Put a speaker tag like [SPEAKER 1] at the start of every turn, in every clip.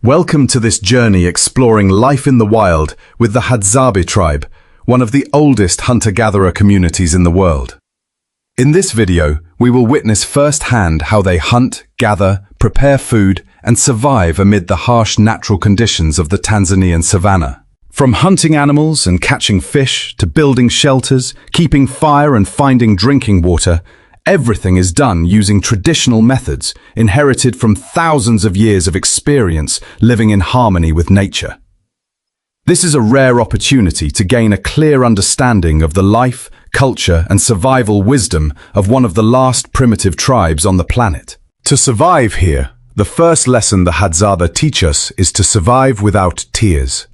[SPEAKER 1] Welcome to this journey exploring life in the wild with the Hadzabe tribe, one of the oldest hunter-gatherer communities in the world. In this video, we will witness firsthand how they hunt, gather, prepare food, and survive amid the harsh natural conditions of the Tanzanian savanna. From hunting animals and catching fish to building shelters, keeping fire and finding drinking water, everything is done using traditional methods inherited from thousands of years of experience living in harmony with nature. This is a rare opportunity to gain a clear understanding of the life, culture, and survival wisdom of one of the last primitive tribes on the planet. To survive here, the first lesson the Hadzabe teach us is to survive without tears.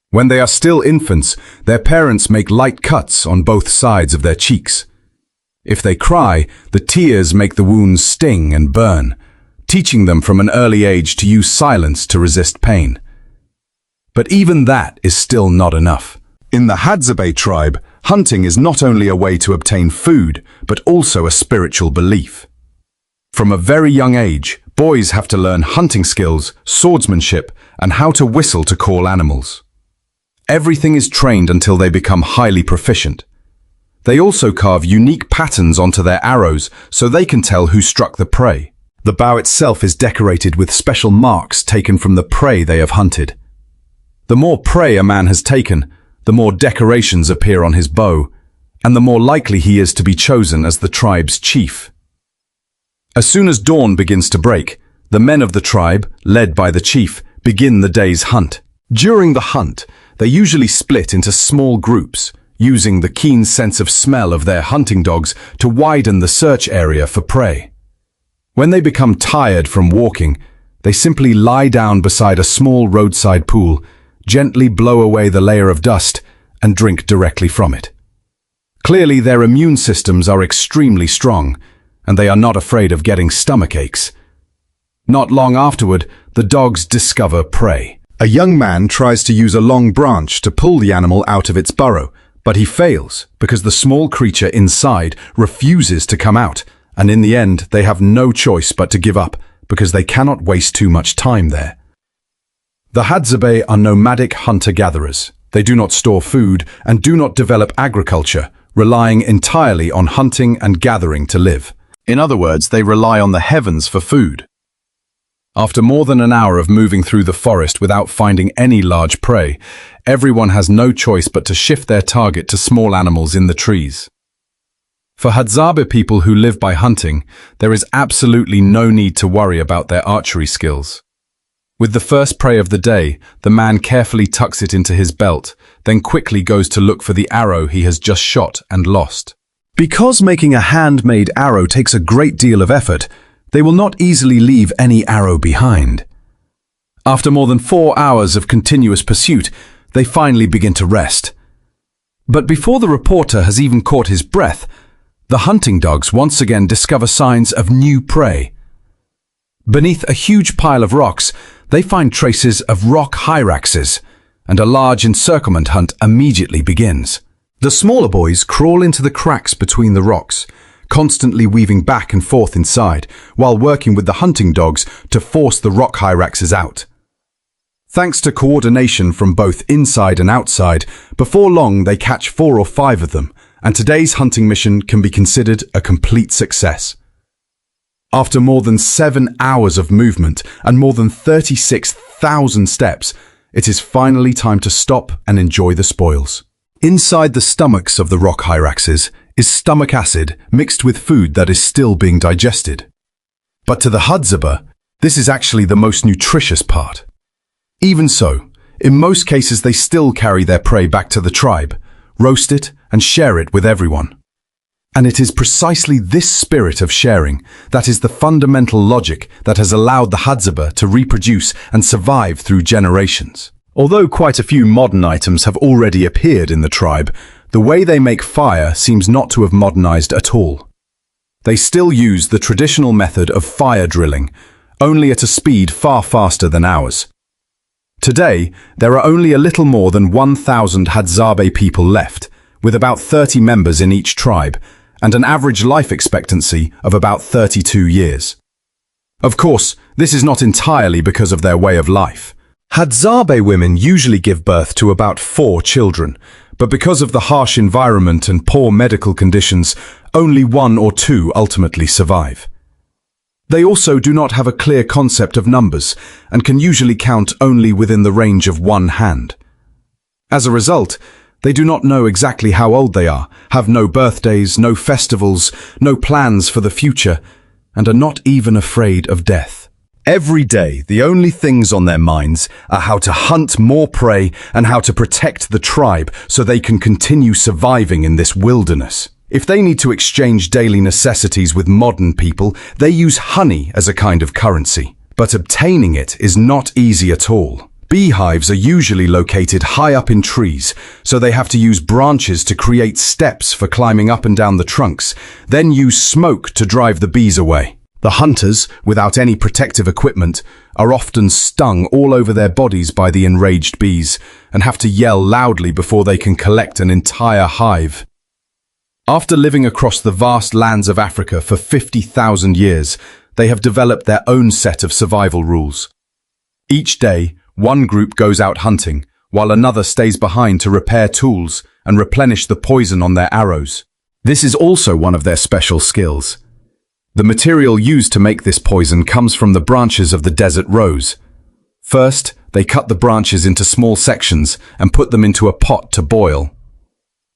[SPEAKER 1] When they are still infants, their parents make light cuts on both sides of their cheeks. If they cry, the tears make the wounds sting and burn, teaching them from an early age to use silence to resist pain. But even that is still not enough. In the Hadzabe tribe, hunting is not only a way to obtain food, but also a spiritual belief. From a very young age, boys have to learn hunting skills, swordsmanship, and how to whistle to call animals. Everything is trained until they become highly proficient. They also carve unique patterns onto their arrows so they can tell who struck the prey. The bow itself is decorated with special marks taken from the prey they have hunted. The more prey a man has taken, the more decorations appear on his bow, and the more likely he is to be chosen as the tribe's chief. As soon as dawn begins to break, the men of the tribe, led by the chief, begin the day's hunt. During the hunt, they usually split into small groups, using the keen sense of smell of their hunting dogs to widen the search area for prey. When they become tired from walking, they simply lie down beside a small roadside pool, gently blow away the layer of dust, and drink directly from it. Clearly, their immune systems are extremely strong, and they are not afraid of getting stomach aches. Not long afterward, the dogs discover prey. A young man tries to use a long branch to pull the animal out of its burrow, but he fails because the small creature inside refuses to come out, and in the end they have no choice but to give up because they cannot waste too much time there. The Hadzabe are nomadic hunter-gatherers. They do not store food and do not develop agriculture, relying entirely on hunting and gathering to live. In other words, they rely on the heavens for food. After more than an hour of moving through the forest without finding any large prey, everyone has no choice but to shift their target to small animals in the trees. For Hadzabe people who live by hunting, there is absolutely no need to worry about their archery skills. With the first prey of the day, the man carefully tucks it into his belt, then quickly goes to look for the arrow he has just shot and lost. Because making a handmade arrow takes a great deal of effort, they will not easily leave any arrow behind. After more than 4 hours of continuous pursuit, they finally begin to rest. But before the reporter has even caught his breath, the hunting dogs once again discover signs of new prey. Beneath a huge pile of rocks, they find traces of rock hyraxes, and a large encirclement hunt immediately begins. The smaller boys crawl into the cracks between the rocks, constantly weaving back and forth inside, while working with the hunting dogs to force the rock hyraxes out. Thanks to coordination from both inside and outside, before long they catch 4 or 5 of them, and today's hunting mission can be considered a complete success. After more than 7 hours of movement and more than 36,000 steps, it is finally time to stop and enjoy the spoils. Inside the stomachs of the rock hyraxes is stomach acid mixed with food that is still being digested. But to the Hadzabe, this is actually the most nutritious part. Even so, in most cases they still carry their prey back to the tribe, roast it and share it with everyone. And it is precisely this spirit of sharing that is the fundamental logic that has allowed the Hadzabe to reproduce and survive through generations. Although quite a few modern items have already appeared in the tribe, the way they make fire seems not to have modernized at all. They still use the traditional method of fire drilling, only at a speed far faster than ours. Today, there are only a little more than 1,000 Hadzabe people left, with about 30 members in each tribe, and an average life expectancy of about 32 years. Of course, this is not entirely because of their way of life. Hadzabe women usually give birth to about 4 children, but because of the harsh environment and poor medical conditions, only 1 or 2 ultimately survive. They also do not have a clear concept of numbers and can usually count only within the range of 1 hand. As a result, they do not know exactly how old they are, have no birthdays, no festivals, no plans for the future, and are not even afraid of death. Every day, the only things on their minds are how to hunt more prey and how to protect the tribe so they can continue surviving in this wilderness. If they need to exchange daily necessities with modern people, they use honey as a kind of currency. But obtaining it is not easy at all. Beehives are usually located high up in trees, so they have to use branches to create steps for climbing up and down the trunks, then use smoke to drive the bees away. The hunters, without any protective equipment, are often stung all over their bodies by the enraged bees and have to yell loudly before they can collect an entire hive. After living across the vast lands of Africa for 50,000 years, they have developed their own set of survival rules. Each day, one group goes out hunting, while another stays behind to repair tools and replenish the poison on their arrows. This is also one of their special skills. The material used to make this poison comes from the branches of the desert rose. First, they cut the branches into small sections and put them into a pot to boil.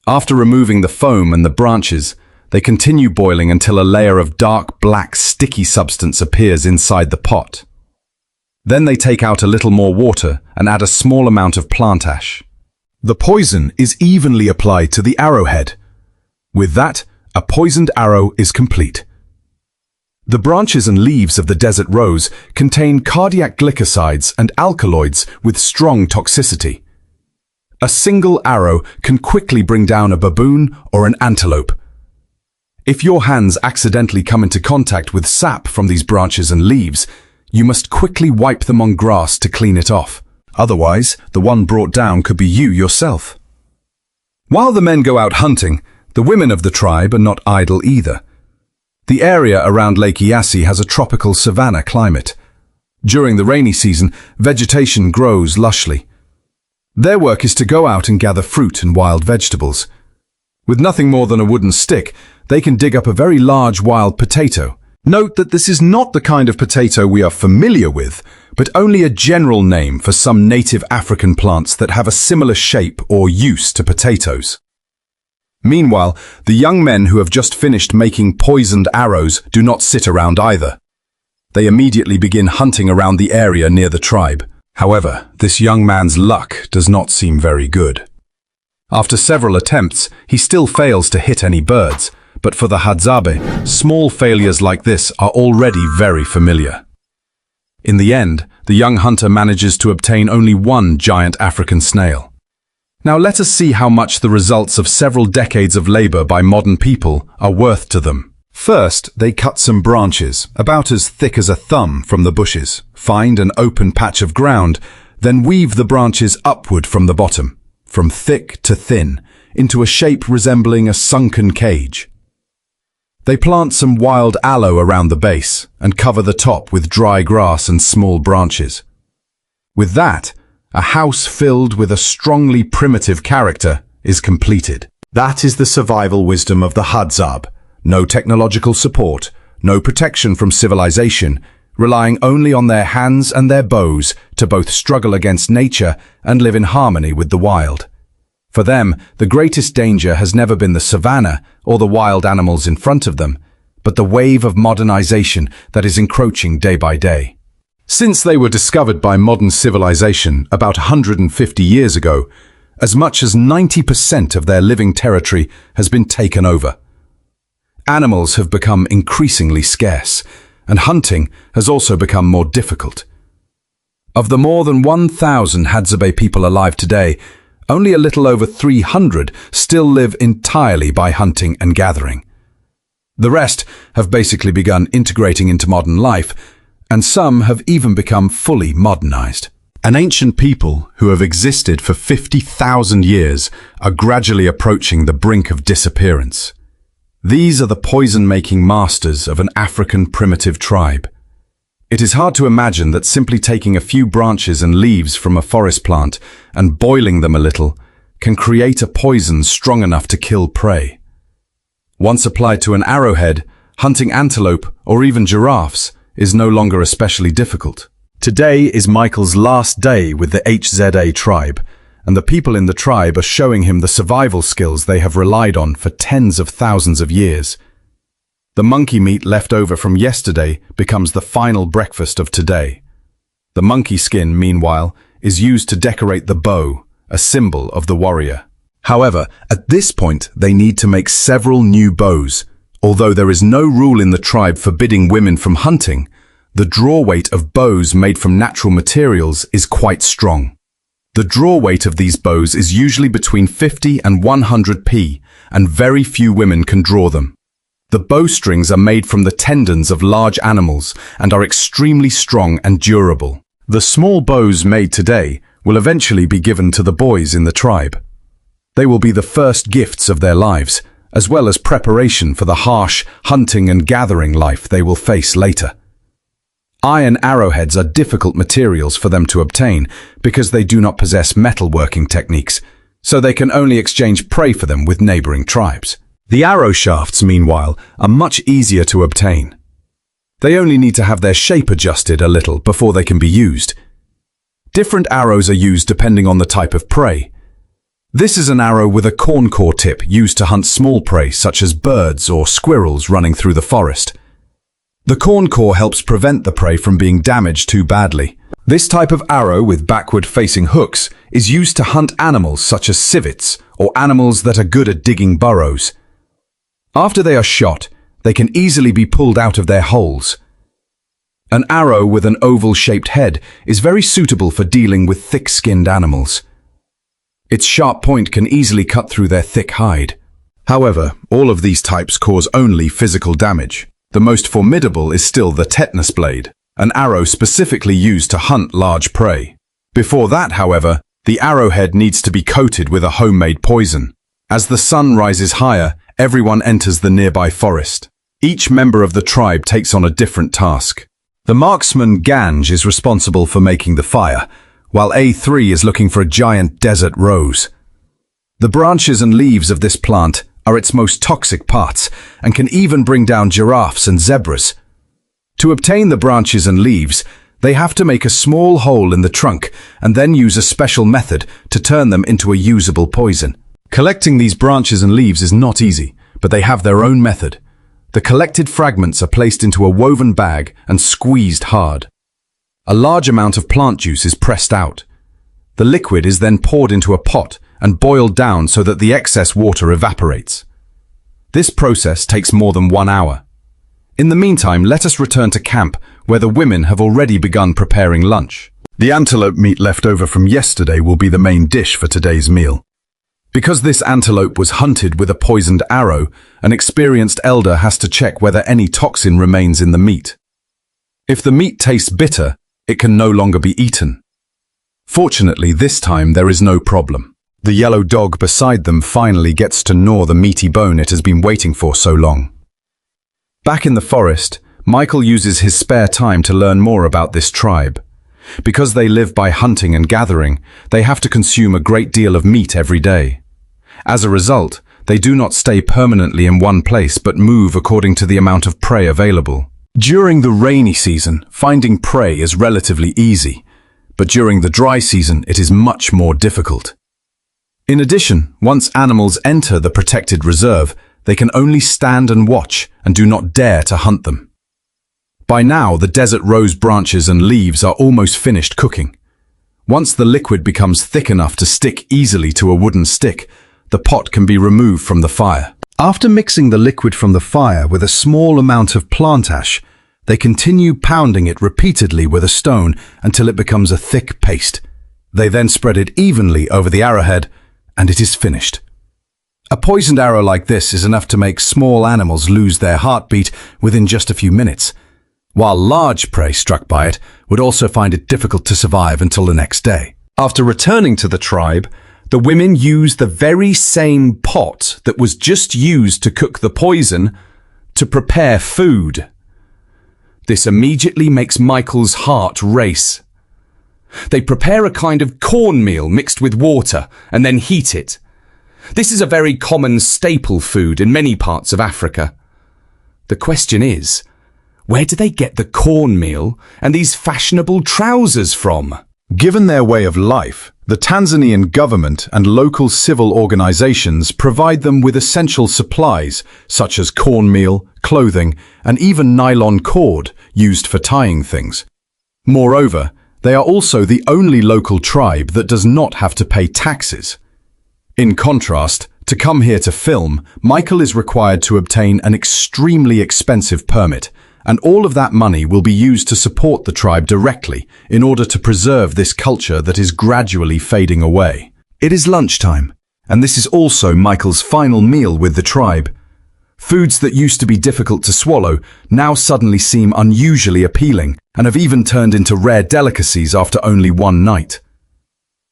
[SPEAKER 1] After removing the foam and the branches, they continue boiling until a layer of dark black sticky substance appears inside the pot. Then they take out a little more water and add a small amount of plant ash. The poison is evenly applied to the arrowhead. With that, a poisoned arrow is complete. The branches and leaves of the desert rose contain cardiac glycosides and alkaloids with strong toxicity. A single arrow can quickly bring down a baboon or an antelope. If your hands accidentally come into contact with sap from these branches and leaves, you must quickly wipe them on grass to clean it off. Otherwise, the one brought down could be you yourself. While the men go out hunting, the women of the tribe are not idle either. The area around Lake Eyasi has a tropical savanna climate. During the rainy season, vegetation grows lushly. Their work is to go out and gather fruit and wild vegetables. With nothing more than a wooden stick, they can dig up a very large wild potato. Note that this is not the kind of potato we are familiar with, but only a general name for some native African plants that have a similar shape or use to potatoes. Meanwhile, the young men who have just finished making poisoned arrows do not sit around either. They immediately begin hunting around the area near the tribe. However, this young man's luck does not seem very good. After several attempts, he still fails to hit any birds, but for the Hadzabe, small failures like this are already very familiar. In the end, the young hunter manages to obtain only 1 giant African snail. Now let us see how much the results of several decades of labor by modern people are worth to them. First, they cut some branches, about as thick as a thumb, from the bushes, find an open patch of ground, then weave the branches upward from the bottom, from thick to thin, into a shape resembling a sunken cage. They plant some wild aloe around the base and cover the top with dry grass and small branches. With that, a house filled with a strongly primitive character is completed. That is the survival wisdom of the Hadzabe. No technological support, no protection from civilization, relying only on their hands and their bows to both struggle against nature and live in harmony with the wild. For them, the greatest danger has never been the savannah or the wild animals in front of them, but the wave of modernization that is encroaching day by day. Since they were discovered by modern civilization about 150 years ago, as much as 90% of their living territory has been taken over. Animals have become increasingly scarce, and hunting has also become more difficult. Of the more than 1,000 Hadzabe people alive today, only a little over 300 still live entirely by hunting and gathering. The rest have basically begun integrating into modern life, and some have even become fully modernized. An ancient people who have existed for 50,000 years are gradually approaching the brink of disappearance. These are the poison-making masters of an African primitive tribe. It is hard to imagine that simply taking a few branches and leaves from a forest plant and boiling them a little can create a poison strong enough to kill prey. Once applied to an arrowhead, hunting antelope or even giraffes is no longer especially difficult. Today is Michael's last day with the Hadzabe tribe, and the people in the tribe are showing him the survival skills they have relied on for tens of thousands of years. The monkey meat left over from yesterday becomes the final breakfast of today. The monkey skin, meanwhile, is used to decorate the bow, a symbol of the warrior. However, at this point, they need to make several new bows. Although there is no rule in the tribe forbidding women from hunting, the draw weight of bows made from natural materials is quite strong. The draw weight of these bows is usually between 50 and 100 p, and very few women can draw them. The bowstrings are made from the tendons of large animals and are extremely strong and durable. The small bows made today will eventually be given to the boys in the tribe. They will be the first gifts of their lives, as well as preparation for the harsh hunting and gathering life they will face later. Iron arrowheads are difficult materials for them to obtain because they do not possess metalworking techniques, so they can only exchange prey for them with neighboring tribes. The arrow shafts, meanwhile, are much easier to obtain. They only need to have their shape adjusted a little before they can be used. Different arrows are used depending on the type of prey. This is an arrow with a corncore tip used to hunt small prey such as birds or squirrels running through the forest. The corncore helps prevent the prey from being damaged too badly. This type of arrow with backward-facing hooks is used to hunt animals such as civets or animals that are good at digging burrows. After they are shot, they can easily be pulled out of their holes. An arrow with an oval-shaped head is very suitable for dealing with thick-skinned animals. Its sharp point can easily cut through their thick hide. However, all of these types cause only physical damage. The most formidable is still the tetanus blade, an arrow specifically used to hunt large prey. Before that, however, the arrowhead needs to be coated with a homemade poison. As the sun rises higher, everyone enters the nearby forest. Each member of the tribe takes on a different task. The marksman Ganj is responsible for making the fire, while A3 is looking for a giant desert rose. The branches and leaves of this plant are its most toxic parts and can even bring down giraffes and zebras. To obtain the branches and leaves, they have to make a small hole in the trunk and then use a special method to turn them into a usable poison. Collecting these branches and leaves is not easy, but they have their own method. The collected fragments are placed into a woven bag and squeezed hard. A large amount of plant juice is pressed out. The liquid is then poured into a pot and boiled down so that the excess water evaporates. This process takes more than 1 hour. In the meantime, let us return to camp, where the women have already begun preparing lunch. The antelope meat left over from yesterday will be the main dish for today's meal. Because this antelope was hunted with a poisoned arrow, an experienced elder has to check whether any toxin remains in the meat. If the meat tastes bitter, it can no longer be eaten. Fortunately, this time there is no problem. The yellow dog beside them finally gets to gnaw the meaty bone it has been waiting for so long. Back in the forest, Michael uses his spare time to learn more about this tribe. Because they live by hunting and gathering, they have to consume a great deal of meat every day. As a result, they do not stay permanently in one place but move according to the amount of prey available. During the rainy season, finding prey is relatively easy, but during the dry season it is much more difficult. In addition, once animals enter the protected reserve, they can only stand and watch and do not dare to hunt them. By now, the desert rose branches and leaves are almost finished cooking. Once the liquid becomes thick enough to stick easily to a wooden stick, the pot can be removed from the fire. After mixing the liquid from the fire with a small amount of plant ash, they continue pounding it repeatedly with a stone until it becomes a thick paste. They then spread it evenly over the arrowhead, and it is finished. A poisoned arrow like this is enough to make small animals lose their heartbeat within just a few minutes, while large prey struck by it would also find it difficult to survive until the next day. After returning to the tribe, the women use the very same pot that was just used to cook the poison to prepare food.
[SPEAKER 2] This immediately makes Michael's heart race. They prepare a kind of cornmeal mixed with water and then heat it. This is a very common staple food in many parts of Africa. The question is, where do they get the cornmeal and these fashionable trousers from?
[SPEAKER 1] Given their way of life, the Tanzanian government and local civil organizations provide them with essential supplies such as cornmeal, clothing, and even nylon cord used for tying things. Moreover, they are also the only local tribe that does not have to pay taxes. In contrast, to come here to film, Michael is required to obtain an extremely expensive permit, and all of that money will be used to support the tribe directly in order to preserve this culture that is gradually fading away. It is lunchtime, and this is also Michael's final meal with the tribe. Foods that used to be difficult to swallow now suddenly seem unusually appealing and have even turned into rare delicacies after only one night.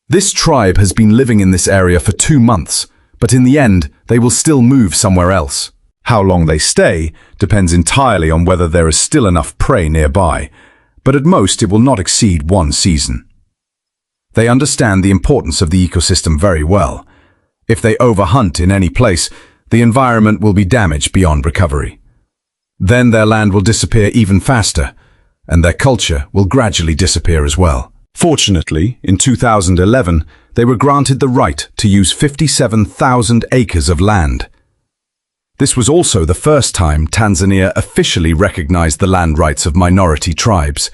[SPEAKER 1] This tribe has been living in this area for 2 months, but in the end, they will still move somewhere else. How long they stay depends entirely on whether there is still enough prey nearby, but at most it will not exceed 1 season. They understand the importance of the ecosystem very well. If they overhunt in any place, the environment will be damaged beyond recovery. Then their land will disappear even faster, and their culture will gradually disappear as well. Fortunately, in 2011, they were granted the right to use 57,000 acres of land. This was also the first time Tanzania officially recognized the land rights of minority tribes.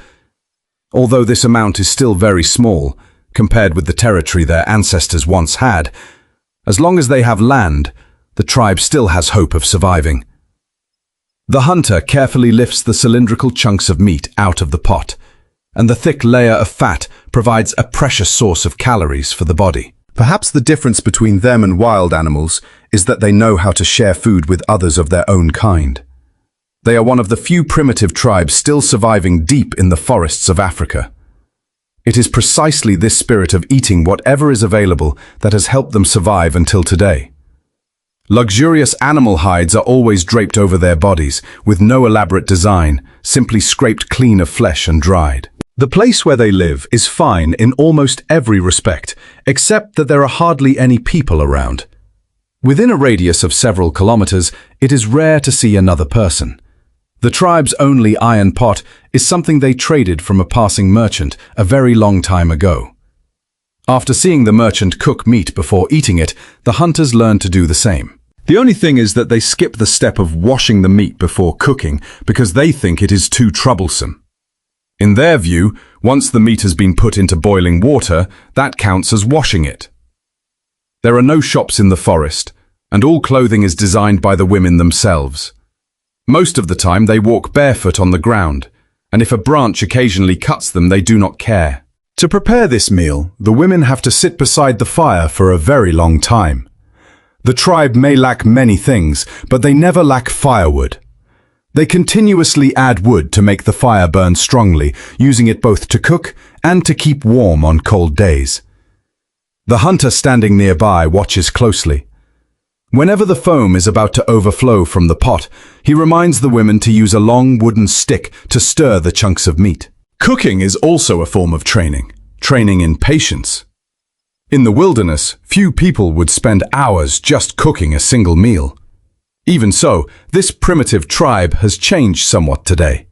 [SPEAKER 1] Although this amount is still very small, compared with the territory their ancestors once had, as long as they have land, the tribe still has hope of surviving. The hunter carefully lifts the cylindrical chunks of meat out of the pot, and the thick layer of fat provides a precious source of calories for the body. Perhaps the difference between them and wild animals is that they know how to share food with others of their own kind. They are one of the few primitive tribes still surviving deep in the forests of Africa. It is precisely this spirit of eating whatever is available that has helped them survive until today. Luxurious animal hides are always draped over their bodies, with no elaborate design, simply scraped clean of flesh and dried. The place where they live is fine in almost every respect, except that there are hardly any people around. Within a radius of several kilometers, it is rare to see another person. The tribe's only iron pot is something they traded from a passing merchant a very long time ago. After seeing the merchant cook meat before eating it, the hunters learn to do the same. The only thing is that they skip the step of washing the meat before cooking because they think it is too troublesome. In their view, once the meat has been put into boiling water, that counts as washing it. There are no shops in the forest, and all clothing is designed by the women themselves. Most of the time they walk barefoot on the ground, and if a branch occasionally cuts them, they do not care. To prepare this meal, the women have to sit beside the fire for a very long time. The tribe may lack many things, but they never lack firewood. They continuously add wood to make the fire burn strongly, using it both to cook and to keep warm on cold days. The hunter standing nearby watches closely. Whenever the foam is about to overflow from the pot, he reminds the women to use a long wooden stick to stir the chunks of meat. Cooking is also a form of training in patience. In the wilderness, few people would spend hours just cooking a single meal. Even so, this primitive tribe has changed somewhat today.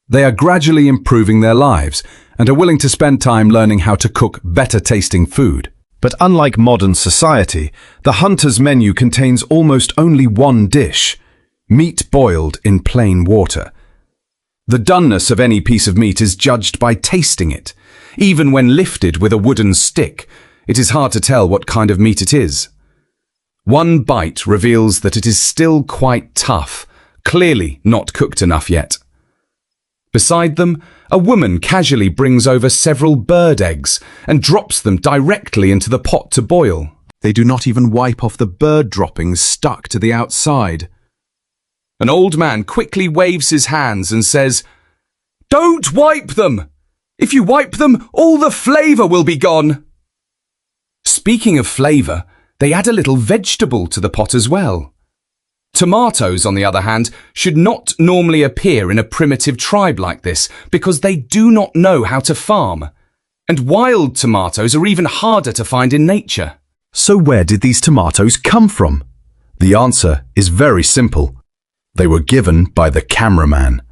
[SPEAKER 1] They are gradually improving their lives and are willing to spend time learning how to cook better-tasting food. But unlike modern society, the hunter's menu contains almost only one dish: meat boiled in plain water. The doneness of any piece of meat is judged by tasting it. Even when lifted with a wooden stick, it is hard to tell what kind of meat it is. One bite reveals that it is still quite tough, clearly not cooked enough yet. Beside them, a woman casually brings over several bird eggs and drops them directly into the pot to boil. They do not even wipe off the bird droppings stuck to the outside. An old man quickly waves his hands and says, "Don't wipe them! If you wipe them, all the flavor will be gone." Speaking of flavor, they add a little vegetable to the pot as well.
[SPEAKER 2] Tomatoes, on the other hand, should not normally appear in a primitive tribe like this because they do not know how to farm. And wild tomatoes are even harder to find in nature.
[SPEAKER 1] So where did these tomatoes come from? The answer is very simple. They were given by the cameraman.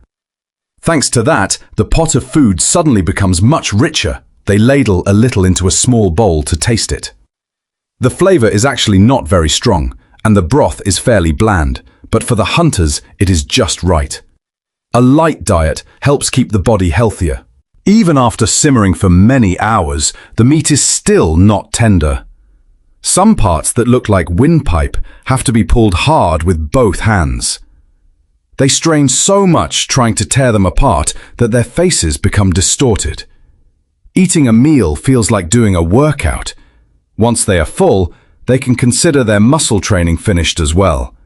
[SPEAKER 1] Thanks to that, the pot of food suddenly becomes much richer. They ladle a little into a small bowl to taste it. The flavor is actually not very strong, and the broth is fairly bland, but for the hunters, it is just right. A light diet helps keep the body healthier. Even after simmering for many hours, the meat is still not tender. Some parts that look like windpipe have to be pulled hard with both hands. They strain so much trying to tear them apart that their faces become distorted. Eating a meal feels like doing a workout. Once they are full, they can consider their muscle training finished as well.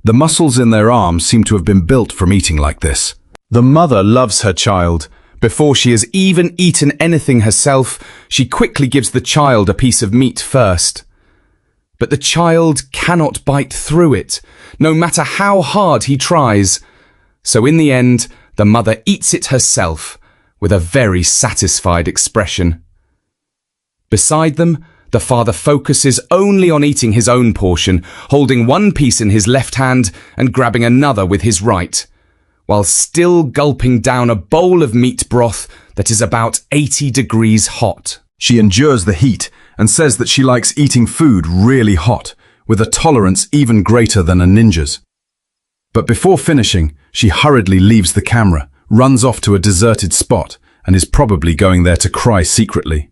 [SPEAKER 1] The muscles in their arms seem to have been built from eating like this. The mother loves her child. Before she has even eaten anything herself, she quickly gives the child a piece of meat first. But the child cannot bite through it, no matter how hard he tries. So in the end, the mother eats it herself, with a very satisfied expression. Beside them, the father focuses only on eating his own portion, holding one piece in his left hand and grabbing another with his right, while still gulping down a bowl of meat broth that is about 80 degrees hot. She endures the heat and says that she likes eating food really hot, with a tolerance even greater than a ninja's. But before finishing, she hurriedly leaves the camera, runs off to a deserted spot, and is probably going there to cry secretly.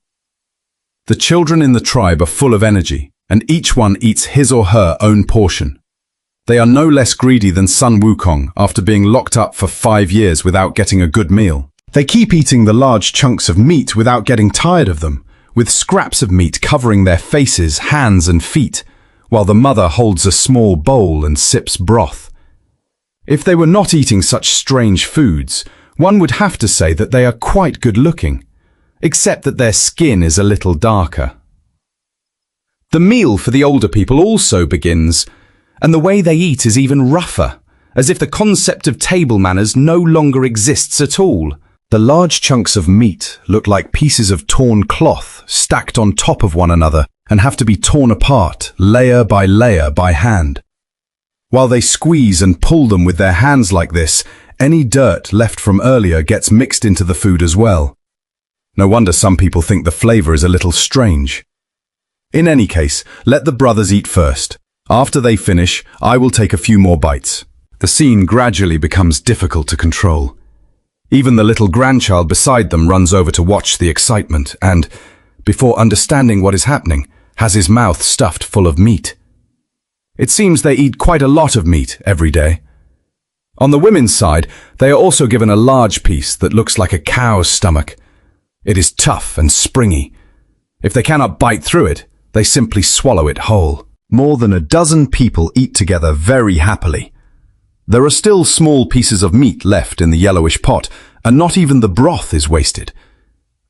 [SPEAKER 1] The children in the tribe are full of energy, and each one eats his or her own portion. They are no less greedy than Sun Wukong after being locked up for 5 years without getting a good meal. They keep eating the large chunks of meat without getting tired of them, with scraps of meat covering their faces, hands and feet, while the mother holds a small bowl and sips broth. If they were not eating such strange foods, one would have to say that they are quite good-looking, except that their skin is a little darker. The meal for the older people also begins, and the way they eat is even rougher, as if the concept of table manners no longer exists at all. The large chunks of meat look like pieces of torn cloth stacked on top of one another and have to be torn apart layer by hand. While they squeeze and pull them with their hands like this, any dirt left from earlier gets mixed into the food as well. No wonder some people think the flavor is a little strange. In any case, let the brothers eat first. After they finish, I will take a few more bites. The scene gradually becomes difficult to control. Even the little grandchild beside them runs over to watch the excitement and, before understanding what is happening, has his mouth stuffed full of meat. It seems they eat quite a lot of meat every day. On the women's side, they are also given a large piece that looks like a cow's stomach. It is tough and springy. If they cannot bite through it, they simply swallow it whole. More than a dozen people eat together very happily. There are still small pieces of meat left in the yellowish pot, and not even the broth is wasted.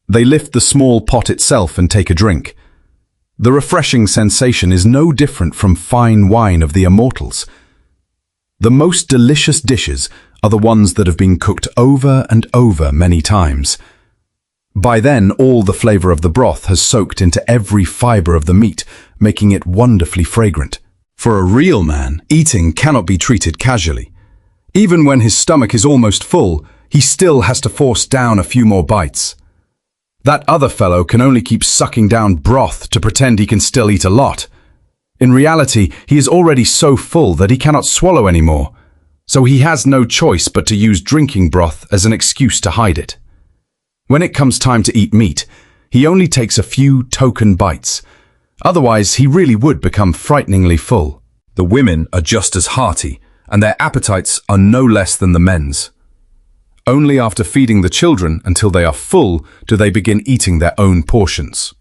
[SPEAKER 1] They lift the small pot itself and take a drink. The refreshing sensation is no different from fine wine of the immortals. The most delicious dishes are the ones that have been cooked over and over many times. By then, all the flavor of the broth has soaked into every fiber of the meat, making it wonderfully fragrant. For a real man, eating cannot be treated casually. Even when his stomach is almost full, he still has to force down a few more bites. That other fellow can only keep sucking down broth to pretend he can still eat a lot. In reality, he is already so full that he cannot swallow anymore, so he has no choice but to use drinking broth as an excuse to hide it. When it comes time to eat meat, he only takes a few token bites. Otherwise, he really would become frighteningly full. The women are just as hearty, and their appetites are no less than the men's. Only after feeding the children until they are full do they begin eating their own portions.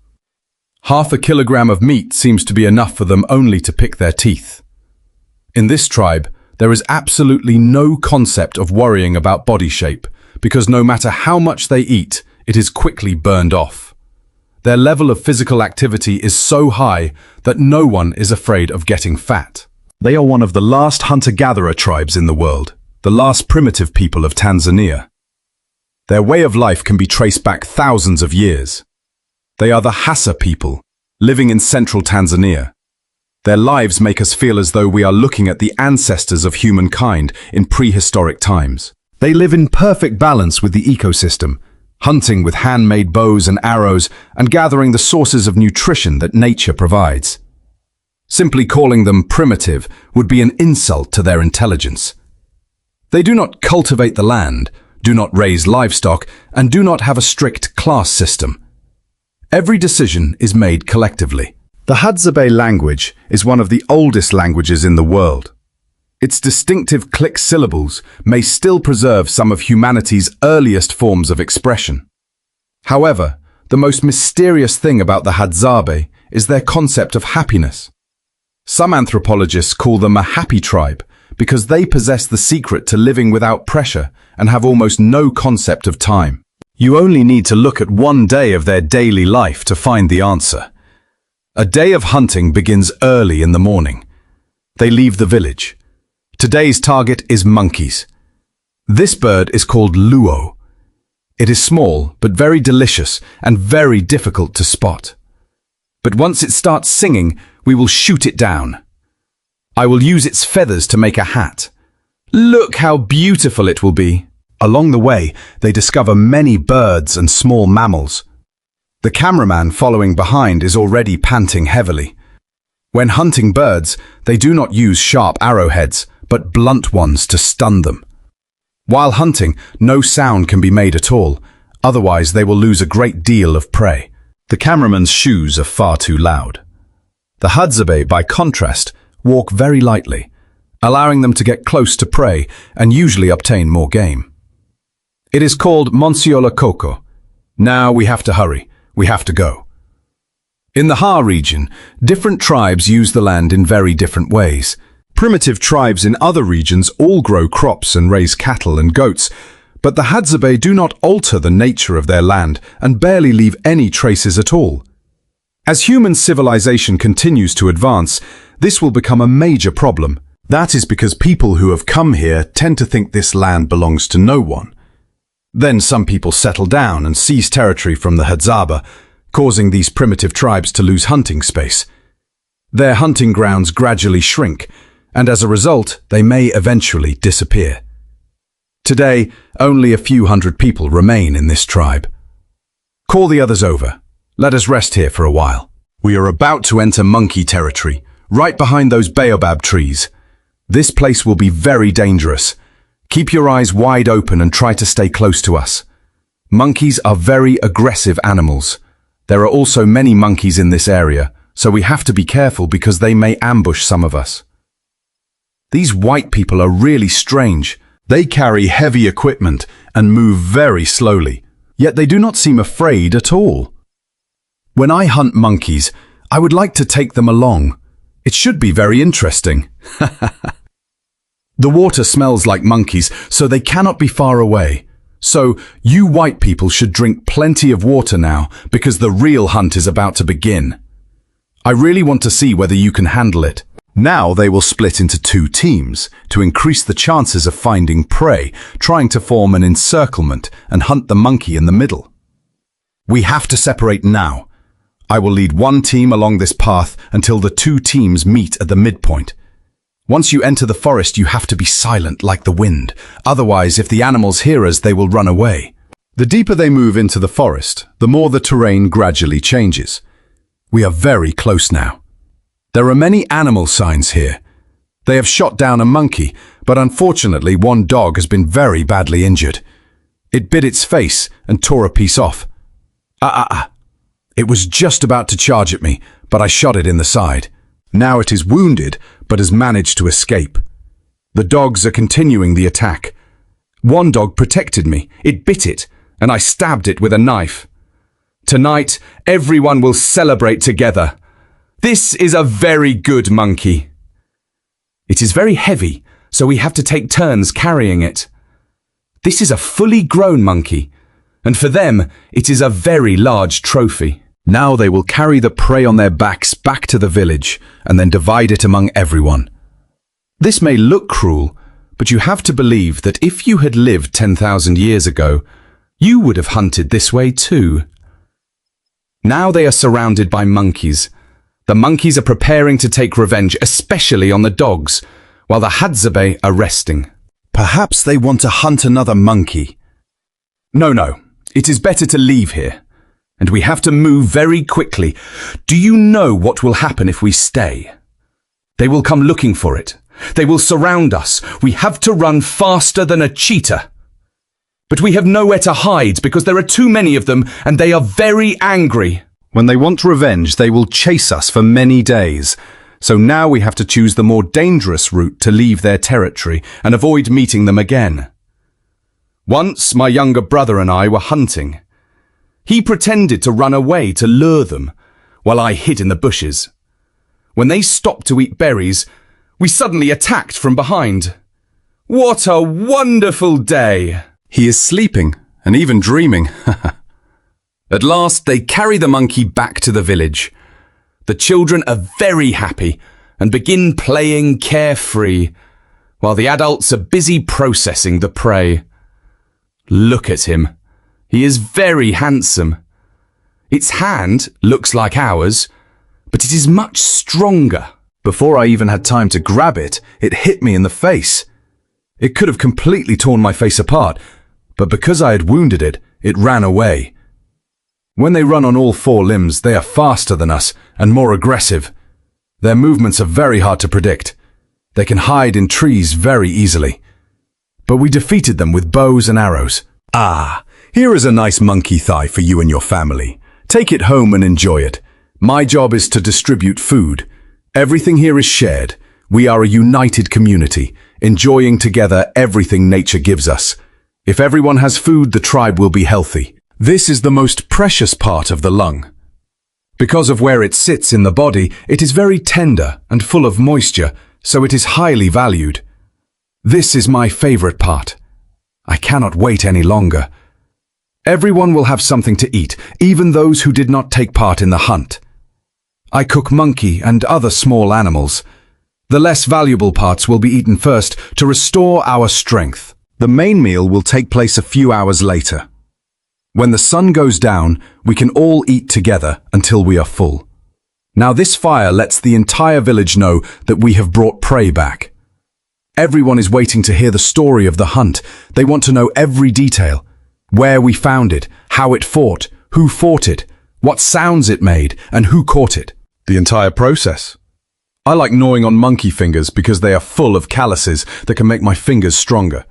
[SPEAKER 1] 1/2 kilogram of meat seems to be enough for them only to pick their teeth. In this tribe, there is absolutely no concept of worrying about body shape, because no matter how much they eat, it is quickly burned off. Their level of physical activity is so high that no one is afraid of getting fat. They are one of the last hunter-gatherer tribes in the world, the last primitive people of Tanzania. Their way of life can be traced back thousands of years. They are the Hassa people, living in central Tanzania. Their lives make us feel as though we are looking at the ancestors of humankind in prehistoric times. They live in perfect balance with the ecosystem, hunting with handmade bows and arrows and gathering the sources of nutrition that nature provides. Simply calling them primitive would be an insult to their intelligence. They do not cultivate the land, do not raise livestock, and do not have a strict class system. Every decision is made collectively. The Hadzabe language is one of the oldest languages in the world. Its distinctive click syllables may still preserve some of humanity's earliest forms of expression. However, the most mysterious thing about the Hadzabe is their concept of happiness. Some anthropologists call them a happy tribe because they possess the secret to living without pressure and have almost no concept of time. You only need to look at one day of their daily life to find the answer. A day of hunting begins early in the morning. They leave the village. Today's target is monkeys. This bird is called luo. It is small but very delicious and very difficult to spot. But once it starts singing, we will shoot it down. I will use its feathers to make a hat. Look how beautiful it will be. Along the way, they discover many birds and small mammals. The cameraman following behind is already panting heavily. When hunting birds, they do not use sharp arrowheads, but blunt ones to stun them. While hunting, no sound can be made at all, otherwise they will lose a great deal of prey. The cameraman's shoes are far too loud. The Hadzabe, by contrast, walk very lightly, allowing them to get close to prey and usually obtain more game. It is called Monsiola Coco. Now we have to hurry. We have to go. In the Ha region, different tribes use the land in very different ways. Primitive tribes in other regions all grow crops and raise cattle and goats, but the Hadzabe do not alter the nature of their land and barely leave any traces at all. As human civilization continues to advance, this will become a major problem. That is because people who have come here tend to think this land belongs to no one. Then some people settle down and seize territory from the Hadzabe, causing these primitive tribes to lose hunting space. Their hunting grounds gradually shrink, and as a result, they may eventually disappear. Today, only a few hundred people remain in this tribe. Call the others over. Let us rest here for a while. We are about to enter monkey territory, right behind those baobab trees. This place will be very dangerous. Keep your eyes wide open and try to stay close to us. Monkeys are very aggressive animals. There are also many monkeys in this area, so we have to be careful because they may ambush some of us. These white people are really strange. They carry heavy equipment and move very slowly, yet they do not seem afraid at all. When I hunt monkeys, I would like to take them along. It should be very interesting. The water smells like monkeys, so they cannot be far away. So, you white people should drink plenty of water now, because the real hunt is about to begin. I really want to see whether you can handle it. Now they will split into 2 teams to increase the chances of finding prey, trying to form an encirclement and hunt the monkey in the middle. We have to separate now. I will lead one team along this path until the 2 teams meet at the midpoint. Once you enter the forest, you have to be silent like the wind. Otherwise, if the animals hear us, they will run away. The deeper they move into the forest, the more the terrain gradually changes. We are very close now. There are many animal signs here. They have shot down a monkey, but unfortunately one dog has been very badly injured. It bit its face and tore a piece off. It was just about to charge at me, but I shot it in the side. Now it is wounded, but has managed to escape. The dogs are continuing the attack. One dog protected me. It bit it, and I stabbed it with a knife. Tonight, everyone will celebrate together. This is a very good monkey. It is very heavy, so we have to take turns carrying it. This is a fully grown monkey, and for them, it is a very large trophy. Now they will carry the prey on their backs back to the village and then divide it among everyone.
[SPEAKER 2] This may look cruel, but you have to believe that if you had lived 10,000 years ago, you would have hunted this way too. Now they are surrounded by monkeys. The monkeys are preparing to take revenge, especially on the dogs, while the Hadzabe are resting.
[SPEAKER 1] Perhaps they want to hunt another monkey.
[SPEAKER 2] No. It is better to leave here. And we have to move very quickly. Do you know what will happen if we stay? They will come looking for it. They will surround us. We have to run faster than a cheetah. But we have nowhere to hide because there are too many of them and they are very angry.
[SPEAKER 1] When they want revenge, they will chase us for many days. So now we have to choose the more dangerous route to leave their territory and avoid meeting them again. Once my younger brother and I were hunting. He pretended to run away to lure them, while I hid in the bushes. When they stopped to eat berries, we suddenly attacked from behind. What a wonderful day! He is sleeping and even dreaming.
[SPEAKER 2] At last, they carry the monkey back to the village. The children are very happy and begin playing carefree, while the adults are busy processing the prey. Look at him. He is very handsome. Its hand looks like ours, but it is much stronger.
[SPEAKER 1] Before I even had time to grab it, it hit me in the face. It could have completely torn my face apart, but because I had wounded it, it ran away. When they run on all four limbs, they are faster than us and more aggressive. Their movements are very hard to predict. They can hide in trees very easily. But we defeated them with bows and arrows. Ah, here is a nice monkey thigh for you and your family. Take it home and enjoy it. My job is to distribute food. Everything here is shared. We are a united community, enjoying together everything nature gives us. If everyone has food, the tribe will be healthy. This is the most precious part of the lung. Because of where it sits in the body, it is very tender and full of moisture, so it is highly valued. This is my favorite part. I cannot wait any longer. Everyone will have something to eat, even those who did not take part in the hunt. I cook monkey and other small animals. The less valuable parts will be eaten first to restore our strength. The main meal will take place a few hours later. When the sun goes down, we can all eat together until we are full. Now this fire lets the entire village know that we have brought prey back. Everyone is waiting to hear the story of the hunt. They want to know every detail. Where we found it, how it fought, who fought it, what sounds it made, and who caught it. The entire process. I like gnawing on monkey fingers because they are full of calluses that can make my fingers stronger.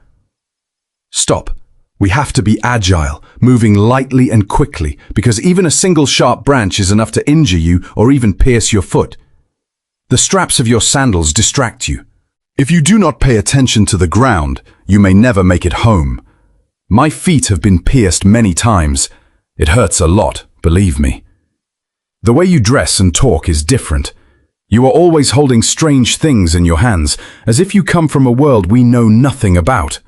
[SPEAKER 1] Stop. We have to be agile, moving lightly and quickly, because even a single sharp branch is enough to injure you or even pierce your foot. The straps of your sandals distract you. If you do not pay attention to the ground, you may never make it home. My feet have been pierced many times. It hurts a lot, believe me. The way you dress and talk is different. You are always holding strange things in your hands, as if you come from a world we know nothing about.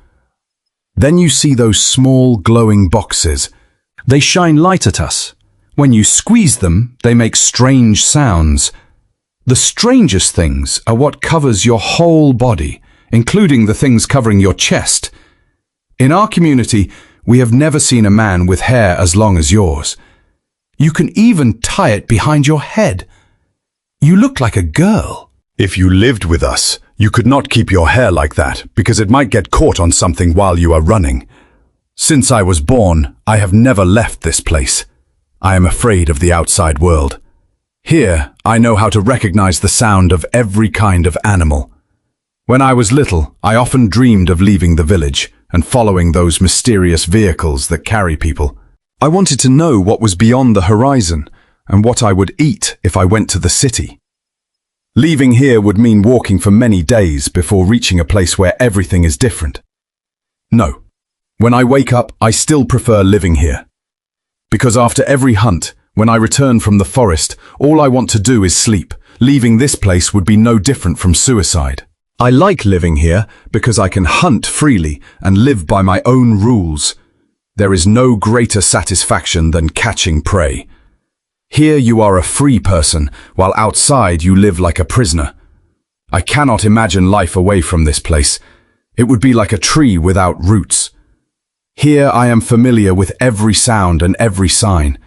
[SPEAKER 1] Then you see those small, glowing boxes. They shine light at us. When you squeeze them, they make strange sounds. The strangest things are what covers your whole body, including the things covering your chest. In our community, we have never seen a man with hair as long as yours. You can even tie it behind your head. You look like a girl. If you lived with us, you could not keep your hair like that because it might get caught on something while you are running. Since I was born, I have never left this place. I am afraid of the outside world. Here, I know how to recognize the sound of every kind of animal. When I was little, I often dreamed of leaving the village and following those mysterious vehicles that carry people. I wanted to know what was beyond the horizon and what I would eat if I went to the city. Leaving here would mean walking for many days before reaching a place where everything is different. No. When I wake up, I still prefer living here. Because after every hunt, when I return from the forest, all I want to do is sleep. Leaving this place would be no different from suicide. I like living here because I can hunt freely and live by my own rules. There is no greater satisfaction than catching prey. Here you are a free person, while outside you live like a prisoner. I cannot imagine life away from this place. It would be like a tree without roots. Here I am familiar with every sound and every sign.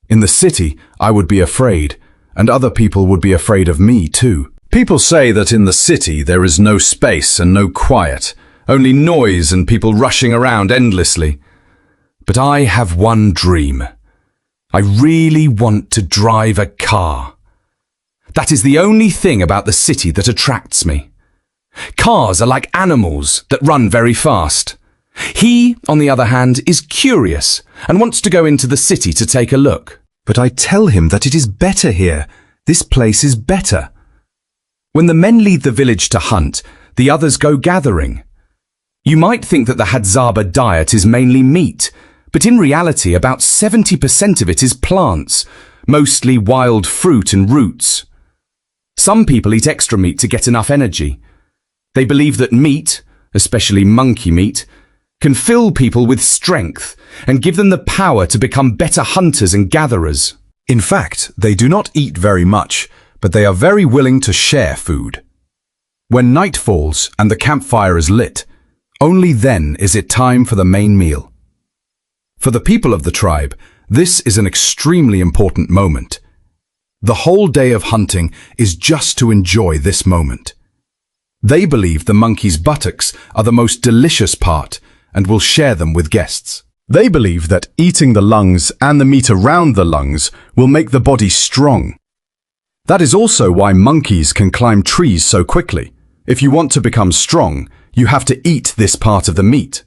[SPEAKER 1] In the city, I would be afraid, and other people would be afraid of me too. People say that in the city there is no space and no quiet, only noise and people rushing around endlessly. But I have one dream. I really want to drive a car. That is the only thing about the city that attracts me. Cars are like animals that run very fast. He, on the other hand, is curious and wants to go into the city to take a look.
[SPEAKER 3] But I tell him that it is better here. This place is better.
[SPEAKER 2] When the men leave the village to hunt, the others go gathering. You might think that the Hadzabe diet is mainly meat, but in reality about 70% of it is plants, mostly wild fruit and roots. Some people eat extra meat to get enough energy. They believe that meat, especially monkey meat, can fill people with strength and give them the power to become better hunters and gatherers.
[SPEAKER 1] In fact, they do not eat very much, but they are very willing to share food. When night falls and the campfire is lit, only then is it time for the main meal. For the people of the tribe, this is an extremely important moment. The whole day of hunting is just to enjoy this moment. They believe the monkey's buttocks are the most delicious part and will share them with guests. They believe that eating the lungs and the meat around the lungs will make the body strong. That is also why monkeys can climb trees so quickly. If you want to become strong, you have to eat this part of the meat.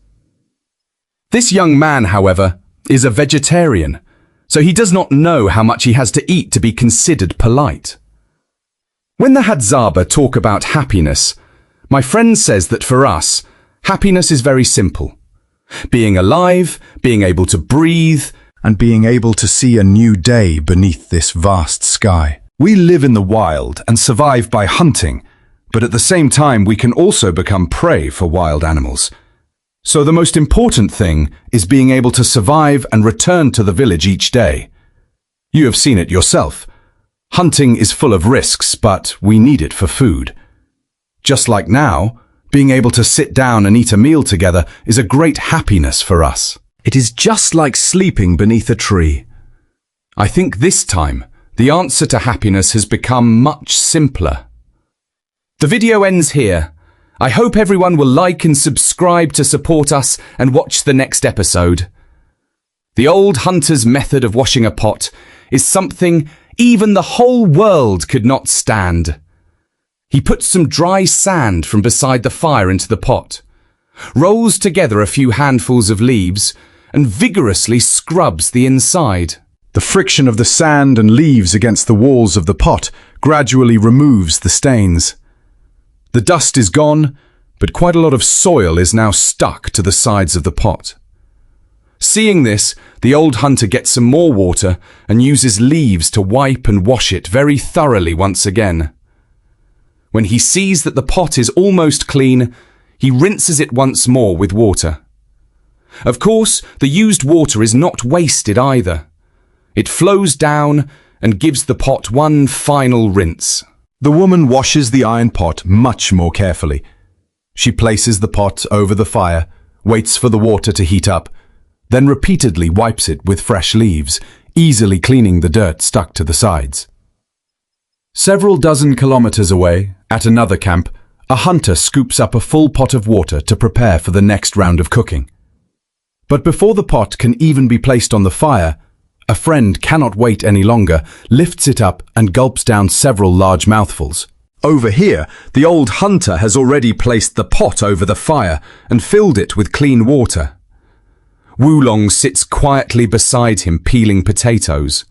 [SPEAKER 1] This young man, however, is a vegetarian, so he does not know how much he has to eat to be considered polite. When the Hadzabe talk about happiness, my friend says that for us, happiness is very simple. Being alive, being able to breathe, and being able to see a new day beneath this vast sky. We live in the wild and survive by hunting, but at the same time we can also become prey for wild animals. So the most important thing is being able to survive and return to the village each day. You have seen it yourself. Hunting is full of risks, but we need it for food. Just like now, being able to sit down and eat a meal together is a great happiness for us.
[SPEAKER 3] It is just like sleeping beneath a tree.
[SPEAKER 2] I think this time, the answer to happiness has become much simpler. The video ends here. I hope everyone will like and subscribe to support us and watch the next episode. The old hunter's method of washing a pot is something even the whole world could not stand. He puts some dry sand from beside the fire into the pot, rolls together a few handfuls of leaves, and vigorously scrubs the inside.
[SPEAKER 1] The friction of the sand and leaves against the walls of the pot gradually removes the stains. The dust is gone, but quite a lot of soil is now stuck to the sides of the pot. Seeing this, the old hunter gets some more water and uses leaves to wipe and wash it very thoroughly once again. When he sees that the pot is almost clean, he rinses it once more with water. Of course, the used water is not wasted either. It flows down and gives the pot one final rinse. The woman washes the iron pot much more carefully. She places the pot over the fire, waits for the water to heat up, then repeatedly wipes it with fresh leaves, easily cleaning the dirt stuck to the sides. Several dozen kilometers away, at another camp, a hunter scoops up a full pot of water to prepare for the next round of cooking. But before the pot can even be placed on the fire, a friend cannot wait any longer, lifts it up and gulps down several large mouthfuls. Over here, the old hunter has already placed the pot over the fire and filled it with clean water. Wulong sits quietly beside him peeling potatoes.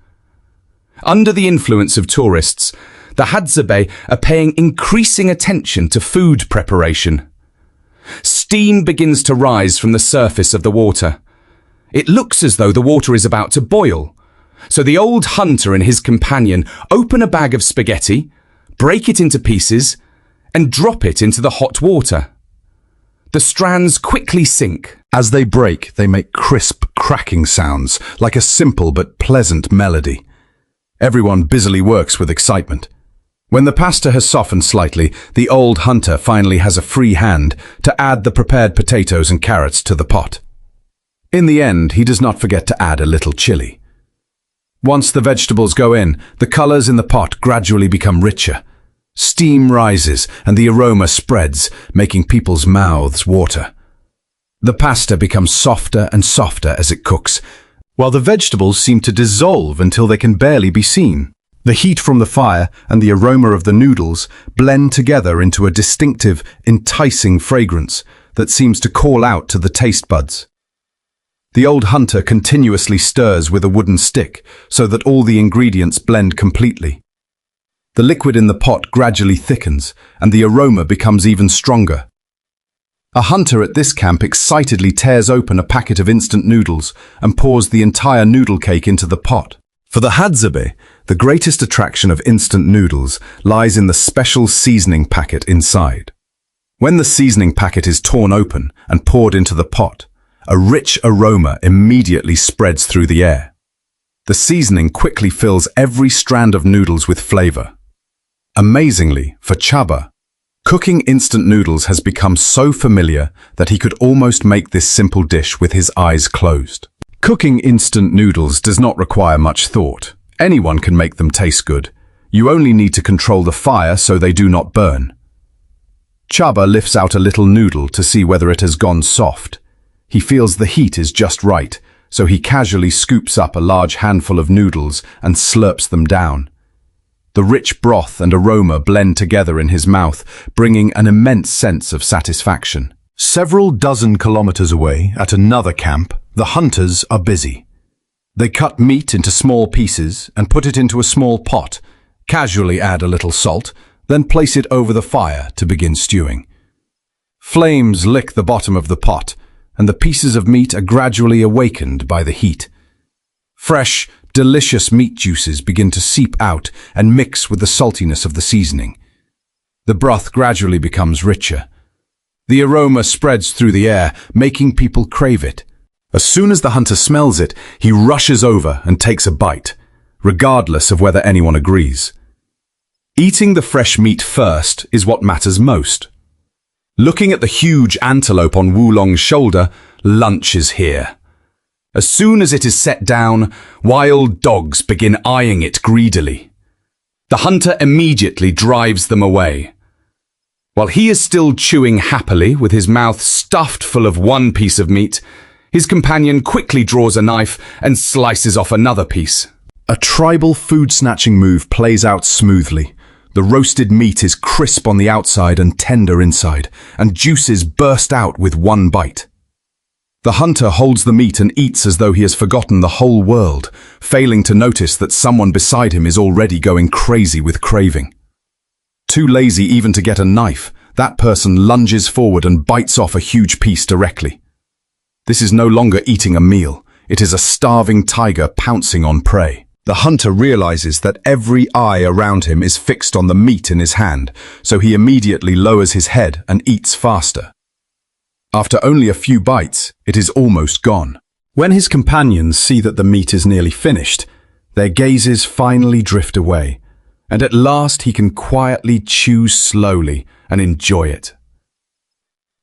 [SPEAKER 1] Under the influence of tourists, the Hadzabe are paying increasing attention to food preparation. Steam begins to rise from the surface of the water. It looks as though the water is about to boil. So the old hunter and his companion open a bag of spaghetti, break it into pieces, and drop it into the hot water. The strands quickly sink. As they break, they make crisp, cracking sounds, like a simple but pleasant melody. Everyone busily works with excitement. When the pasta has softened slightly, the old hunter finally has a free hand to add the prepared potatoes and carrots to the pot. In the end, he does not forget to add a little chili. Once the vegetables go in, the colors in the pot gradually become richer. Steam rises and the aroma spreads, making people's mouths water. The pasta becomes softer and softer as it cooks, while the vegetables seem to dissolve until they can barely be seen. The heat from the fire and the aroma of the noodles blend together into a distinctive, enticing fragrance that seems to call out to the taste buds. The old hunter continuously stirs with a wooden stick so that all the ingredients blend completely. The liquid in the pot gradually thickens and the aroma becomes even stronger. A hunter at this camp excitedly tears open a packet of instant noodles and pours the entire noodle cake into the pot. For the Hadzabe, the greatest attraction of instant noodles lies in the special seasoning packet inside. When the seasoning packet is torn open and poured into the pot, a rich aroma immediately spreads through the air. The seasoning quickly fills every strand of noodles with flavor. Amazingly, for Chaba, cooking instant noodles has become so familiar that he could almost make this simple dish with his eyes closed. Cooking instant noodles does not require much thought. Anyone can make them taste good. You only need to control the fire so they do not burn. Chaba lifts out a little noodle to see whether it has gone soft. He feels the heat is just right, so he casually scoops up a large handful of noodles and slurps them down. The rich broth and aroma blend together in his mouth, bringing an immense sense of satisfaction. Several dozen kilometers away, at another camp, the hunters are busy. They cut meat into small pieces and put it into a small pot, casually add a little salt, then place it over the fire to begin stewing. Flames lick the bottom of the pot, and the pieces of meat are gradually awakened by the heat. Fresh, delicious meat juices begin to seep out and mix with the saltiness of the seasoning. The broth gradually becomes richer. The aroma spreads through the air, making people crave it. As soon as the hunter smells it, he rushes over and takes a bite, regardless of whether anyone agrees. Eating the fresh meat first is what matters most. Looking at the huge antelope on Wulong's shoulder, lunch is here. As soon as it is set down, wild dogs begin eyeing it greedily. The hunter immediately drives them away. While he is still chewing happily with his mouth stuffed full of one piece of meat, his companion quickly draws a knife and slices off another piece. A tribal food-snatching move plays out smoothly. The roasted meat is crisp on the outside and tender inside, and juices burst out with one bite. The hunter holds the meat and eats as though he has forgotten the whole world, failing to notice that someone beside him is already going crazy with craving. Too lazy even to get a knife, that person lunges forward and bites off a huge piece directly. This is no longer eating a meal. It is a starving tiger pouncing on prey. The hunter realizes that every eye around him is fixed on the meat in his hand, so he immediately lowers his head and eats faster. After only a few bites, it is almost gone. When his companions see that the meat is nearly finished, their gazes finally drift away, and at last he can quietly chew slowly and enjoy it.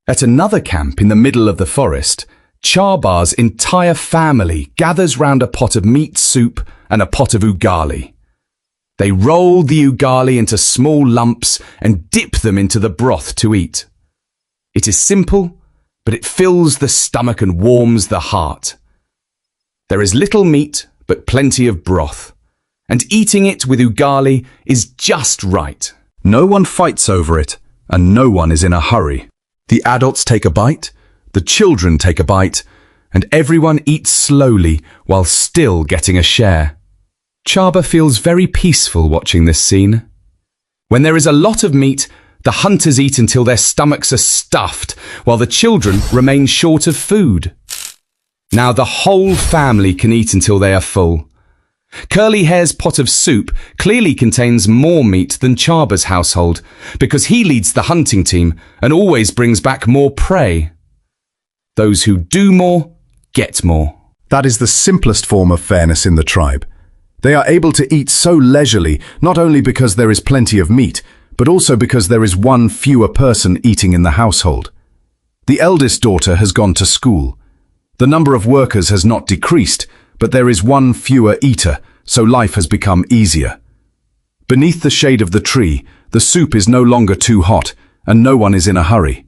[SPEAKER 1] At another camp in the middle of the forest, Chaba's entire family gathers round a pot of meat soup and a pot of ugali. They roll the ugali into small lumps and dip them into the broth to eat. It is simple, but it fills the stomach and warms the heart. There is little meat, but plenty of broth, and eating it with ugali is just right. No one fights over it, and no one is in a hurry. The adults take a bite, the children take a bite, and everyone eats slowly while still getting a share. Chaba feels very peaceful watching this scene. When there is a lot of meat, the hunters eat until their stomachs are stuffed, while the children remain short of food. Now the whole family can eat until they are full. Curly Hair's pot of soup clearly contains more meat than Chaba's household, because he leads the hunting team and always brings back more prey. Those who do more, get more. That is the simplest form of fairness in the tribe. They are able to eat so leisurely, not only because there is plenty of meat, but also because there is one fewer person eating in the household. The eldest daughter has gone to school. The number of workers has not decreased, but there is one fewer eater, so life has become easier. Beneath the shade of the tree, the soup is no longer too hot, and no one is in a hurry.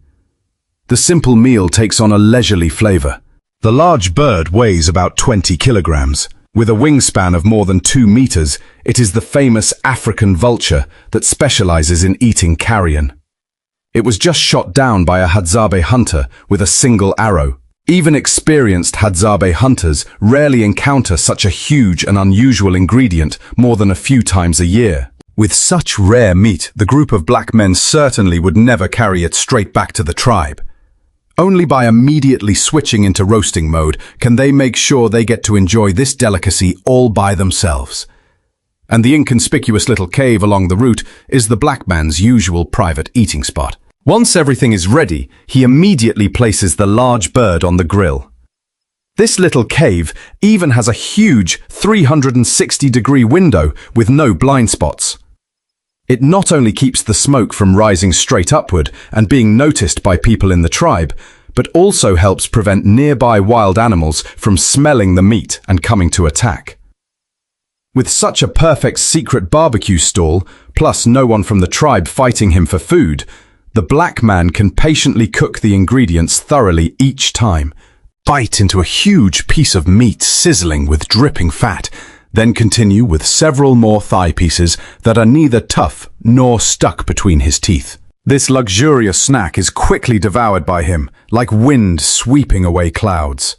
[SPEAKER 1] The simple meal takes on a leisurely flavor. The large bird weighs about 20 kilograms. With a wingspan of more than 2 meters, it is the famous African vulture that specializes in eating carrion. It was just shot down by a Hadzabe hunter with a single arrow. Even experienced Hadzabe hunters rarely encounter such a huge and unusual ingredient more than a few times a year. With such rare meat, the group of black men certainly would never carry it straight back to the tribe. Only by immediately switching into roasting mode can they make sure they get to enjoy this delicacy all by themselves. And the inconspicuous little cave along the route is the black man's usual private eating spot. Once everything is ready, he immediately places the large bird on the grill. This little cave even has a huge 360-degree window with no blind spots. It not only keeps the smoke from rising straight upward and being noticed by people in the tribe, but also helps prevent nearby wild animals from smelling the meat and coming to attack. With such a perfect secret barbecue stall, plus no one from the tribe fighting him for food, the black man can patiently cook the ingredients thoroughly each time. Bite into a huge piece of meat sizzling with dripping fat, then continue with several more thigh pieces that are neither tough nor stuck between his teeth. This luxurious snack is quickly devoured by him, like wind sweeping away clouds.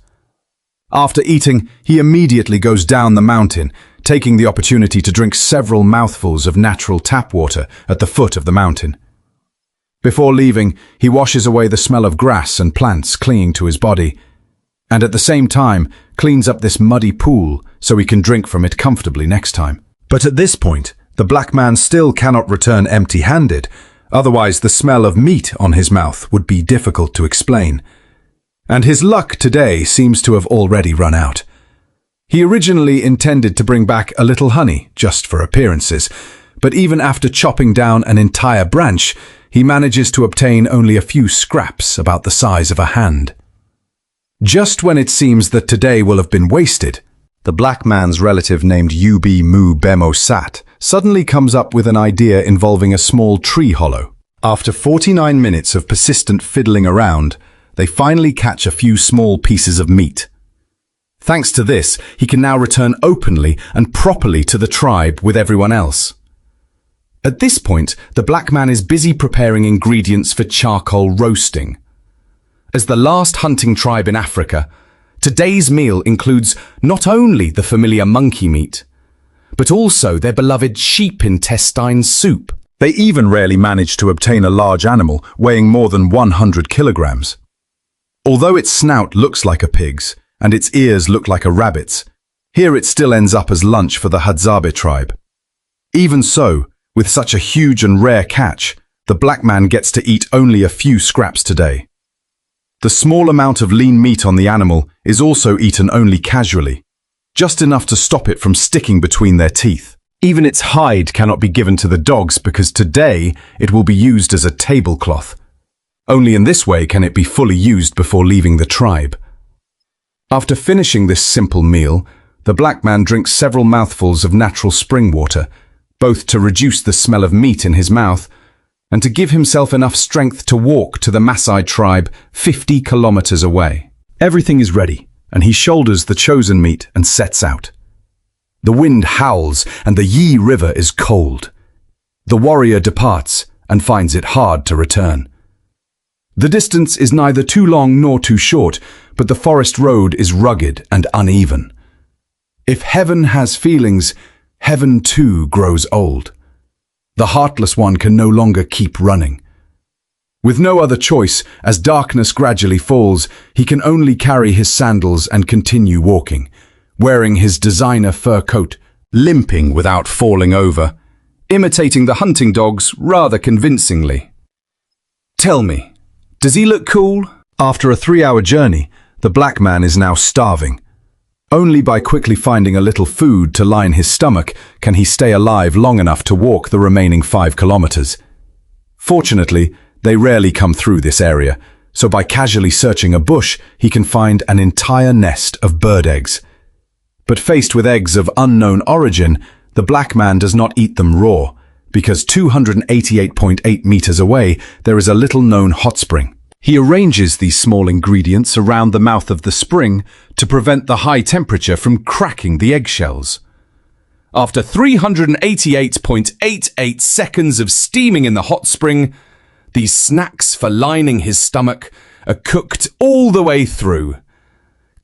[SPEAKER 1] After eating, he immediately goes down the mountain, taking the opportunity to drink several mouthfuls of natural tap water at the foot of the mountain. Before leaving, he washes away the smell of grass and plants clinging to his body, and at the same time cleans up this muddy pool so he can drink from it comfortably next time. But at this point, the black man still cannot return empty-handed, otherwise the smell of meat on his mouth would be difficult to explain. And his luck today seems to have already run out. He originally intended to bring back a little honey, just for appearances, but even after chopping down an entire branch, he manages to obtain only a few scraps about the size of a hand. Just when it seems that today will have been wasted, the black man's relative named Ub Mu Bemo Sat suddenly comes up with an idea involving a small tree hollow. After 49 minutes of persistent fiddling around, they finally catch a few small pieces of meat. Thanks to this, he can now return openly and properly to the tribe with everyone else. At this point, the black man is busy preparing ingredients for charcoal roasting. As the last hunting tribe in Africa, today's meal includes not only the familiar monkey meat, but also their beloved sheep intestine soup. They even rarely manage to obtain a large animal weighing more than 100 kilograms. Although its snout looks like a pig's and its ears look like a rabbit's, here it still ends up as lunch for the Hadzabe tribe. Even so, with such a huge and rare catch, the black man gets to eat only a few scraps today. The small amount of lean meat on the animal is also eaten only casually, just enough to stop it from sticking between their teeth. Even its hide cannot be given to the dogs because today it will be used as a tablecloth. Only in this way can it be fully used before leaving the tribe. After finishing this simple meal, the black man drinks several mouthfuls of natural spring water, both to reduce the smell of meat in his mouth and to give himself enough strength to walk to the Maasai tribe 50 kilometers away. Everything is ready, and he shoulders the chosen meat and sets out. The wind howls, and the Yi River is cold. The warrior departs and finds it hard to return. The distance is neither too long nor too short, but the forest road is rugged and uneven. If heaven has feelings, heaven too grows old. The heartless one can no longer keep running. With no other choice, as darkness gradually falls, he can only carry his sandals and continue walking, wearing his designer fur coat, limping without falling over, imitating the hunting dogs rather convincingly. Tell me, does he look cool? After a 3-hour journey, the black man is now starving. Only by quickly finding a little food to line his stomach can he stay alive long enough to walk the remaining 5 kilometers. Fortunately, they rarely come through this area, so by casually searching a bush, he can find an entire nest of bird eggs. But faced with eggs of unknown origin, the black man does not eat them raw, because 288.8 meters away, there is a little-known hot spring. He arranges these small ingredients around the mouth of the spring to prevent the high temperature from cracking the eggshells.
[SPEAKER 2] After 388.88 seconds of steaming in the hot spring, these snacks for lining his stomach are cooked all the way through.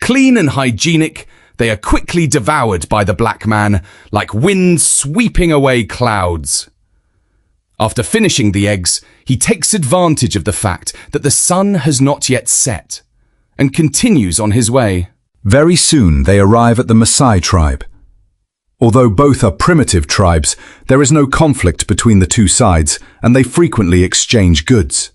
[SPEAKER 2] Clean and hygienic, they are quickly devoured by the black man like wind sweeping away clouds. After finishing the eggs, he takes advantage of the fact that the sun has not yet set and continues on his way.
[SPEAKER 1] Very soon they arrive at the Maasai tribe. Although both are primitive tribes, there is no conflict between the two sides, and they frequently exchange goods.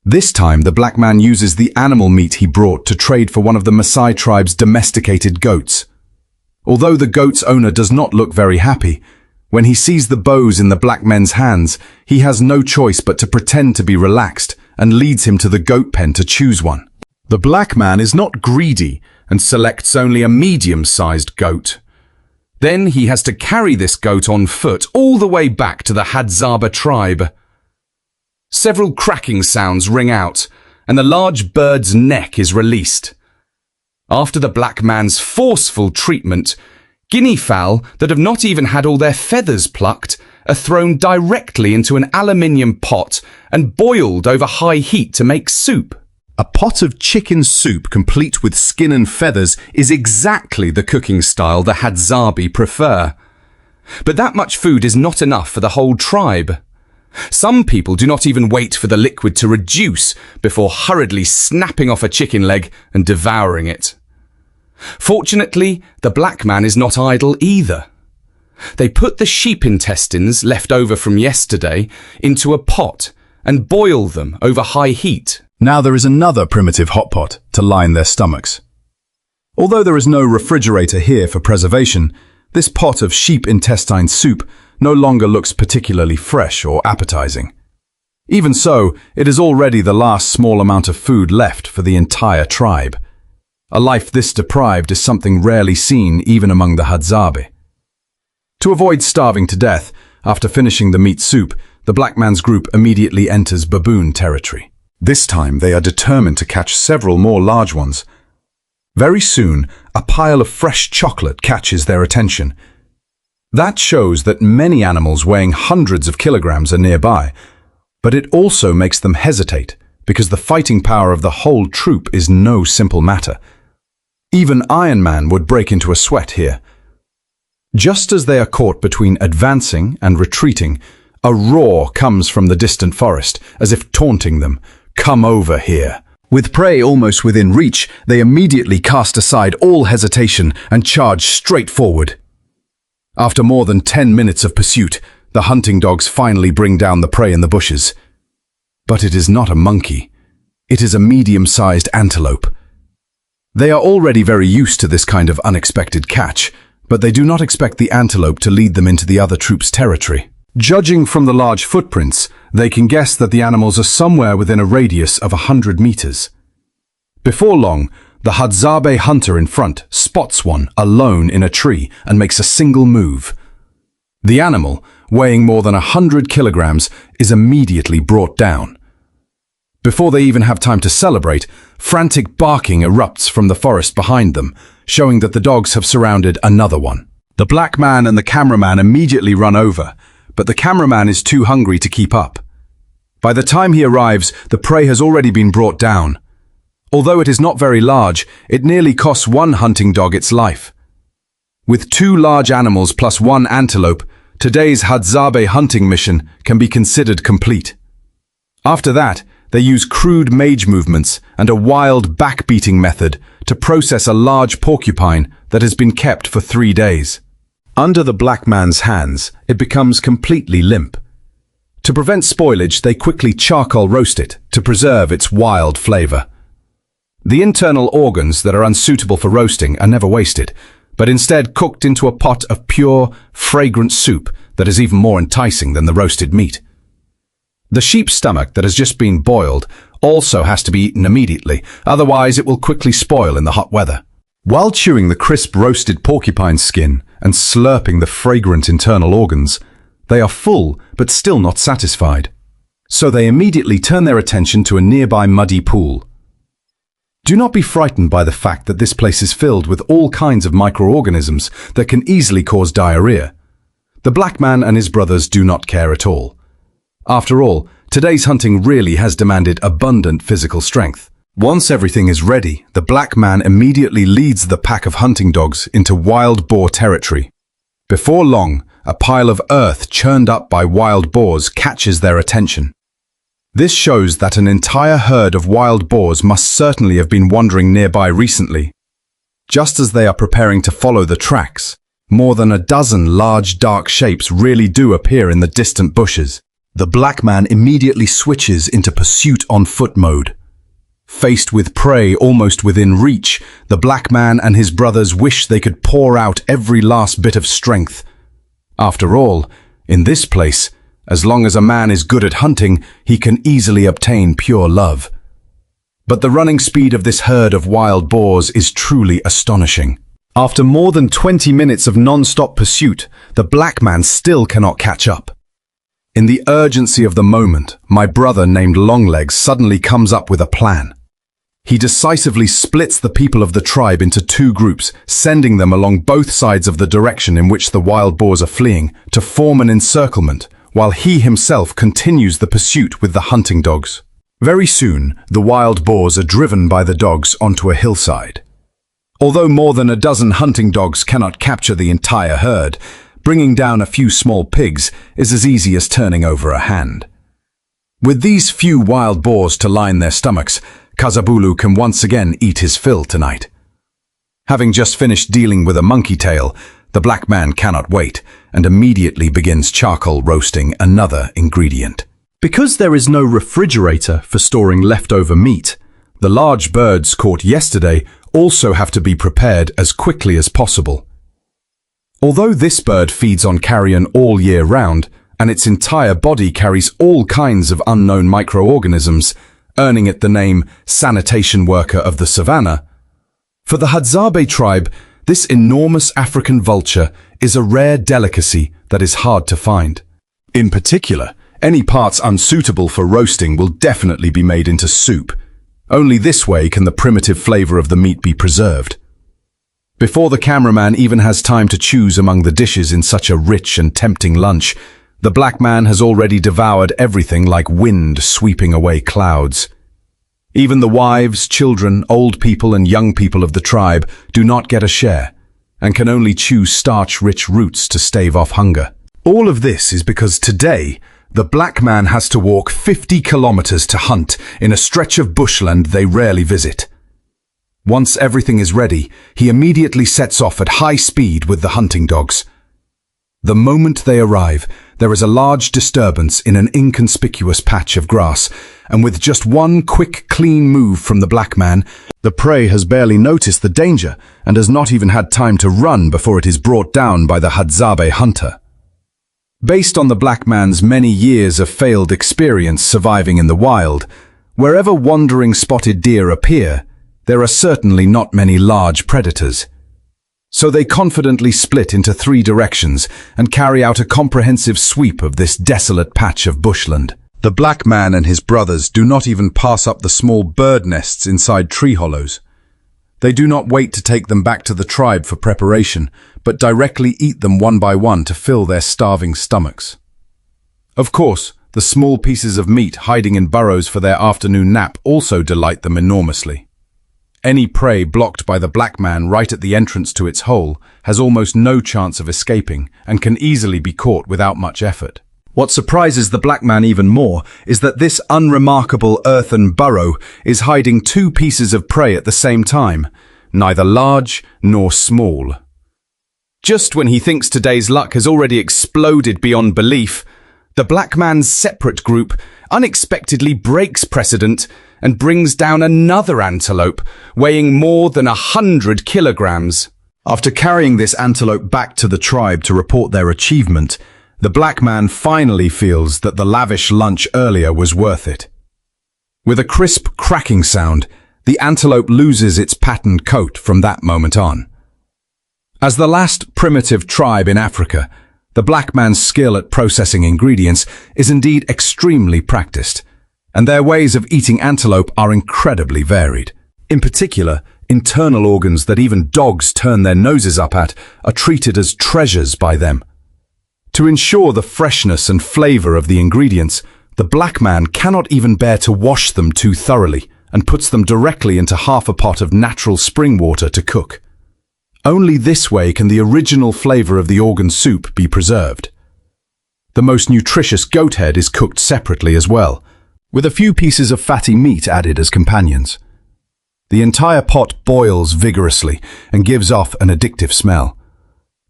[SPEAKER 1] This time, the black man uses the animal meat he brought to trade for one of the Maasai tribe's domesticated goats. Although the goat's owner does not look very happy, when he sees the bows in the black man's hands, he has no choice but to pretend to be relaxed and leads him to the goat pen to choose one. The black man is not greedy and selects only a medium-sized goat. Then he has to carry this goat on foot all the way back to the Hadzabe tribe. Several cracking sounds ring out, and the large bird's neck is released. After the black man's forceful treatment, guinea fowl that have not even had all their feathers plucked are thrown directly into an aluminium pot and boiled over high heat to make soup. A pot of chicken soup complete with skin and feathers is exactly the cooking style the Hadzabe prefer. But that much food is not enough for the whole tribe. Some people do not even wait for the liquid to reduce before hurriedly snapping off a chicken leg and devouring it. Fortunately, the black man is not idle either. They put the sheep intestines left over from yesterday into a pot and boil them over high heat. Now there is another primitive hot pot to line their stomachs. Although there is no refrigerator here for preservation, this pot of sheep intestine soup no longer looks particularly fresh or appetizing. Even so, it is already the last small amount of food left for the entire tribe. A life this deprived is something rarely seen even among the Hadzabe. To avoid starving to death, after finishing the meat soup, the black man's group immediately enters baboon territory. This time they are determined to catch several more large ones. Very soon, a pile of fresh chocolate catches their attention. That shows that many animals weighing hundreds of kilograms are nearby, but it also makes them hesitate because the fighting power of the whole troop is no simple matter. Even Iron Man would break into a sweat here. Just as they are caught between advancing and retreating, a roar comes from the distant forest, as if taunting them. Come over here. With prey almost within reach, they immediately cast aside all hesitation and charge straight forward. After more than 10 minutes of pursuit, the hunting dogs finally bring down the prey in the bushes. But it is not a monkey. It is a medium-sized antelope. They are already very used to this kind of unexpected catch, but they do not expect the antelope to lead them into the other troop's territory. Judging from the large footprints, they can guess that the animals are somewhere within a radius of 100 meters. Before long, the Hadzabe hunter in front spots one alone in a tree and makes a single move. The animal, weighing more than 100 kilograms, is immediately brought down. Before they even have time to celebrate, frantic barking erupts from the forest behind them, showing that the dogs have surrounded another one. The black man and the cameraman immediately run over, but the cameraman is too hungry to keep up. By the time he arrives, the prey has already been brought down. Although it is not very large, it nearly costs one hunting dog its life. With 2 large animals plus 1 antelope, today's Hadzabe hunting mission can be considered complete. After that, they use crude mage movements and a wild backbeating method to process a large porcupine that has been kept for 3 days. Under the black man's hands, it becomes completely limp. To prevent spoilage, they quickly charcoal roast it to preserve its wild flavor.
[SPEAKER 2] The internal organs that are unsuitable for roasting are never wasted, but instead cooked into a pot of pure, fragrant soup that is even more enticing than the roasted meat. The sheep's stomach that has just been boiled also has to be eaten immediately, otherwise it will quickly spoil in the hot weather.
[SPEAKER 1] While chewing the crisp roasted porcupine skin and slurping the fragrant internal organs, they are full but still not satisfied. So they immediately turn their attention to a nearby muddy pool. Do not be frightened by the fact that this place is filled with all kinds of microorganisms that can easily cause diarrhea. The black man and his brothers do not care at all. After all, today's hunting really has demanded abundant physical strength. Once everything is ready, the black man immediately leads the pack of hunting dogs into wild boar territory. Before long, a pile of earth churned up by wild boars catches their attention. This shows that an entire herd of wild boars must certainly have been wandering nearby recently. Just as they are preparing to follow the tracks, more than a dozen large dark shapes really do appear in the distant bushes. The black man immediately switches into pursuit on foot mode. Faced with prey almost within reach, the black man and his brothers wish they could pour out every last bit of strength. After all, in this place, as long as a man is good at hunting, he can easily obtain pure love. But the running speed of this herd of wild boars is truly astonishing. After more than 20 minutes of non-stop pursuit, the black man still cannot catch up. In the urgency of the moment, my brother named Longlegs suddenly comes up with a plan. He decisively splits the people of the tribe into two groups, sending them along both sides of the direction in which the wild boars are fleeing to form an encirclement, while he himself continues the pursuit with the hunting dogs. Very soon, the wild boars are driven by the dogs onto a hillside. Although more than a dozen hunting dogs cannot capture the entire herd, bringing down a few small pigs is as easy as turning over a hand. With these few wild boars to line their stomachs, Kazabulu can once again eat his fill tonight. Having just finished dealing with a monkey tail, the black man cannot wait and immediately begins charcoal roasting another ingredient. Because there is no refrigerator for storing leftover meat, the large birds caught yesterday also have to be prepared as quickly as possible. Although this bird feeds on carrion all year round, and its entire body carries all kinds of unknown microorganisms, earning it the name sanitation worker of the savannah, for the Hadzabe tribe, this enormous African vulture is a rare delicacy that is hard to find. In particular, any parts unsuitable for roasting will definitely be made into soup. Only this way can the primitive flavor of the meat be preserved. Before the cameraman even has time to choose among the dishes in such a rich and tempting lunch, the black man has already devoured everything like wind sweeping away clouds. Even the wives, children, old people and young people of the tribe do not get a share, and can only chew starch-rich roots to stave off hunger. All of this is because today, the black man has to walk 50 kilometers to hunt in a stretch of bushland they rarely visit. Once everything is ready, he immediately sets off at high speed with the hunting dogs. The moment they arrive, there is a large disturbance in an inconspicuous patch of grass, and with just one quick, clean move from the black man, the prey has barely noticed the danger and has not even had time to run before it is brought down by the Hadzabe hunter. Based on the black man's many years of failed experience surviving in the wild, wherever wandering spotted deer appear, there are certainly not many large predators. So they confidently split into 3 directions and carry out a comprehensive sweep of this desolate patch of bushland. The black man and his brothers do not even pass up the small bird nests inside tree hollows. They do not wait to take them back to the tribe for preparation, but directly eat them one by one to fill their starving stomachs. Of course, the small pieces of meat hiding in burrows for their afternoon nap also delight them enormously. Any prey blocked by the black man right at the entrance to its hole has almost no chance of escaping and can easily be caught without much effort. What surprises the black man even more is that this unremarkable earthen burrow is hiding 2 pieces of prey at the same time, neither large nor small. Just when he thinks today's luck has already exploded beyond belief, the black man's separate group unexpectedly breaks precedent
[SPEAKER 2] and brings down another antelope, weighing more than 100 kilograms.
[SPEAKER 1] After carrying this antelope back to the tribe to report their achievement, the black man finally feels that the lavish lunch earlier was worth it. With a crisp cracking sound, the antelope loses its patterned coat from that moment on. As the last primitive tribe in Africa, the black man's skill at processing ingredients is indeed extremely practiced, and their ways of eating antelope are incredibly varied. In particular, internal organs that even dogs turn their noses up at are treated as treasures by them. To ensure the freshness and flavor of the ingredients, the black man cannot even bear to wash them too thoroughly and puts them directly into half a pot of natural spring water to cook. Only this way can the original flavor of the organ soup be preserved. The most nutritious goat head is cooked separately as well, with a few pieces of fatty meat added as companions. The entire pot boils vigorously and gives off an addictive smell.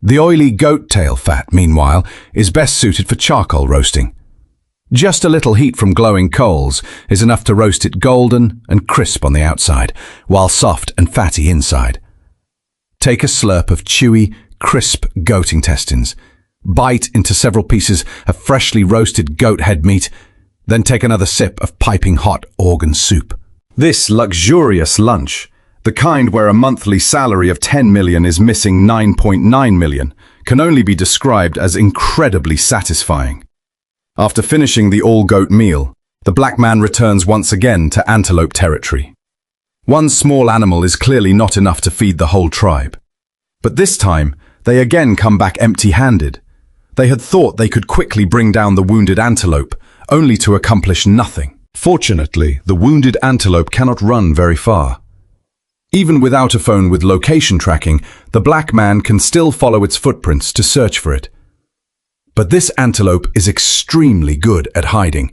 [SPEAKER 1] The oily goat tail fat, meanwhile, is best suited for charcoal roasting. Just a little heat from glowing coals is enough to roast it golden and crisp on the outside, while soft and fatty inside. Take a slurp of chewy, crisp goat intestines, bite into several pieces of freshly roasted goat head meat, then take another sip of piping hot organ soup. This luxurious lunch, the kind where a monthly salary of 10 million is missing 9.9 million, can only be described as incredibly satisfying. After finishing the all-goat meal, the black man returns once again to antelope territory. One small animal is clearly not enough to feed the whole tribe. But this time, they again come back empty-handed. They had thought they could quickly bring down the wounded antelope, only to accomplish nothing. Fortunately, the wounded antelope cannot run very far. Even without a phone with location tracking, the black man can still follow its footprints to search for it. But this antelope is extremely good at hiding.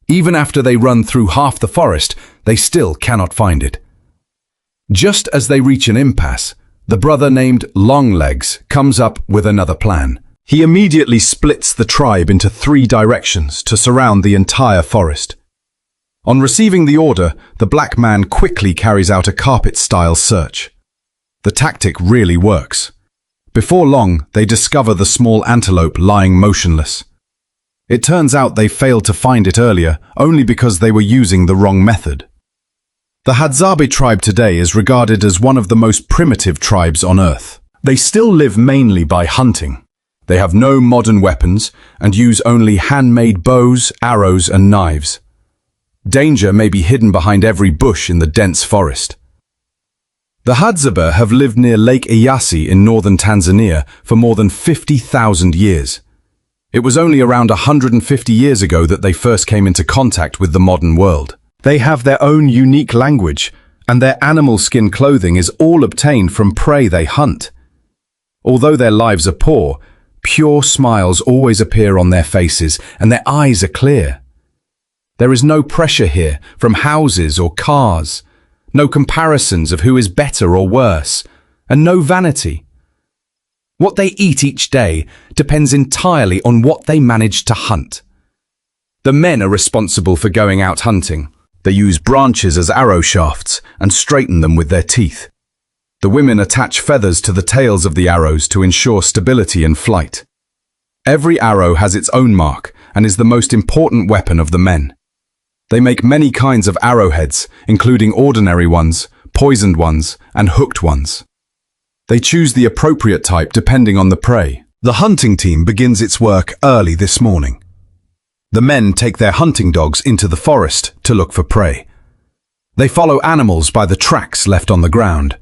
[SPEAKER 1] Even after they run through half the forest, they still cannot find it. Just as they reach an impasse, the brother named Longlegs comes up with another plan. He immediately splits the tribe into 3 directions to surround the entire forest. On receiving the order, the black man quickly carries out a carpet-style search. The tactic really works. Before long, they discover the small antelope lying motionless. It turns out they failed to find it earlier only because they were using the wrong method. The Hadzabe tribe today is regarded as one of the most primitive tribes on Earth. They still live mainly by hunting. They have no modern weapons and use only handmade bows, arrows, and knives. Danger may be hidden behind every bush in the dense forest. The Hadzabe have lived near Lake Eyasi in northern Tanzania for more than 50,000 years. It was only around 150 years ago that they first came into contact with the modern world. They have their own unique language, and their animal skin clothing is all obtained from prey they hunt. Although their lives are poor, pure smiles always appear on their faces, and their eyes are clear. There is no pressure here from houses or cars, no comparisons of who is better or worse, and no vanity. What they eat each day depends entirely on what they manage to hunt. The men are responsible for going out hunting. They use branches as arrow shafts and straighten them with their teeth. The women attach feathers to the tails of the arrows to ensure stability in flight. Every arrow has its own mark and is the most important weapon of the men. They make many kinds of arrowheads, including ordinary ones, poisoned ones, and hooked ones. They choose the appropriate type depending on the prey. The hunting team begins its work early this morning. The men take their hunting dogs into the forest to look for prey. They follow animals by the tracks left on the ground.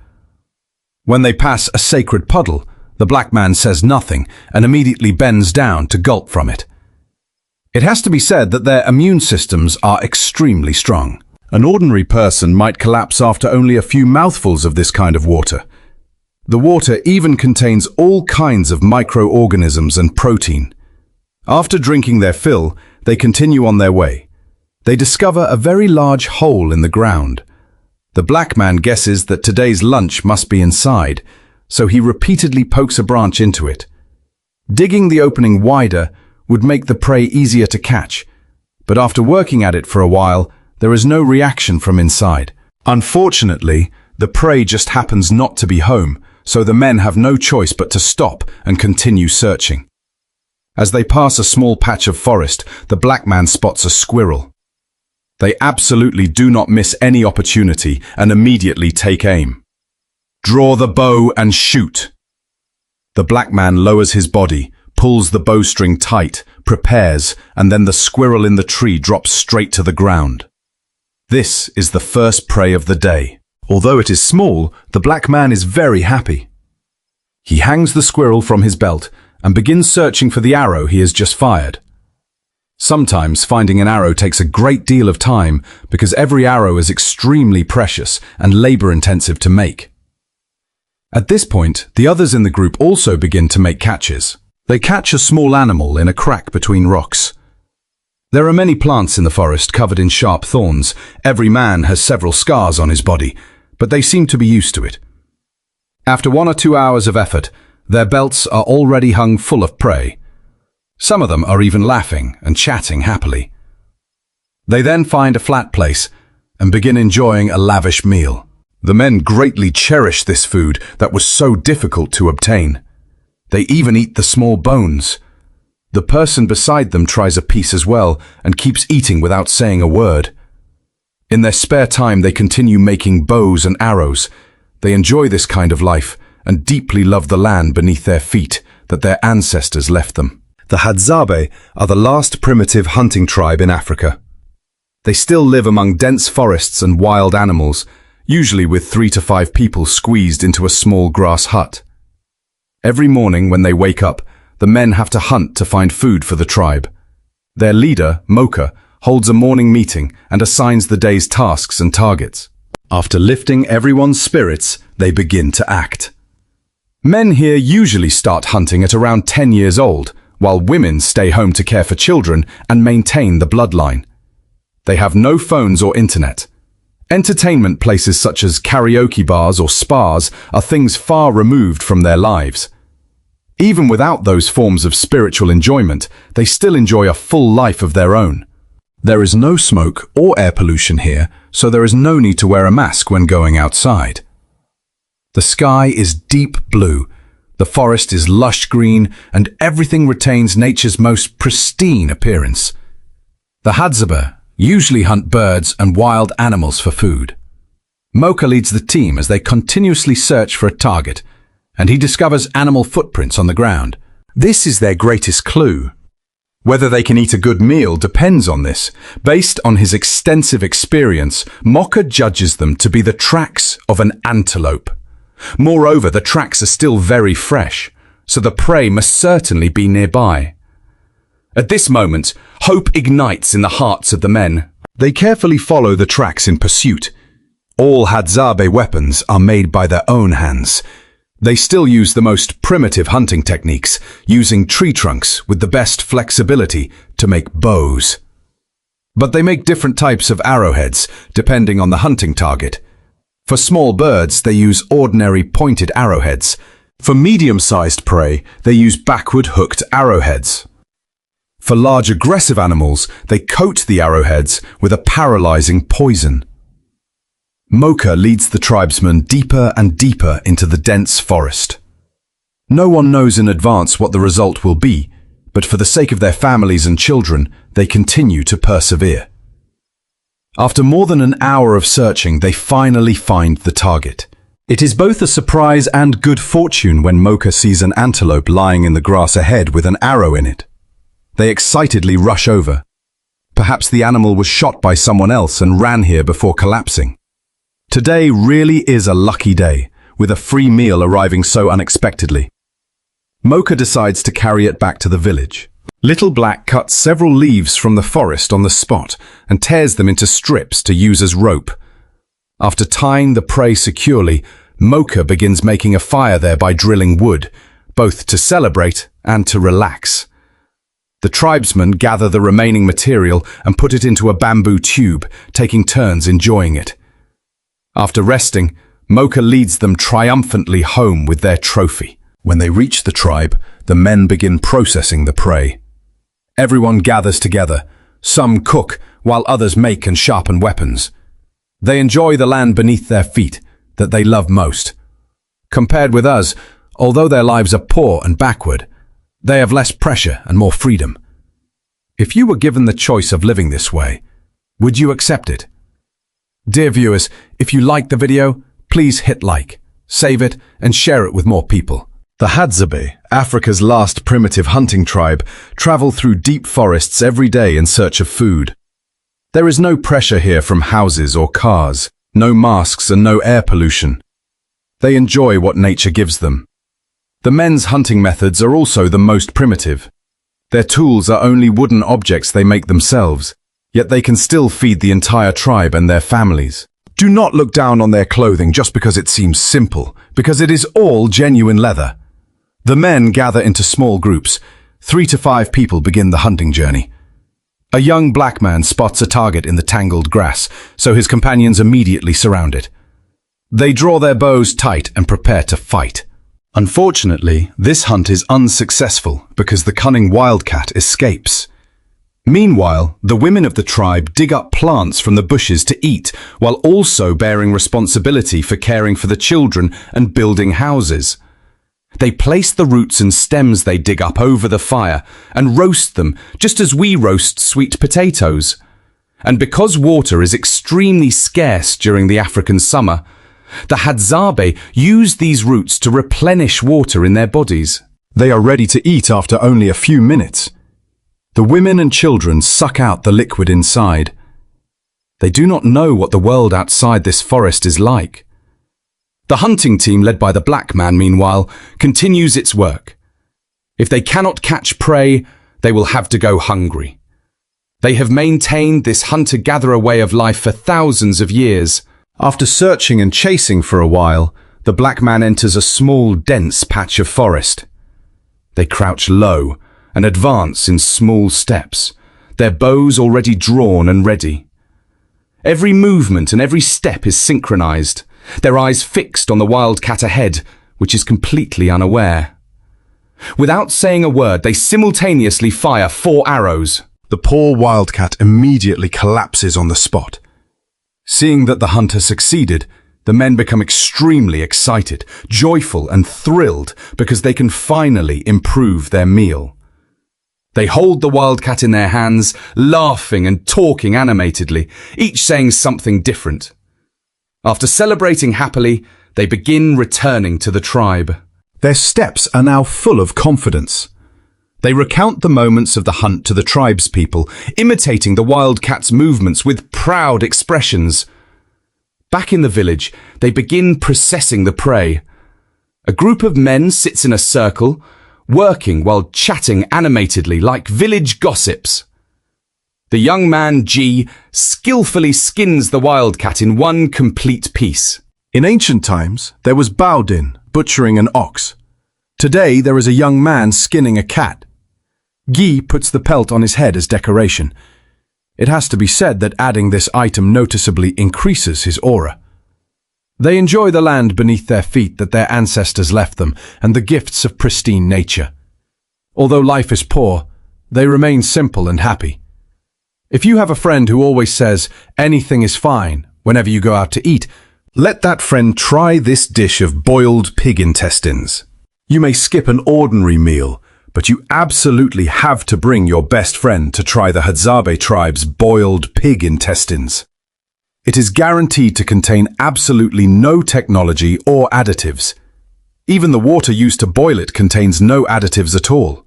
[SPEAKER 1] When they pass a sacred puddle, the black man says nothing and immediately bends down to gulp from it. It has to be said that their immune systems are extremely strong. An ordinary person might collapse after only a few mouthfuls of this kind of water. The water even contains all kinds of microorganisms and protein. After drinking their fill, they continue on their way. They discover a very large hole in the ground. The black man guesses that today's lunch must be inside, so he repeatedly pokes a branch into it. Digging the opening wider would make the prey easier to catch, but after working at it for a while, there is no reaction from inside. Unfortunately, the prey just happens not to be home, so the men have no choice but to stop and continue searching. As they pass a small patch of forest, the black man spots a squirrel. They absolutely do not miss any opportunity and immediately take aim. Draw the bow and shoot. The black man lowers his body, pulls the bowstring tight, prepares, and then the squirrel in the tree drops straight to the ground. This is the first prey of the day. Although it is small, the black man is very happy. He hangs the squirrel from his belt and begins searching for the arrow he has just fired. Sometimes finding an arrow takes a great deal of time because every arrow is extremely precious and labor-intensive to make. At this point, the others in the group also begin to make catches. They catch a small animal in a crack between rocks. There are many plants in the forest covered in sharp thorns. Every man has several scars on his body, but they seem to be used to it. After 1 or 2 hours of effort, their belts are already hung full of prey. Some of them are even laughing and chatting happily. They then find a flat place and begin enjoying a lavish meal. The men greatly cherish this food that was so difficult to obtain. They even eat the small bones. The person beside them tries a piece as well and keeps eating without saying a word. In their spare time, they continue making bows and arrows. They enjoy this kind of life and deeply love the land beneath their feet that their ancestors left them.
[SPEAKER 3] The Hadzabe are the last primitive hunting tribe in Africa.
[SPEAKER 1] They still live among dense forests and wild animals, usually with 3 to 5 people squeezed into a small grass hut. Every morning when they wake up, the men have to hunt to find food for the tribe. Their leader, Moka, holds a morning meeting and assigns the day's tasks and targets. After lifting everyone's spirits, they begin to act. Men here usually start hunting at around 10 years old, while women stay home to care for children and maintain the bloodline. They have no phones or internet. Entertainment places such as karaoke bars or spas are things far removed from their lives. Even without those forms of spiritual enjoyment, they still enjoy a full life of their own. There is no smoke or air pollution here, so there is no need to wear a mask when going outside. The sky is deep blue, the forest is lush green, and everything retains nature's most pristine appearance. The Hadzabe usually hunt birds and wild animals for food. Moka leads the team as they continuously search for a target, and he discovers animal footprints on the ground. This is their greatest clue. Whether they can eat a good meal depends on this. Based on his extensive experience, Moka judges them to be the tracks of an antelope. Moreover, the tracks are still very fresh, so the prey must certainly be nearby. At this moment, hope ignites in the hearts of the men.
[SPEAKER 3] They carefully follow the tracks in pursuit. All Hadzabe weapons are made by their own hands.
[SPEAKER 1] They still use the most primitive hunting techniques, using tree trunks with the best flexibility to make bows. But they make different types of arrowheads, depending on the hunting target. For small birds, they use ordinary pointed arrowheads. For medium-sized prey, they use backward-hooked arrowheads. For large aggressive animals, they coat the arrowheads with a paralyzing poison. Moka leads the tribesmen deeper and deeper into the dense forest. No one knows in advance what the result will be, but for the sake of their families and children, they continue to persevere. After more than an hour of searching, they finally find the target. It is both a surprise and good fortune when Moka sees an antelope lying in the grass ahead with an arrow in it. They excitedly rush over. Perhaps the animal was shot by someone else and ran here before collapsing. Today really is a lucky day, with a free meal arriving so unexpectedly. Moka decides to carry it back to the village. Little Black cuts several leaves from the forest on the spot and tears them into strips to use as rope. After tying the prey securely, Moka begins making a fire there by drilling wood, both to celebrate and to relax. The tribesmen gather the remaining material and put it into a bamboo tube, taking turns enjoying it. After resting, Moka leads them triumphantly home with their trophy. When they reach the tribe, the men begin processing the prey. Everyone gathers together. Some cook,
[SPEAKER 3] while others make and sharpen weapons. They enjoy the land beneath their feet that they love most. Compared with us, although their lives are poor and backward, they have less pressure and more freedom. If you were given the choice of living this way, would you accept it? Dear viewers, if you liked the video, please hit like, save it, and share it with more people.
[SPEAKER 1] The Hadzabe, Africa's last primitive hunting tribe, travel through deep forests every day in search of food. There is no pressure here from houses or cars, no masks and no air pollution. They enjoy what nature gives them. The men's hunting methods are also the most primitive. Their tools are only wooden objects they make themselves, yet they can still feed the entire tribe and their families. Do not look down on their clothing just because it seems simple, because it is all genuine leather. The men gather into small groups. 3 to 5 people begin the hunting journey. A young black man spots a target in the tangled grass, so his companions immediately surround it. They draw their bows tight and prepare to fight. Unfortunately, this hunt is unsuccessful because the cunning wildcat escapes. Meanwhile, the women of the tribe dig up plants from the bushes to eat, while also bearing responsibility for caring for the children and building houses. They place the roots and stems they dig up over the fire and roast them just as we roast sweet potatoes. And because water is extremely scarce during the African summer, the Hadzabe use these roots to replenish water in their bodies. They are ready to eat after only a few minutes. The women and children suck out the liquid inside. They do not know what the world outside this forest is like. The hunting team, led by the black man, meanwhile, continues its work. If they cannot catch prey, they will have to go hungry. They have maintained this hunter-gatherer way of life for thousands of years. After searching and chasing for a while, the black man enters a small, dense patch of forest. They crouch low and advance in small steps, their bows already drawn and ready. Every movement and every step is synchronized, their eyes fixed on the wildcat ahead, which is completely unaware. Without saying a word, they simultaneously fire 4 arrows. The poor wildcat immediately collapses on the spot. Seeing that the hunt has succeeded, the men become extremely excited, joyful and thrilled because they can finally improve their meal. They hold the wildcat in their hands, laughing and talking animatedly, each saying something different. After celebrating happily, they begin returning to the tribe. Their steps are now full of confidence. They recount the moments of the hunt to the tribespeople, imitating the wildcat's movements with proud expressions. Back in the village, they begin processing the prey. A group of men sits in a circle, working while chatting animatedly like village gossips. The young man G skillfully skins the wildcat in one complete piece. In ancient times, there was Baudin butchering an ox. Today, there is a young man skinning a cat. Guy puts the pelt on his head as decoration. It has to be said that adding this item noticeably increases his aura. They enjoy the land beneath their feet that their ancestors left them and the gifts of pristine nature. Although life is poor, they remain simple and happy. If you have a friend who always says anything is fine whenever you go out to eat, let that friend try this dish of boiled pig intestines. You may skip an ordinary meal, but you absolutely have to bring your best friend to try the Hadzabe tribe's boiled pig intestines. It is guaranteed to contain absolutely no technology or additives. Even the water used to boil it contains no additives at all.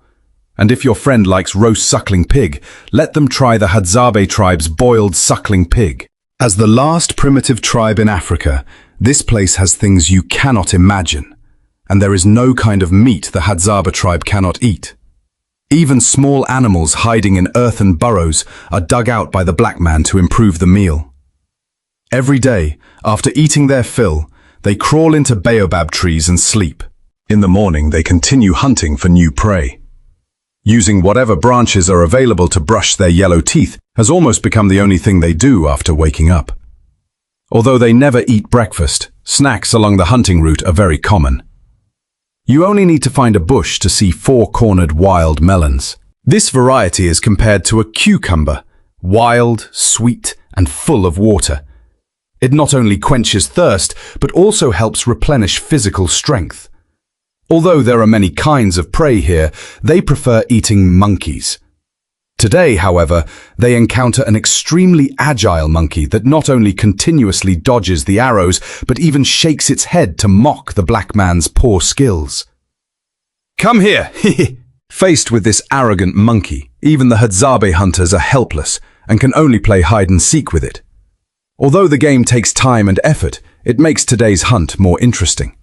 [SPEAKER 1] And if your friend likes roast suckling pig, let them try the Hadzabe tribe's boiled suckling pig. As the last primitive tribe in Africa, this place has things you cannot imagine. And there is no kind of meat the Hadzabe tribe cannot eat. Even small animals hiding in earthen burrows are dug out by the black man to improve the meal. Every day, after eating their fill, they crawl into baobab trees and sleep. In the morning, they continue hunting for new prey. Using whatever branches are available to brush their yellow teeth has almost become the only thing they do after waking up. Although they never eat breakfast, snacks along the hunting route are very common. You only need to find a bush to see 4-cornered wild melons. This variety is compared to a cucumber,
[SPEAKER 2] wild, sweet, and full of water. It not only quenches thirst, but also helps replenish physical strength. Although there are many kinds of prey here, they prefer eating monkeys. Today, however, they encounter an extremely agile monkey that not only continuously dodges the arrows, but even shakes its head to mock the black man's poor skills.
[SPEAKER 1] Come here! Faced with this arrogant monkey, even the Hadzabe hunters are helpless and can only play hide and seek with it. Although the game takes time and effort, it makes today's hunt more interesting.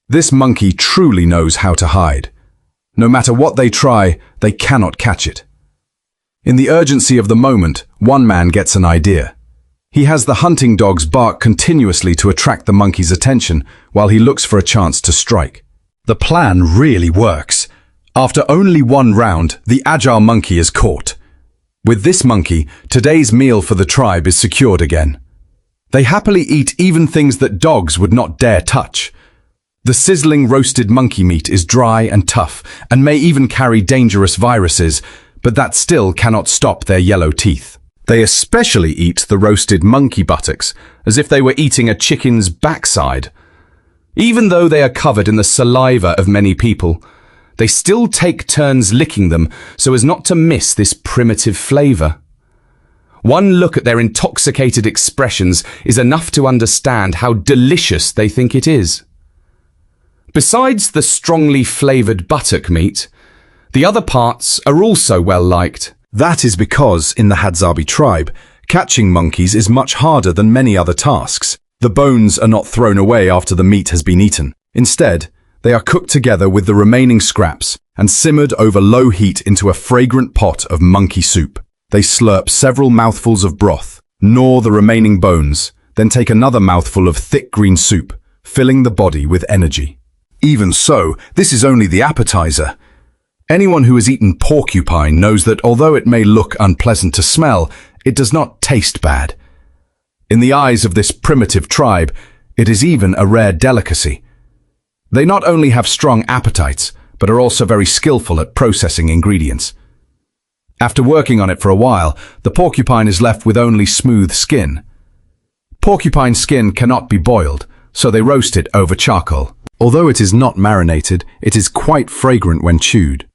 [SPEAKER 1] This monkey truly knows how to hide. No matter what they try, they cannot catch it. In the urgency of the moment, one man gets an idea. He has the hunting dogs bark continuously to attract the monkey's attention while he looks for a chance to strike. The plan really works. After only one round, the agile monkey is caught. With this monkey, today's meal for the tribe is secured again. They happily eat even things that dogs would not dare touch. The sizzling roasted monkey meat is dry and tough and may even carry dangerous viruses, but that still cannot stop their yellow teeth. They especially eat the roasted monkey buttocks, as if they were eating a chicken's backside. Even though they are covered in the saliva of many people, they still take turns licking them so as not to miss this primitive flavor. One look at their intoxicated expressions is enough to understand how delicious they think it is. Besides the strongly flavored buttock meat, the other parts are also well liked. That is because, in the Hadzabe tribe, catching monkeys is much harder than many other tasks. The bones are not thrown away after the meat has been eaten. Instead, they are cooked together with the remaining scraps and simmered over low heat into a fragrant pot of monkey soup. They slurp several mouthfuls of broth, gnaw the remaining bones, then take another mouthful of thick green soup, filling the body with energy. Even so, this is only the appetizer. Anyone who has eaten porcupine knows that although it may look unpleasant to smell, it does not taste bad. In the eyes of this primitive tribe, it is even a rare delicacy. They not only have strong appetites, but are also very skillful at processing ingredients. After working on it for a while, the porcupine is left with only smooth skin. Porcupine skin cannot be boiled, so they roast it over charcoal. Although it is not marinated, it is quite fragrant when chewed.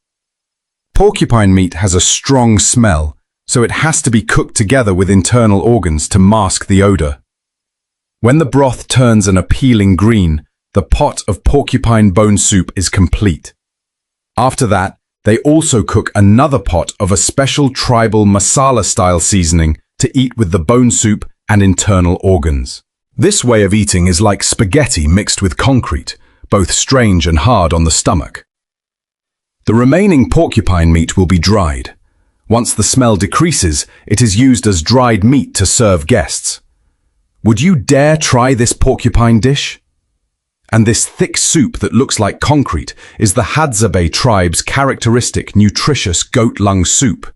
[SPEAKER 1] Porcupine meat has a strong smell, so it has to be cooked together with internal organs to mask the odor. When the broth turns an appealing green, the pot of porcupine bone soup is complete. After that, they also cook another pot of a special tribal masala-style seasoning to eat with the bone soup and internal organs. This way of eating is like spaghetti mixed with concrete, both strange and hard on the stomach. The remaining porcupine meat will be dried. Once the smell decreases, it is used as dried meat to serve guests. Would you dare try this porcupine dish? And this thick soup that looks like concrete is the Hadzabe tribe's characteristic nutritious goat lung soup.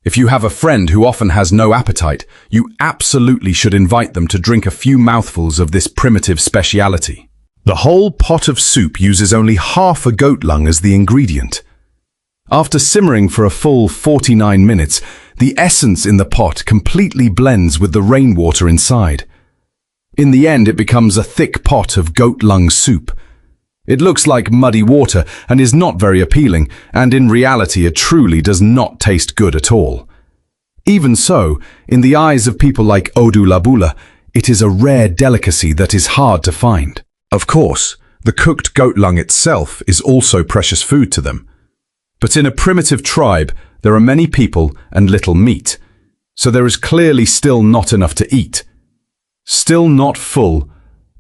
[SPEAKER 1] If you have a friend who often has no appetite, you absolutely should invite them to drink a few mouthfuls of this primitive speciality. The whole pot of soup uses only half a goat lung as the ingredient. After simmering for a full 49 minutes, the essence in the pot completely blends with the rainwater inside. In the end, it becomes a thick pot of goat lung soup. It looks like muddy water and is not very appealing, and in reality it truly does not taste good at all. Even so, in the eyes of people like Odulabula, it is a rare delicacy that is hard to find. Of course, the cooked goat lung itself is also precious food to them. But in a primitive tribe, there are many people and little meat, so there is clearly still not enough to eat. Still not full,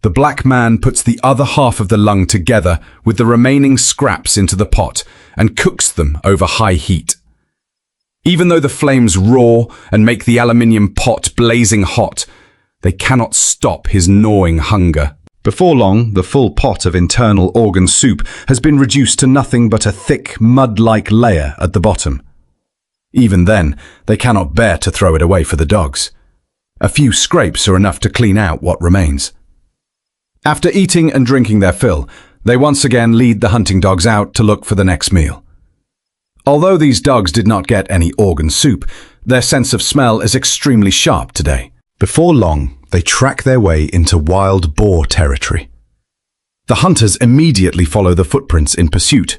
[SPEAKER 1] the black man puts the other half of the lung together with the remaining scraps into the pot and cooks them over high heat. Even though the flames roar and make the aluminium pot blazing hot, they cannot stop his gnawing hunger. Before long, the full pot of internal organ soup has been reduced to nothing but a thick, mud-like layer at the bottom. Even then, they cannot bear to throw it away for the dogs. A few scrapes are enough to clean out what remains. After eating and drinking their fill, they once again lead the hunting dogs out to look for the next meal. Although these dogs did not get any organ soup,
[SPEAKER 3] Their sense of smell is extremely sharp today.
[SPEAKER 1] Before long, they track their way into wild boar territory. The hunters immediately follow the footprints in pursuit,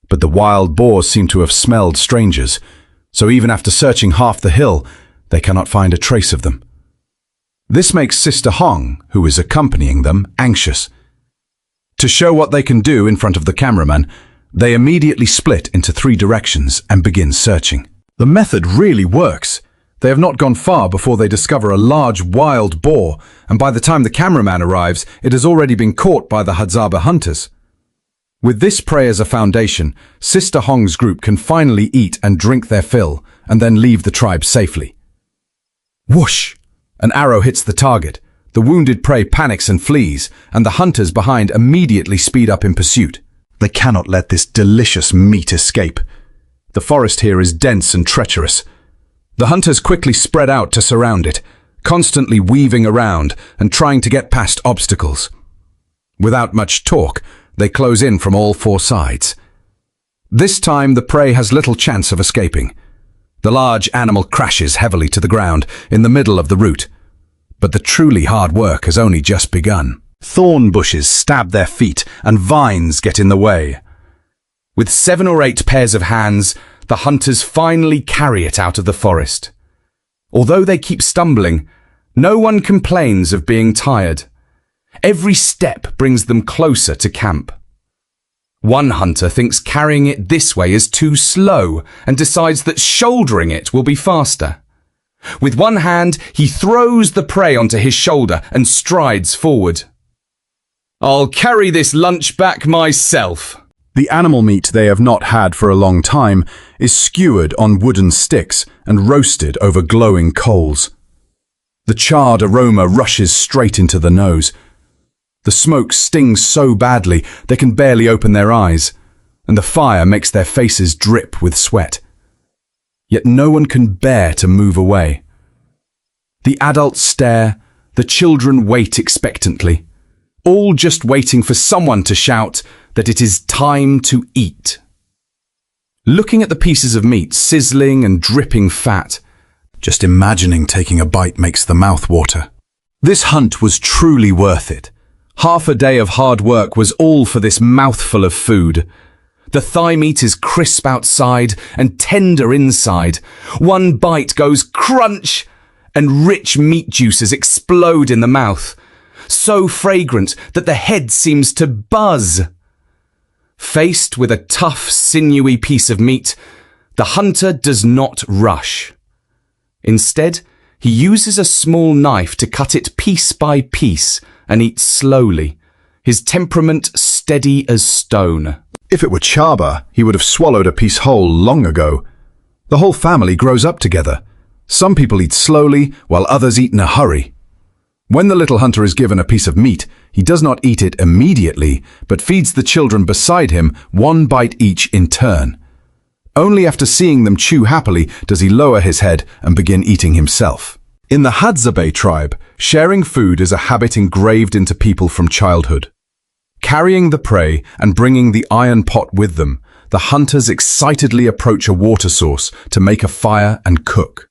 [SPEAKER 1] but the wild boars seem to have smelled strangers, so even after searching half the hill, they cannot find a trace of them. This makes Sister Hong, who is accompanying them, anxious. To show what they can do in front of the cameraman, they immediately split into 3 directions and begin searching. The method really works. They have not gone far before they discover a large wild boar, and by the time the cameraman arrives, it has already been caught by the Hadzabe hunters. With this prey as a foundation, Sister Hong's group can finally eat and drink their fill, and then leave the tribe safely. Whoosh! An arrow hits the target. The wounded prey panics and flees, and the hunters behind immediately speed up in pursuit. They cannot let this delicious meat escape. The forest here is dense and treacherous. The hunters quickly spread out to surround it, constantly weaving around and trying to get past obstacles. Without much talk, they close in from all 4 sides. This time the prey has little chance of escaping. The large animal crashes heavily to the ground in the middle of the route. But the truly hard work has only just begun. Thorn bushes stab their feet and vines get in the way.
[SPEAKER 2] With 7 or 8 pairs of hands, the hunters finally carry it out of the forest. Although they keep stumbling, no one complains of being tired. Every step brings them closer to camp. One hunter thinks carrying it this way is too slow and decides that shouldering it will be faster. With one hand, he throws the prey onto his shoulder and strides forward. "I'll carry this lunch back myself."
[SPEAKER 1] The animal meat they have not had for a long time is skewered on wooden sticks and roasted over glowing coals. The charred aroma rushes straight into the nose. The smoke stings so badly they can barely open their eyes, and the fire makes their faces drip with sweat. Yet no one can bear to move away. The adults stare, the children wait expectantly, all just waiting for someone to shout that it is time to eat. Looking at the pieces of meat sizzling and dripping fat, just imagining taking a bite makes the mouth water. This hunt was truly worth it. Half a day of hard work was all for this mouthful of food. The thigh meat is crisp outside and tender inside. One bite goes crunch, and rich meat juices explode in the mouth, so fragrant that the head seems to buzz. Faced with a tough, sinewy piece of meat, the hunter does not rush. Instead, he uses a small knife to cut it piece by piece and eats slowly, his temperament steady as stone. If it were Chaba, he would have swallowed a piece whole long ago. The whole family grows up together. Some people eat slowly, while others eat in a hurry. When the little hunter is given a piece of meat, he does not eat it immediately, but feeds the children beside him 1 bite each in turn. Only after seeing them chew happily does he lower his head and begin eating himself. In the Hadzabe tribe, sharing food is a habit engraved into people from childhood. Carrying the prey and bringing the iron pot with them, the hunters excitedly approach a water source to make a fire and cook.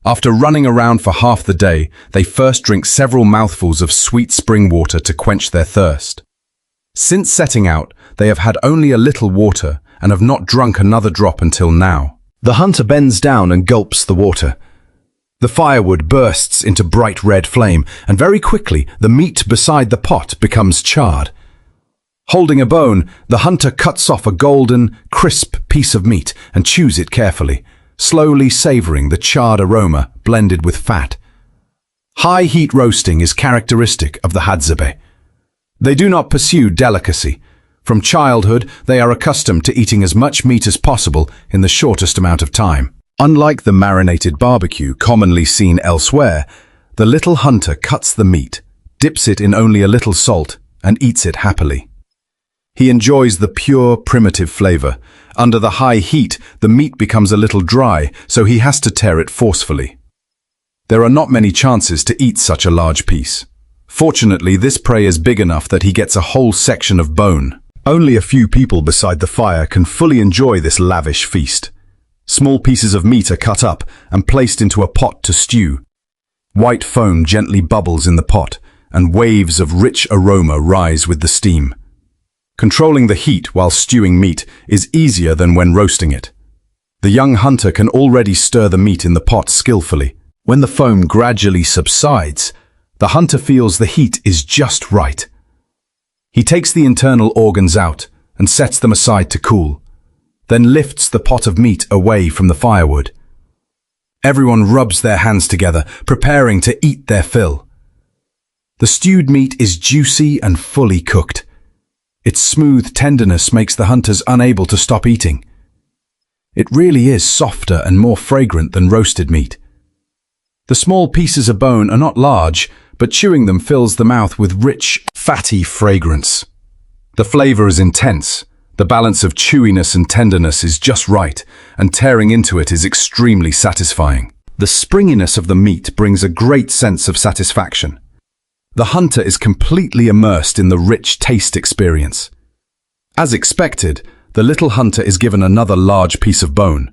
[SPEAKER 1] After running around for half the day, they first drink several mouthfuls of sweet spring water to quench their thirst. Since setting out, they have had only a little water and have not drunk another drop until now. The hunter bends down and gulps the water. The firewood bursts into bright red flame, and very quickly the meat beside the pot becomes charred. Holding a bone, the hunter cuts off a golden, crisp piece of meat and chews it carefully, slowly savoring the charred aroma blended with fat. High heat roasting is characteristic of the Hadzabe. They do not pursue delicacy. From childhood, they are accustomed to eating as much meat as possible in the shortest amount of time. Unlike the marinated barbecue commonly seen elsewhere, the little hunter cuts the meat, dips it in only a little salt, and eats it happily. He enjoys the pure, primitive flavor. Under the high heat, the meat becomes a little dry, so he has to tear it forcefully. There are not many chances to eat such a large piece. Fortunately, this prey is big enough that he gets a whole section of bone. Only a few people beside the fire can fully enjoy this lavish feast. Small pieces of meat are cut up and placed into a pot to stew. White foam gently bubbles in the pot, and waves of rich aroma rise with the steam. Controlling the heat while stewing meat is easier than when roasting it. The young hunter can already stir the meat in the pot skillfully. When the foam gradually subsides, the hunter feels the heat is just right. He takes the internal organs out and sets them aside to cool, then lifts the pot of meat away from the firewood. Everyone rubs their hands together, preparing to eat their fill. The stewed meat is juicy and fully cooked. Its smooth tenderness makes the hunters unable to stop eating. It really is softer and more fragrant than roasted meat. The small pieces of bone are not large, but chewing them fills the mouth with rich, fatty fragrance. The flavor is intense. The balance of chewiness and tenderness is just right, and tearing into it is extremely satisfying. The springiness of the meat brings a great sense of satisfaction. The hunter is completely immersed in the rich taste experience. As expected, the little hunter is given another large piece of bone.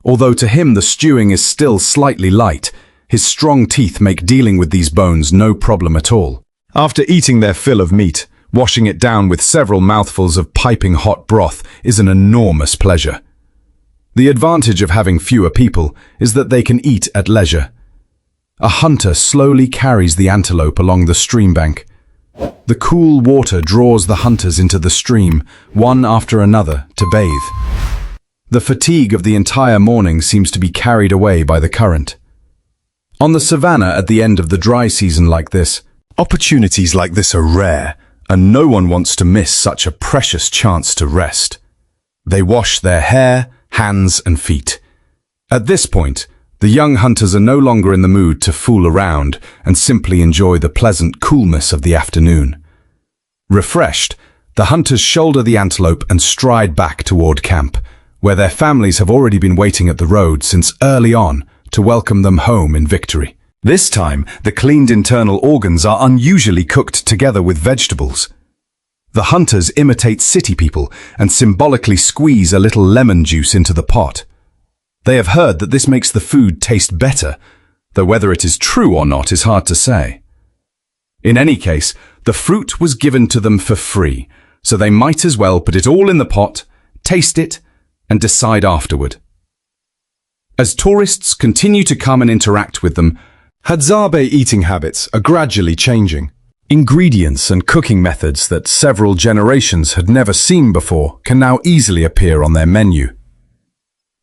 [SPEAKER 1] Although to him the stewing is still slightly light, his strong teeth make dealing with these bones no problem at all. After eating their fill of meat, washing it down with several mouthfuls of piping hot broth is an enormous pleasure. The advantage of having fewer people is that they can eat at leisure. A hunter slowly carries the antelope along the stream bank. The cool water draws the hunters into the stream, one after another, to bathe. The fatigue of the entire morning seems to be carried away by the current. On the savannah at the end of the dry season like this, opportunities like this are rare, and no one wants to miss such a precious chance to rest. They wash their hair, hands, and feet. At this point, the young hunters are no longer in the mood to fool around and simply enjoy the pleasant coolness of the afternoon. Refreshed, the hunters shoulder the antelope and stride back toward camp, where their families have already been waiting at the road since early on to welcome them home in victory. This time, the cleaned internal organs are unusually cooked together with vegetables. The hunters imitate city people and symbolically squeeze a little lemon juice into the pot. They have heard that this makes the food taste better, though whether it is true or not is hard to say. In any case, the fruit was given to them for free, so they might as well put it all in the pot, taste it, and decide afterward. As tourists continue to come and interact with them, Hadzabe eating habits are gradually changing. Ingredients and cooking methods that several generations had never seen before can now easily appear on their menu.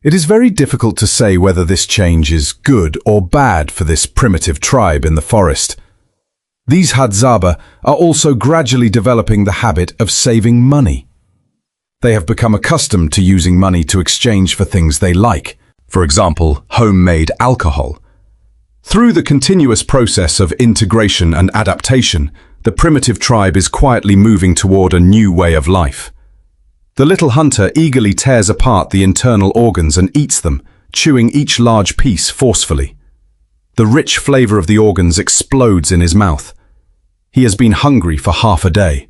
[SPEAKER 1] It is very difficult to say whether this change is good or bad for this primitive tribe in the forest. These Hadzabe are also gradually developing the habit of saving money. They have become accustomed to using money to exchange for things they like, for example, homemade alcohol. Through the continuous process of integration and adaptation, the primitive tribe is quietly moving toward a new way of life. The little hunter eagerly tears apart the internal organs and eats them, chewing each large piece forcefully. The rich flavor of the organs explodes in his mouth. He has been hungry for half a day.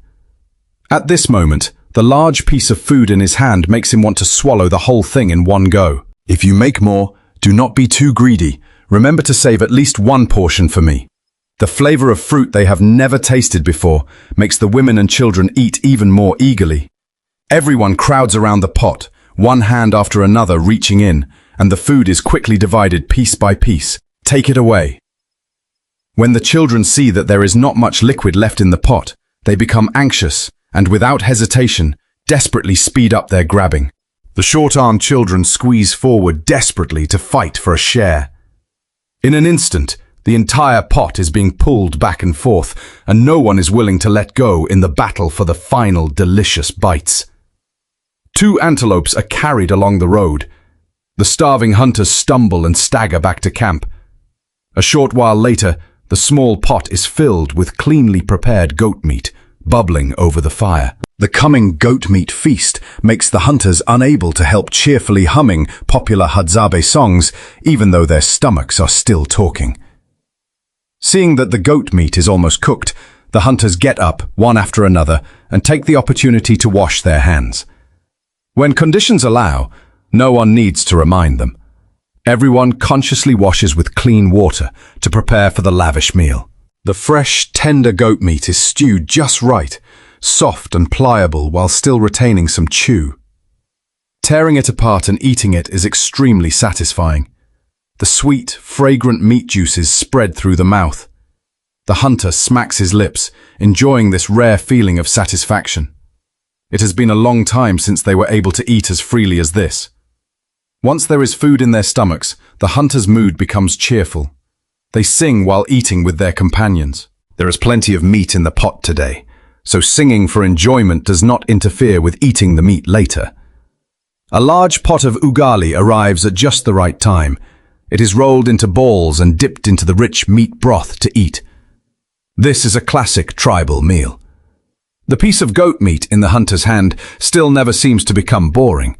[SPEAKER 1] At this moment, the large piece of food in his hand makes him want to swallow the whole thing in one go. If you make more, do not be too greedy. Remember to save at least one portion for me. The flavor of fruit they have never tasted before makes the women and children eat even more eagerly. Everyone crowds around the pot, one hand after another reaching in, and the food is quickly divided piece by piece. Take it away. When the children see that there is not much liquid left in the pot, they become anxious and, without hesitation, desperately speed up their grabbing. The short-armed children squeeze forward desperately to fight for a share. In an instant, the entire pot is being pulled back and forth, and no one is willing to let go in the battle for the final delicious bites. 2 antelopes are carried along the road. The starving hunters stumble and stagger back to camp. A short while later, the small pot is filled with cleanly prepared goat meat, bubbling over the fire. The coming goat meat feast makes the hunters unable to help cheerfully humming popular Hadzabe songs, even though their stomachs are still talking. Seeing that the goat meat is almost cooked, the hunters get up, one after another, and take the opportunity to wash their hands. When conditions allow,
[SPEAKER 3] No one needs to remind them. Everyone consciously washes with clean water to prepare for the lavish meal.
[SPEAKER 1] The fresh, tender goat meat is stewed just right, soft and pliable while still retaining some chew. Tearing it apart and eating it is extremely satisfying. The sweet, fragrant meat juices spread through the mouth. The hunter smacks his lips, enjoying this rare feeling of satisfaction. It has been a long time since they were able to eat as freely as this. Once there is food in their stomachs, the hunter's mood becomes cheerful. They sing while eating with their companions. There is plenty of meat in the pot today, so singing for enjoyment does not interfere with eating the meat later. A large pot of ugali arrives at just the right time. It is rolled into balls and dipped into the rich meat broth to eat. This is a classic tribal meal. The piece of goat meat in the hunter's hand still never seems to become boring.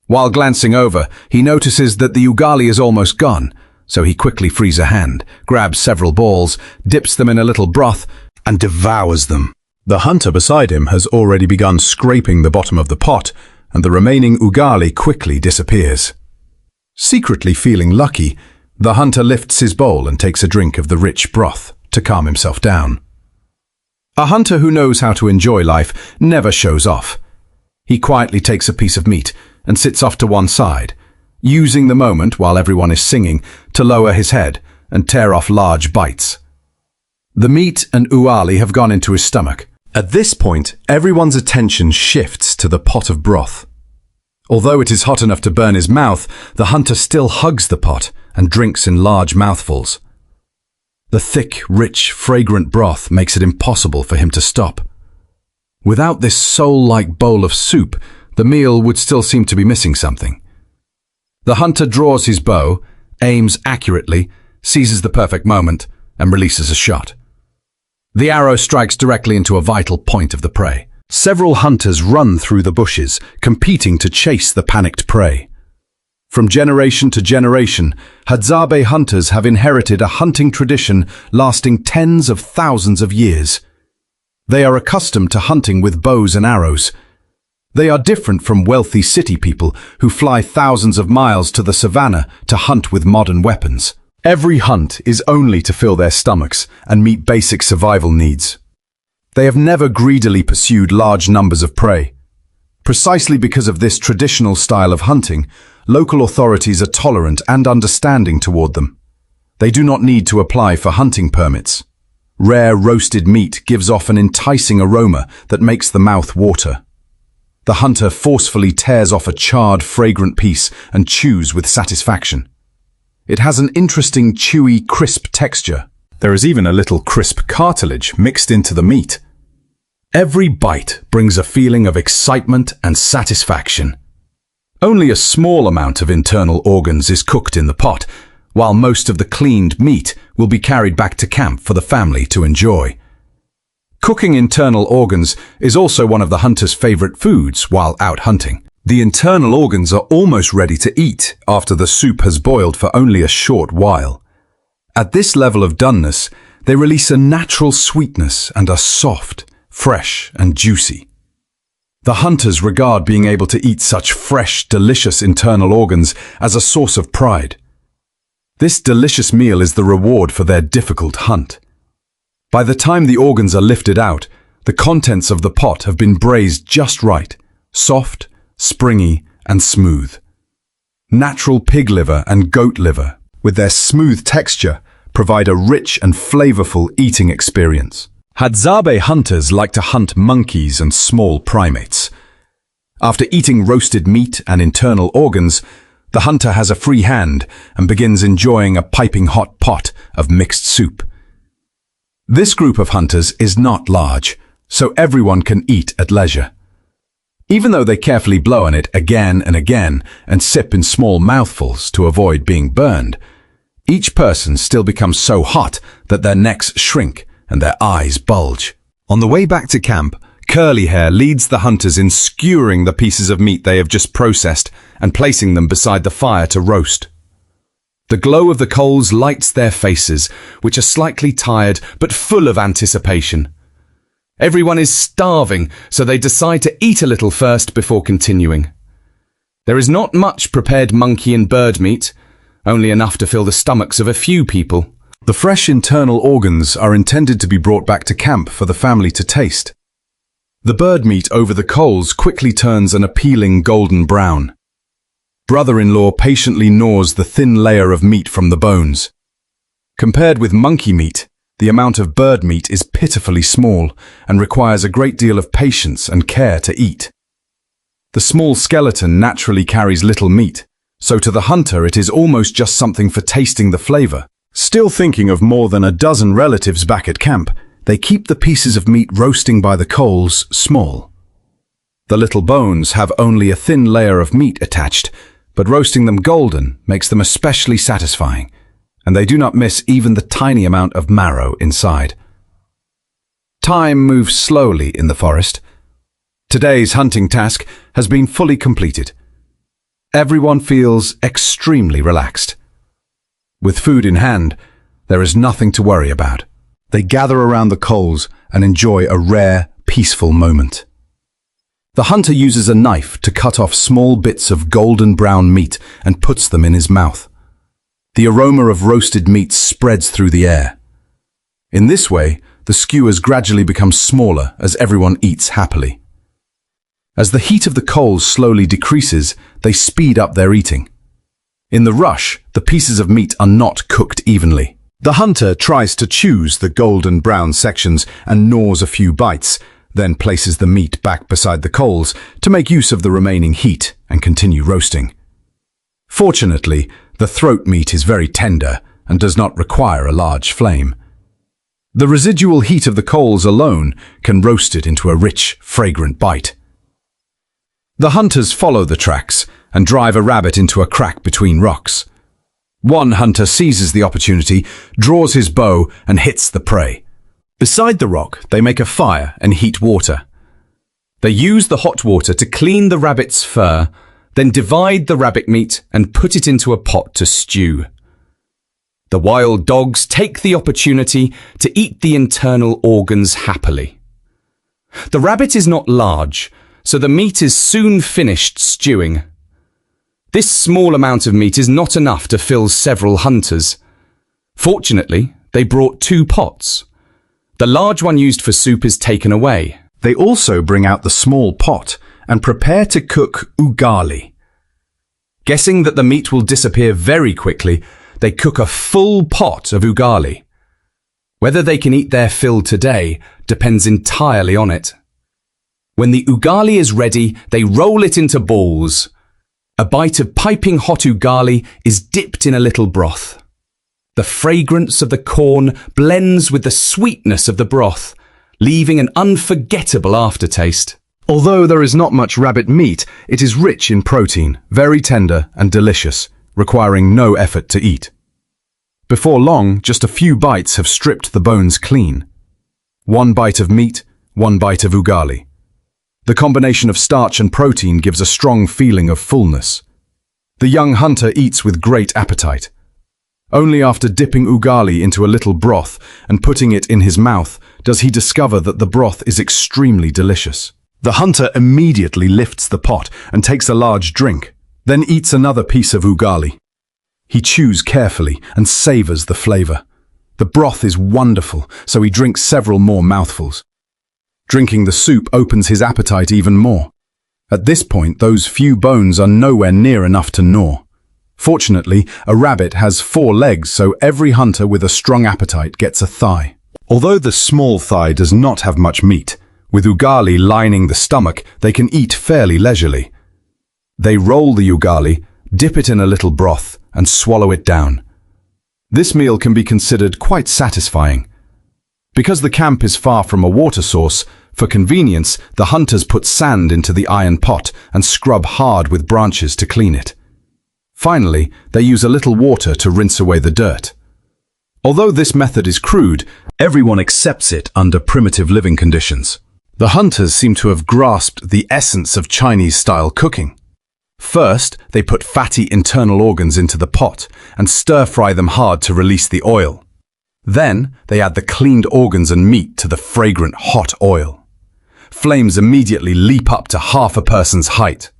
[SPEAKER 1] While glancing over, he notices that the ugali is almost gone, so he quickly frees a hand, grabs several balls, dips them in a little broth, and devours them. The hunter beside him has already begun scraping the bottom of the pot, and the remaining ugali quickly disappears. Secretly feeling lucky, the hunter lifts his bowl and takes a drink of the rich broth to calm himself down. A hunter who knows how to enjoy life never shows off. He quietly takes a piece of meat and sits off to one side, using the moment while everyone is singing to lower his head and tear off large bites. The meat and ugali have gone into his stomach. At this point, everyone's attention shifts to the pot of broth. Although it is hot enough to burn his mouth, the hunter still hugs the pot and drinks in large mouthfuls. The thick, rich, fragrant broth makes it impossible for him to stop. Without this soul-like bowl of soup, the meal would still seem to be missing something. The hunter draws his bow, aims accurately, seizes the perfect moment, and releases a shot. The arrow strikes directly into a vital point of the prey. Several hunters run through the bushes, competing to chase the panicked prey. From generation to generation, Hadzabe hunters have inherited a hunting tradition lasting tens of thousands of years. They are accustomed to hunting with bows and arrows. They are different from wealthy city people who fly thousands of miles to the savannah to hunt with modern weapons. Every hunt is only to fill their stomachs and meet basic survival needs. They have never greedily pursued large numbers of prey. Precisely because of this traditional style of hunting, local authorities are tolerant and understanding toward them. They do not need to apply for hunting permits. Rare roasted meat gives off an enticing aroma that makes the mouth water. The hunter forcefully tears off a charred, fragrant piece and chews with satisfaction. It has an interesting, chewy, crisp texture. There is even a little crisp cartilage mixed into the meat. Every bite brings a feeling of excitement and satisfaction. Only a small amount of internal organs is cooked in the pot, while most of the cleaned meat will be carried back to camp for the family to enjoy. Cooking internal organs is also one of the hunter's favorite foods while out hunting. The internal organs are almost ready to eat after the soup has boiled for only a short while. At this level of doneness, they release a natural sweetness and are soft, fresh and juicy. The hunters regard being able to eat such fresh, delicious internal organs as a source of pride. This delicious meal is the reward for their difficult hunt. By the time the organs are lifted out, the contents of the pot have been braised just right, soft, springy and smooth. Natural pig liver and goat liver, with their smooth texture, provide a rich and flavorful eating experience. Hadzabe hunters like to hunt monkeys and small primates. After eating roasted meat and internal organs, the hunter has a free hand and begins enjoying a piping hot pot of mixed soup. This group of hunters is not large, so everyone can eat at leisure. Even though they carefully blow on it again and again and sip in small mouthfuls to avoid being burned, each person still becomes so hot that their necks shrink and their eyes bulge. On the way back to camp, Curly Hair leads the hunters in skewering the pieces of meat they have just processed and placing them beside the fire to roast. The glow of the coals lights their faces, which are slightly tired but full of anticipation. Everyone is starving, so they decide to eat a little first before continuing.
[SPEAKER 2] There is not much prepared monkey and bird meat, only enough to fill the stomachs of a few people.
[SPEAKER 1] The fresh internal organs are intended to be brought back to camp for the family to taste. The bird meat over the coals quickly turns an appealing golden brown. Brother-in-law patiently gnaws the thin layer of meat from the bones. Compared with monkey meat, the amount of bird meat is pitifully small and requires a great deal of patience and care to eat. The small skeleton naturally carries little meat, so to the hunter it is almost just something for tasting the flavor. Still thinking of more than a dozen relatives back at camp, they keep the pieces of meat roasting by the coals small. The little bones have only a thin layer of meat attached, but roasting them golden makes them especially satisfying, and they do not miss even the tiny amount of marrow inside. Time moves slowly in the forest. Today's hunting task has been fully completed. Everyone feels extremely relaxed. With food in hand, there is nothing to worry about. They gather around the coals and enjoy a rare, peaceful moment. The hunter uses a knife to cut off small bits of golden brown meat and puts them in his mouth. The aroma of roasted meat spreads through the air. In this way, the skewers gradually become smaller as everyone eats happily. As the heat of the coals slowly decreases, they speed up their eating. In the rush, the pieces of meat are not cooked evenly. The hunter tries to choose the golden brown sections and gnaws a few bites, then places the meat back beside the coals to make use of the remaining heat and continue roasting. Fortunately, the throat meat is very tender and does not require a large flame. The residual heat of the coals alone can roast it into a rich, fragrant bite. The hunters follow the tracks and drive a rabbit into a crack between rocks. One hunter seizes the opportunity, draws his bow, and hits the prey. Beside the rock, they make a fire and heat water. They use the hot water to clean the rabbit's fur, then divide the rabbit meat and put it into a pot to stew. The wild dogs take the opportunity to eat the internal organs happily. The rabbit is not large, so the meat is soon finished stewing. This small amount of meat is not enough to fill several hunters. Fortunately, they brought 2 pots. The large one used for soup is taken away. They also bring out the small pot and prepare to cook ugali. Guessing that the meat will disappear very quickly, they cook a full pot of ugali. Whether they can eat their fill today depends entirely on it. When the ugali is ready, they roll it into balls. A bite of piping hot ugali is dipped in a little broth. The fragrance of the corn blends with the sweetness of the broth, leaving an unforgettable aftertaste. Although there is not much rabbit meat, it is rich in protein, very tender and delicious, requiring no effort to eat. Before long, just a few bites have stripped the bones clean. 1 bite of meat, 1 bite of ugali. The combination of starch and protein gives a strong feeling of fullness. The young hunter eats with great appetite. Only after dipping ugali into a little broth and putting it in his mouth does he discover that the broth is extremely delicious. The hunter immediately lifts the pot and takes a large drink, then eats another piece of ugali. He chews carefully and savors the flavor. The broth is wonderful, so he drinks several more mouthfuls. Drinking the soup opens his appetite even more. At this point, those few bones are nowhere near enough to gnaw. Fortunately, a rabbit has 4 legs, so every hunter with a strong appetite gets a thigh. Although the small thigh does not have much meat, with ugali lining the stomach, they can eat fairly leisurely. They roll the ugali, dip it in a little broth, and swallow it down. This meal can be considered quite satisfying. Because the camp is far from a water source, for convenience, the hunters put sand into the iron pot and scrub hard with branches to clean it. Finally, they use a little water to rinse away the dirt. Although this method is crude, everyone accepts it under primitive living conditions. The hunters seem to have grasped the essence of Chinese-style cooking. First, they put fatty internal organs into the pot and stir-fry them hard to release the oil. Then, they add the cleaned organs and meat to the fragrant hot oil. Flames immediately leap up to half a person's height.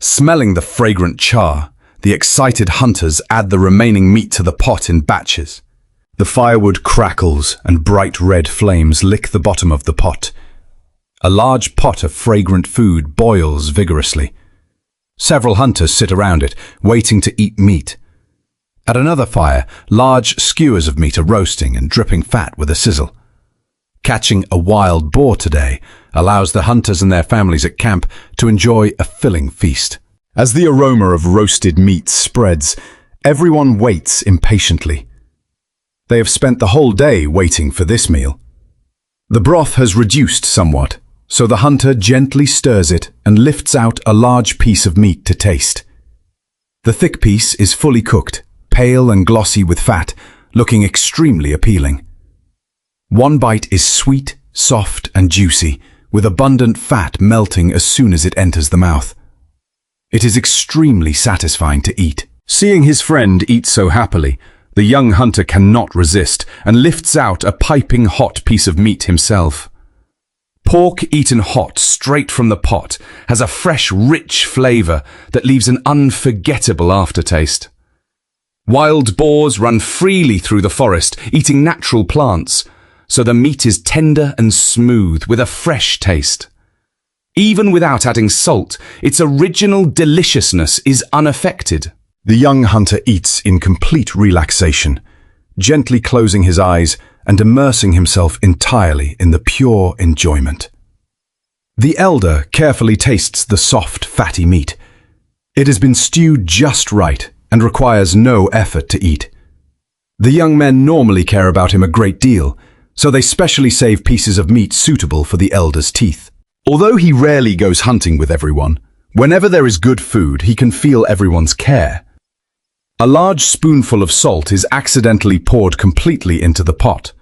[SPEAKER 1] Smelling the fragrant char, the excited hunters add the remaining meat to the pot in batches. The firewood crackles and bright red flames lick the bottom of the pot. A large pot of fragrant food boils vigorously. Several hunters sit around it, waiting to eat meat. At another fire, large skewers of meat are roasting and dripping fat with a sizzle. Catching a wild boar today allows the hunters and their families at camp to enjoy a filling feast. As the aroma of roasted meat spreads, everyone waits impatiently. They have spent the whole day waiting for this meal. The broth has reduced somewhat, so the hunter gently stirs it and lifts out a large piece of meat to taste. The thick piece is fully cooked, pale and glossy with fat, looking extremely appealing. One bite is sweet, soft and juicy, with abundant fat melting as soon as it enters the mouth. It is extremely satisfying to eat. Seeing his friend eat so happily, the young hunter cannot resist and lifts out a piping hot piece of meat himself. Pork eaten hot straight from the pot has a fresh, rich flavor that leaves an unforgettable aftertaste. Wild boars run freely through the forest, eating natural plants, so the meat is tender and smooth with a fresh taste. Even without adding salt, its original deliciousness is unaffected. The young hunter eats in complete relaxation, gently closing his eyes and immersing himself entirely in the pure enjoyment. The elder carefully tastes the soft, fatty meat. It has been stewed just right and requires no effort to eat. The young men normally care about him a great deal, so they specially save pieces of meat suitable for the elder's teeth. Although he rarely goes hunting with everyone, whenever there is good food, he can feel everyone's care. A large spoonful of salt is accidentally poured completely into the pot.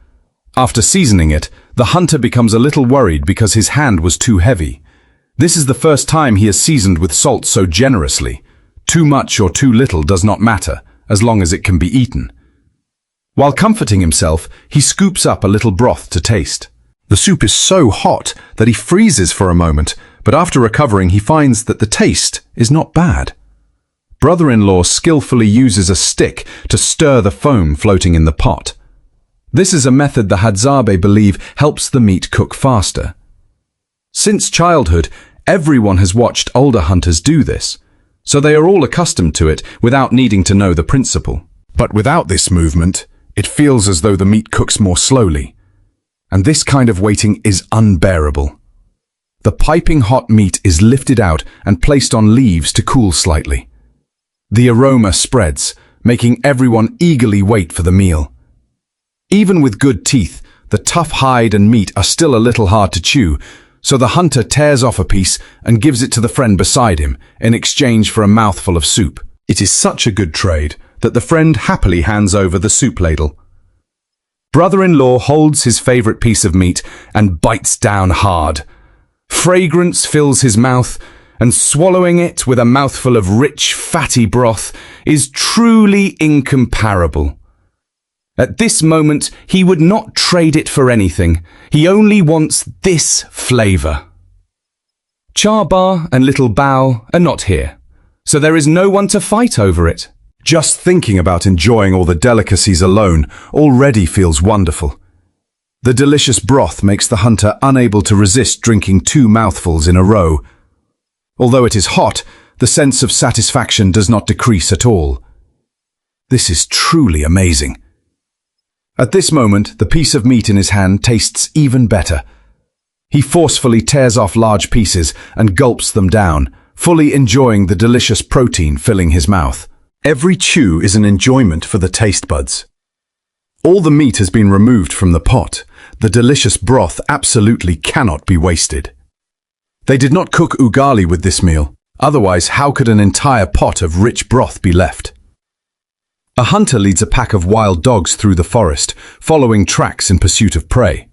[SPEAKER 1] After seasoning it, the hunter becomes a little worried because his hand was too heavy. This is the first time he has seasoned with salt so generously. Too much or too little does not matter, as long as it can be eaten. While comforting himself, he scoops up a little broth to taste. The soup is so hot that he freezes for a moment, but after recovering he finds that the taste is not bad. Brother-in-law skillfully uses a stick to stir the foam floating in the pot. This is a method the Hadzabe believe helps the meat cook faster. Since childhood, everyone has watched older hunters do this, so they are all accustomed to it without needing to know the principle. But without this movement, it feels as though the meat cooks more slowly, and this kind of waiting is unbearable. The piping hot meat is lifted out and placed on leaves to cool slightly. The aroma spreads, making everyone eagerly wait for the meal. Even with good teeth, the tough hide and meat are still a little hard to chew, so the hunter tears off a piece and gives it to the friend beside him in exchange for a mouthful of soup. It is such a good trade that the friend happily hands over the soup ladle. Brother-in-law holds his favorite piece of meat and bites down hard. Fragrance fills his mouth, and swallowing it with a mouthful of rich, fatty broth is truly incomparable. At this moment, he would not trade it for anything. He only wants this flavor. Charbar and Little Bao are not here, so there is no one to fight over it. Just thinking about enjoying all the delicacies alone already feels wonderful. The delicious broth makes the hunter unable to resist drinking 2 mouthfuls in a row. Although it is hot, the sense of satisfaction does not decrease at all. This is truly amazing. At this moment, the piece of meat in his hand tastes even better. He forcefully tears off large pieces and gulps them down, fully enjoying the delicious protein filling his mouth. Every chew is an enjoyment for the taste buds. All the meat has been removed from the pot. The delicious broth absolutely cannot be wasted. They did not cook ugali with this meal, otherwise how could an entire pot of rich broth be left? A hunter leads a pack of wild dogs through the forest, following tracks in pursuit of prey.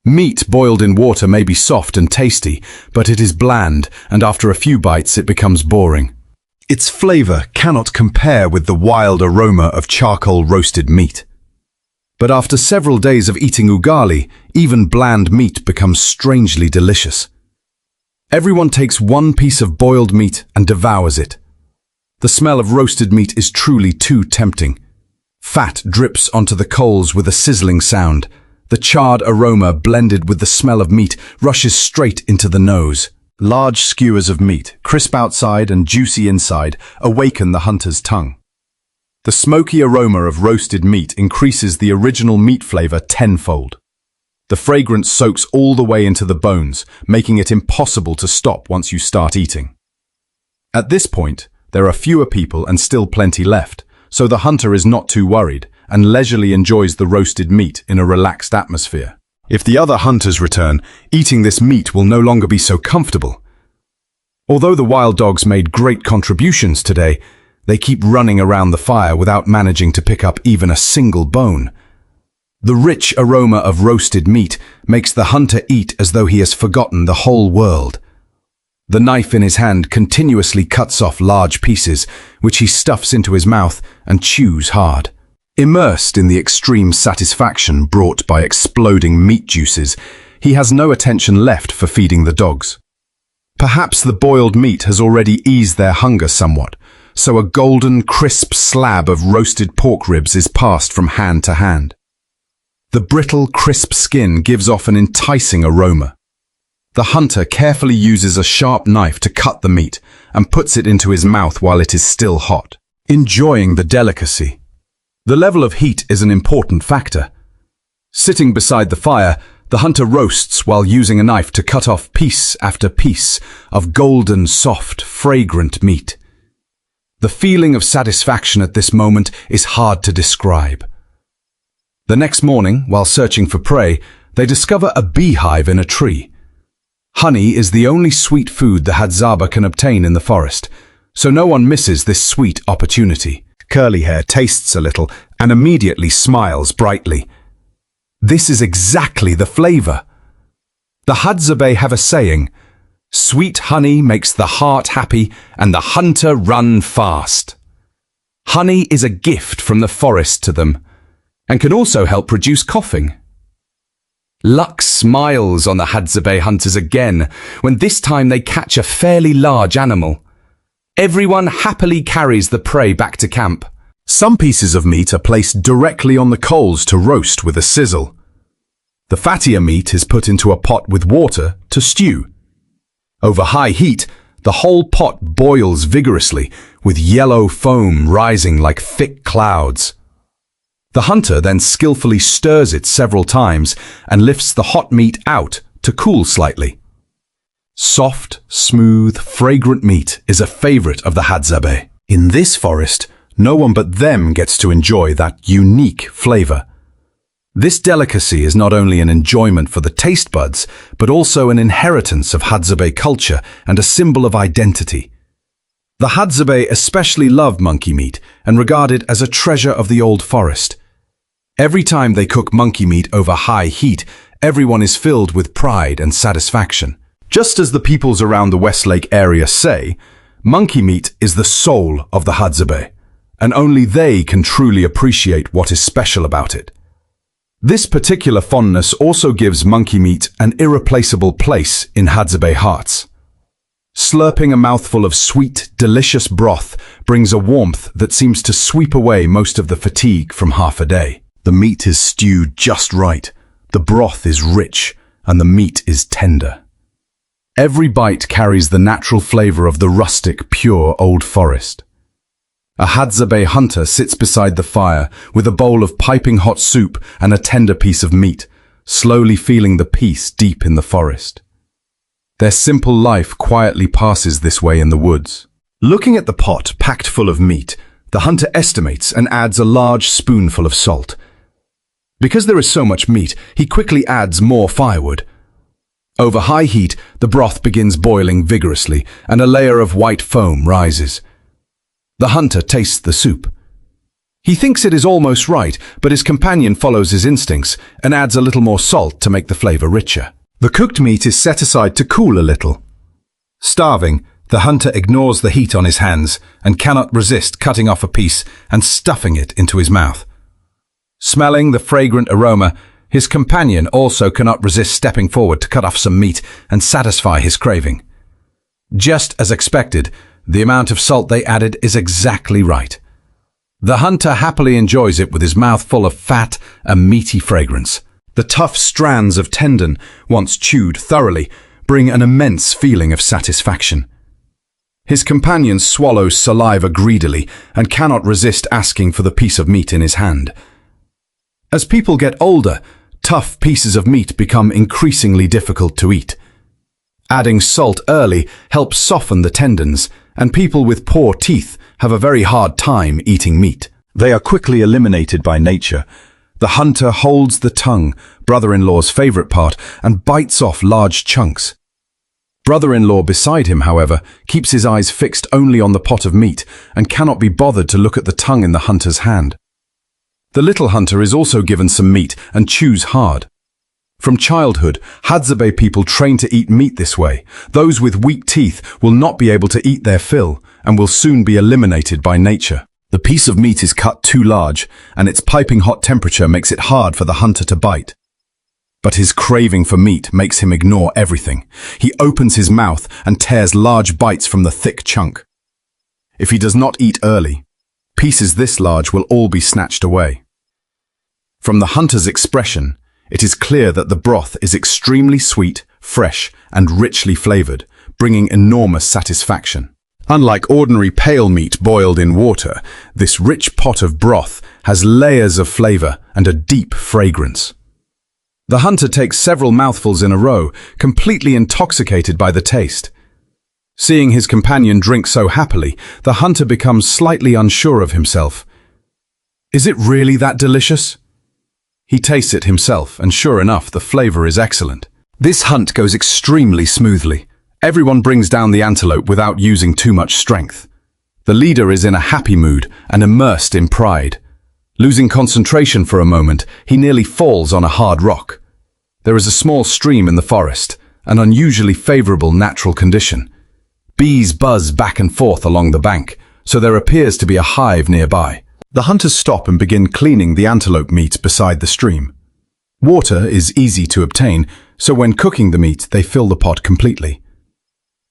[SPEAKER 1] Meat boiled in water may be soft and tasty, but it is bland, and after a few bites it becomes boring. Its flavor cannot compare with the wild aroma of charcoal roasted meat. But after several days of eating ugali, even bland meat becomes strangely delicious. Everyone takes one piece of boiled meat and devours it. The smell of roasted meat is truly too tempting. Fat drips onto the coals with a sizzling sound. The charred aroma blended with the smell of meat rushes straight into the nose. Large skewers of meat, crisp outside and juicy inside, awaken the hunter's tongue. The smoky aroma of roasted meat increases the original meat flavor tenfold. The fragrance soaks all the way into the bones, making it impossible to stop once you start eating. At this point, there are fewer people and still plenty left, so the hunter is not too worried and leisurely enjoys the roasted meat in a relaxed atmosphere. If the other hunters return, eating this meat will no longer be so comfortable. Although the wild dogs made great contributions today, they keep running around the fire without managing to pick up even a single bone. The rich aroma of roasted meat makes the hunter eat as though he has forgotten the whole world. The knife in his hand continuously cuts off large pieces, which he stuffs into his mouth and chews hard. Immersed in the extreme satisfaction brought by exploding meat juices, he has no attention left for feeding the dogs. Perhaps the boiled meat has already eased their hunger somewhat, so a golden, crisp slab of roasted pork ribs is passed from hand to hand. The brittle, crisp skin gives off an enticing aroma. The hunter carefully uses a sharp knife to cut the meat and puts it into his mouth while it is still hot, enjoying the delicacy. The level of heat is an important factor. Sitting beside the fire, the hunter roasts while using a knife to cut off piece after piece of golden, soft, fragrant meat. The feeling of satisfaction at this moment is hard to describe. The next morning, while searching for prey, they discover a beehive in a tree. Honey is the only sweet food the Hadzabe can obtain in the forest, so no one misses this sweet opportunity. Curly Hair tastes a little and immediately smiles brightly. This is exactly the flavor. The Hadzabe have a saying, "Sweet honey makes the heart happy and the hunter run fast." Honey is a gift from the forest to them, and can also help reduce coughing. Luck smiles on the Hadzabe hunters again, when this time they catch a fairly large animal. Everyone happily carries the prey back to camp. Some pieces of meat are placed directly on the coals to roast with a sizzle. The fattier meat is put into a pot with water to stew. Over high heat, the whole pot boils vigorously, with yellow foam rising like thick clouds. The hunter then skillfully stirs it several times and lifts the hot meat out to cool slightly. Soft, smooth, fragrant meat is a favorite of the Hadzabe. In this forest, no one but them gets to enjoy that unique flavor. This delicacy is not only an enjoyment for the taste buds, but also an inheritance of Hadzabe culture and a symbol of identity. The Hadzabe especially love monkey meat and regard it as a treasure of the old forest. Every time they cook monkey meat over high heat, everyone is filled with pride and satisfaction. Just as the peoples around the Westlake area say, monkey meat is the soul of the Hadzabe, and only they can truly appreciate what is special about it. This particular fondness also gives monkey meat an irreplaceable place in Hadzabe hearts. Slurping a mouthful of sweet, delicious broth brings a warmth that seems to sweep away most of the fatigue from half a day. The meat is stewed just right, the broth is rich, and the meat is tender. Every bite carries the natural flavor of the rustic, pure old forest. A Hadzabe hunter sits beside the fire with a bowl of piping hot soup and a tender piece of meat, slowly feeling the peace deep in the forest. Their simple life quietly passes this way in the woods. Looking at the pot packed full of meat, the hunter estimates and adds a large spoonful of salt. Because there is so much meat, he quickly adds more firewood. Over high heat, the broth begins boiling vigorously, and a layer of white foam rises. The hunter tastes the soup. He thinks it is almost right, but his companion follows his instincts and adds a little more salt to make the flavor richer. The cooked meat is set aside to cool a little. Starving, the hunter ignores the heat on his hands and cannot resist cutting off a piece and stuffing it into his mouth. Smelling the fragrant aroma, his companion also cannot resist stepping forward to cut off some meat and satisfy his craving.
[SPEAKER 3] Just as expected, the amount of salt they added is exactly right. The hunter happily enjoys it with his mouth full of fat and meaty fragrance. The tough strands of tendon, once chewed thoroughly, bring an immense feeling of satisfaction. His companion swallows saliva greedily and cannot resist asking for the piece of meat in his hand. As people get older, tough pieces of meat become increasingly difficult to eat. Adding salt early helps soften the tendons, and people with poor teeth have a very hard time eating meat.
[SPEAKER 1] They are quickly eliminated by nature. The hunter holds the tongue, brother-in-law's favorite part, and bites off large chunks. Brother-in-law beside him, however, keeps his eyes fixed only on the pot of meat and cannot be bothered to look at the tongue in the hunter's hand. The little hunter is also given some meat and chews hard. From childhood, Hadzabe people train to eat meat this way. Those with weak teeth will not be able to eat their fill and will soon be eliminated by nature. The piece of meat is cut too large, and its piping hot temperature makes it hard for the hunter to bite. But his craving for meat makes him ignore everything. He opens his mouth and tears large bites from the thick chunk. If he does not eat early, pieces this large will all be snatched away. From the hunter's expression, it is clear that the broth is extremely sweet, fresh, and richly flavored, bringing enormous satisfaction. Unlike ordinary pale meat boiled in water, this rich pot of broth has layers of flavor and a deep fragrance. The hunter takes several mouthfuls in a row, completely intoxicated by the taste. Seeing his companion drink so happily, the hunter becomes slightly unsure of himself. Is it really that delicious? He tastes it himself, and sure enough, the flavor is excellent. This hunt goes extremely smoothly. Everyone brings down the antelope without using too much strength. The leader is in a happy mood and immersed in pride. Losing concentration for a moment, he nearly falls on a hard rock. There is a small stream in the forest, an unusually favorable natural condition. Bees buzz back and forth along the bank, so there appears to be a hive nearby. The hunters stop and begin cleaning the antelope meat beside the stream. Water is easy to obtain, so when cooking the meat, they fill the pot completely.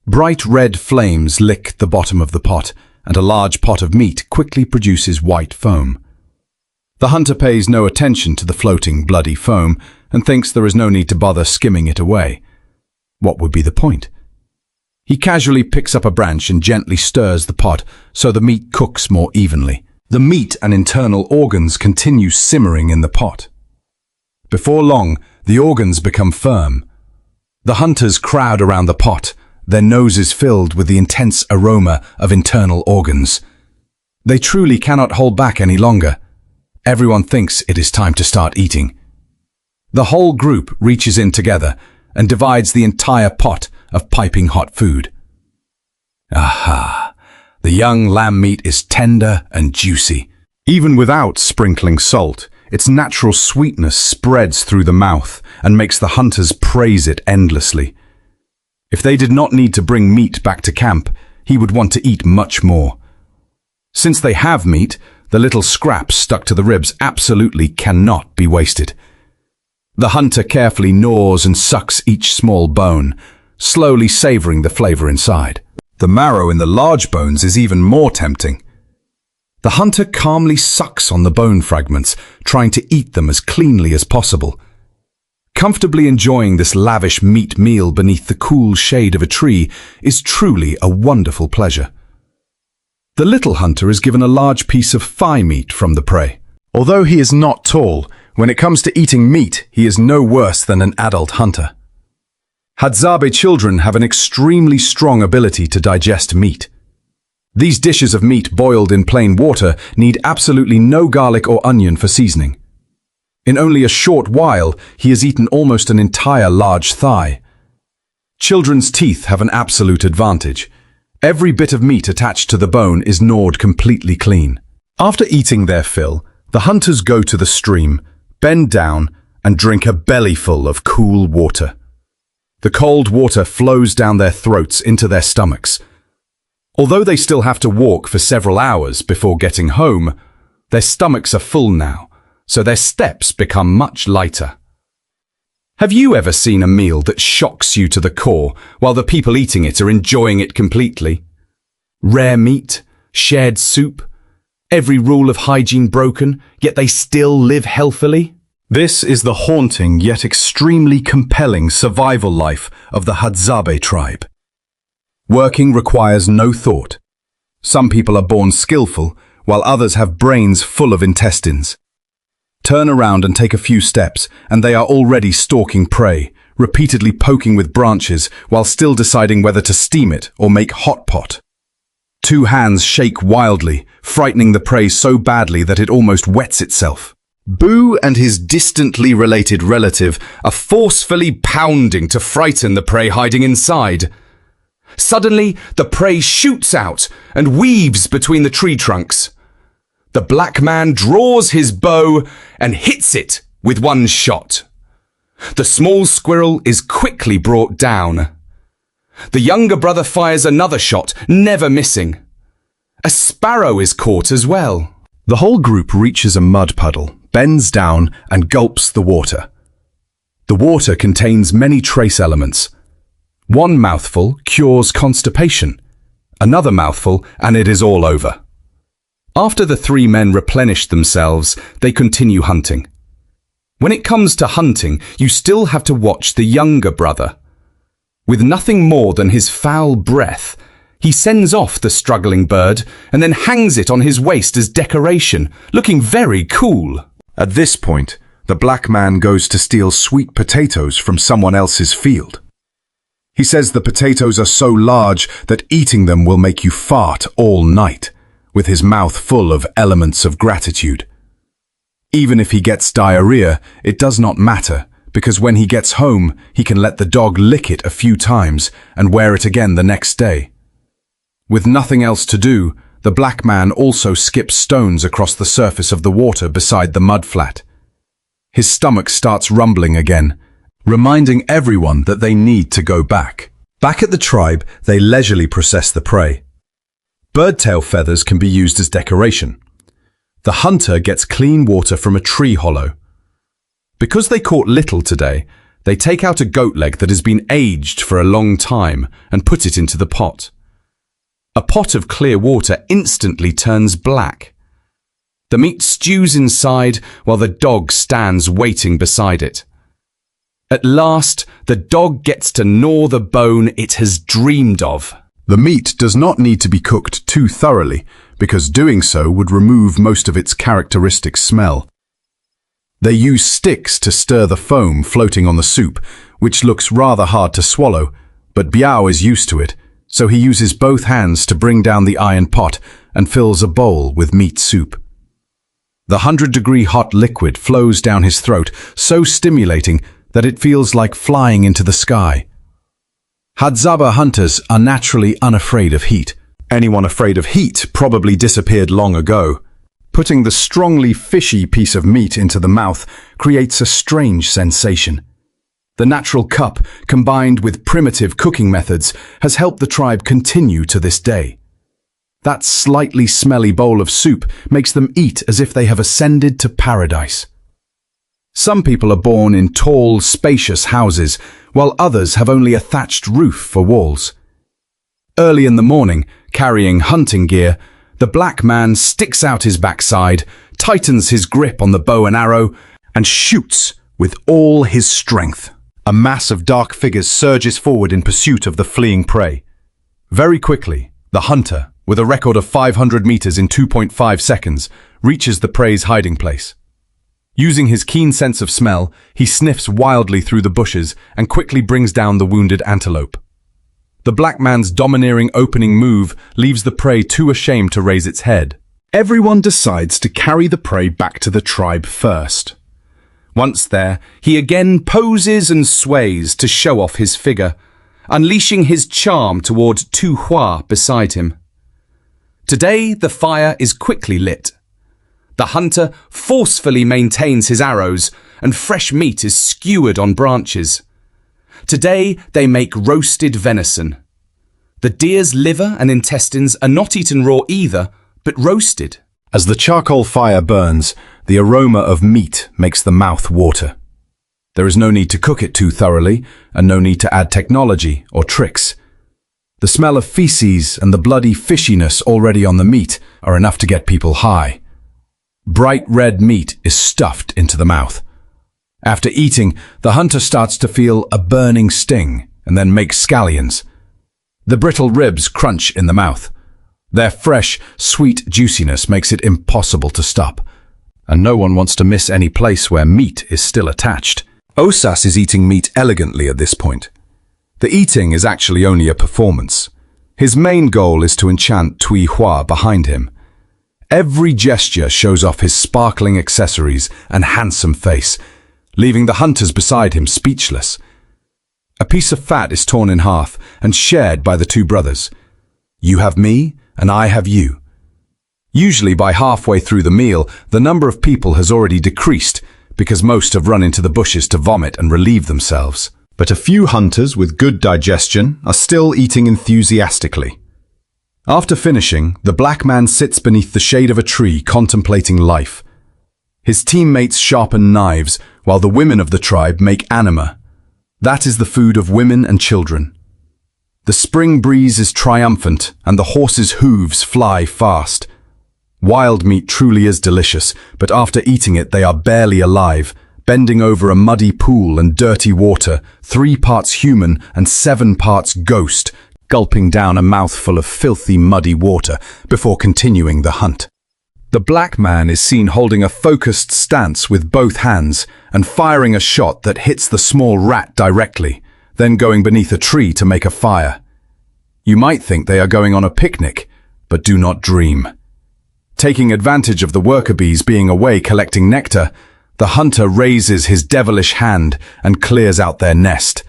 [SPEAKER 1] Bright red flames lick the bottom of the pot, and a large pot of meat quickly produces white foam. The hunter pays no attention to the floating bloody foam and thinks there is no need to bother skimming it away. What would be the point? He casually picks up a branch and gently stirs the pot so the meat cooks more evenly. The meat and internal organs continue simmering in the pot. Before long, the organs become firm. The hunters crowd around the pot, their noses filled with the intense aroma of internal organs. They truly cannot hold back any longer. Everyone thinks it is time to start eating. The whole group reaches in together and divides the entire pot of piping hot food. Aha! The young lamb meat is tender and juicy. Even without sprinkling salt, its natural sweetness spreads through the mouth and makes the hunters praise it endlessly. If they did not need to bring meat back to camp, he would want to eat much more. Since they have meat, the little scraps stuck to the ribs absolutely cannot be wasted. The hunter carefully gnaws and sucks each small bone, slowly savoring the flavor inside. The marrow in the large bones is even more tempting. The hunter calmly sucks on the bone fragments, trying to eat them as cleanly as possible. Comfortably enjoying this lavish meat meal beneath the cool shade of a tree is truly a wonderful pleasure. The little hunter is given a large piece of thigh meat from the prey. Although he is not tall, when it comes to eating meat, he is no worse than an adult hunter. Hadzabe children have an extremely strong ability to digest meat. These dishes of meat boiled in plain water need absolutely no garlic or onion for seasoning. In only a short while, he has eaten almost an entire large thigh. Children's teeth have an absolute advantage. Every bit of meat attached to the bone is gnawed completely clean. After eating their fill, the hunters go to the stream, bend down, and drink a bellyful of cool water. The cold water flows down their throats into their stomachs. Although they still have to walk for several hours before getting home, their stomachs are full now, so their steps become much lighter.
[SPEAKER 2] Have you ever seen a meal that shocks you to the core while the people eating it are enjoying it completely? Rare meat, shared soup, every rule of hygiene broken, yet they still live healthily?
[SPEAKER 1] This is the haunting yet extremely compelling survival life of the Hadzabe tribe. Working requires no thought. Some people are born skillful, while others have brains full of intestines. Turn around and take a few steps, and they are already stalking prey, repeatedly poking with branches while still deciding whether to steam it or make hot pot. Two hands shake wildly, frightening the prey so badly that it almost wets itself. Boo and his distantly related relative
[SPEAKER 2] are forcefully pounding to frighten the prey hiding inside. Suddenly, the prey shoots out and weaves between the tree trunks. The black man draws his bow and hits it with one shot. The small squirrel is quickly brought down. The younger brother fires another shot, never missing. A sparrow is caught as well.
[SPEAKER 1] The whole group reaches a mud puddle, bends down and gulps the water. The water contains many trace elements. One mouthful cures constipation. Another mouthful and it is all over. After the three men replenish themselves, they continue hunting. When it comes to hunting, you still have to watch the younger brother. With nothing more than his foul breath, he sends off the struggling bird and then hangs it on his waist as decoration, looking very cool. At this point, the black man goes to steal sweet potatoes from someone else's field. He says the potatoes are so large that eating them will make you fart all night, with his mouth full of elements of gratitude. Even if he gets diarrhea, it does not matter, because when he gets home, he can let the dog lick it a few times and wear it again the next day. With nothing else to do, the black man also skips stones across the surface of the water beside the mudflat. His stomach starts rumbling again, reminding everyone that they need to go back. Back at the tribe, they leisurely process the prey. Birdtail feathers can be used as decoration. The hunter gets clean water from a tree hollow. Because they caught little today, they take out a goat leg that has been aged for a long time and put it into the pot. A pot of clear water instantly turns black. The meat stews inside while the dog stands waiting beside it. At last, the dog gets to gnaw the bone it has dreamed of. The meat does not need to be cooked too thoroughly, because doing so would remove most of its characteristic smell. They use sticks to stir the foam floating on the soup, which looks rather hard to swallow, but Biao is used to it, so he uses both hands to bring down the iron pot and fills a bowl with meat soup. The 100-degree hot liquid flows down his throat, so stimulating that it feels like flying into the sky. Hadzabe hunters are naturally unafraid of heat. Anyone afraid of heat probably disappeared long ago. Putting the strongly fishy piece of meat into the mouth creates a strange sensation. The natural cup, combined with primitive cooking methods, has helped the tribe continue to this day. That slightly smelly bowl of soup makes them eat as if they have ascended to paradise. Some people are born in tall, spacious houses, while others have only a thatched roof for walls. Early in the morning, carrying hunting gear, the black man sticks out his backside, tightens his grip on the bow and arrow, and shoots with all his strength. A mass of dark figures surges forward in pursuit of the fleeing prey. Very quickly, the hunter, with a record of 500 meters in 2.5 seconds, reaches the prey's hiding place. Using his keen sense of smell, he sniffs wildly through the bushes and quickly brings down the wounded antelope. The black man's domineering opening move leaves the prey too ashamed to raise its head. Everyone decides to carry the prey back to the tribe first. Once there, he again poses and sways to show off his figure, unleashing his charm toward Tu Hua beside him. Today, the fire is quickly lit. The hunter forcefully maintains his arrows, and fresh meat is skewered on branches. Today, they make roasted venison. The deer's liver and intestines are not eaten raw either, but roasted. As the charcoal fire burns, the aroma of meat makes the mouth water.
[SPEAKER 3] There is no need to cook it too thoroughly, and no need to add technology or tricks. The smell of feces and the bloody fishiness already on the meat are enough to get people high. Bright red meat is stuffed into the mouth. After eating, the hunter starts to feel a burning sting and then makes scallions. The brittle ribs crunch in the mouth. Their fresh, sweet juiciness makes it impossible to stop, and no one wants to miss any place where meat is still attached. Osas is eating meat elegantly at this point. The eating is actually only a performance. His main goal is to enchant Tui Hua behind him. Every gesture shows off his sparkling accessories and handsome face, leaving the hunters beside him speechless. A piece of fat is torn in half and shared by the two brothers. You have me, and I have you. Usually by halfway through the meal, the number of people has already decreased because most have run into the bushes to vomit and relieve themselves. But a few hunters with good digestion are still eating enthusiastically. After finishing, the black man sits beneath the shade of a tree contemplating life. His teammates sharpen knives while the women of the tribe make anima. That is the food of women and children. The spring breeze is triumphant and the horses' hooves fly fast. Wild meat truly is delicious, but after eating it they are barely alive, bending over a muddy pool and dirty water, 3 parts human and 7 parts ghost, gulping down a mouthful of filthy muddy water before continuing the hunt. The black man is seen holding a focused stance with both hands and firing a shot that hits the small rat directly, then going beneath a tree to make a fire. You might think they are going on a picnic, but do not dream. Taking advantage of the worker bees being away collecting nectar, the hunter raises his devilish hand and clears out their nest.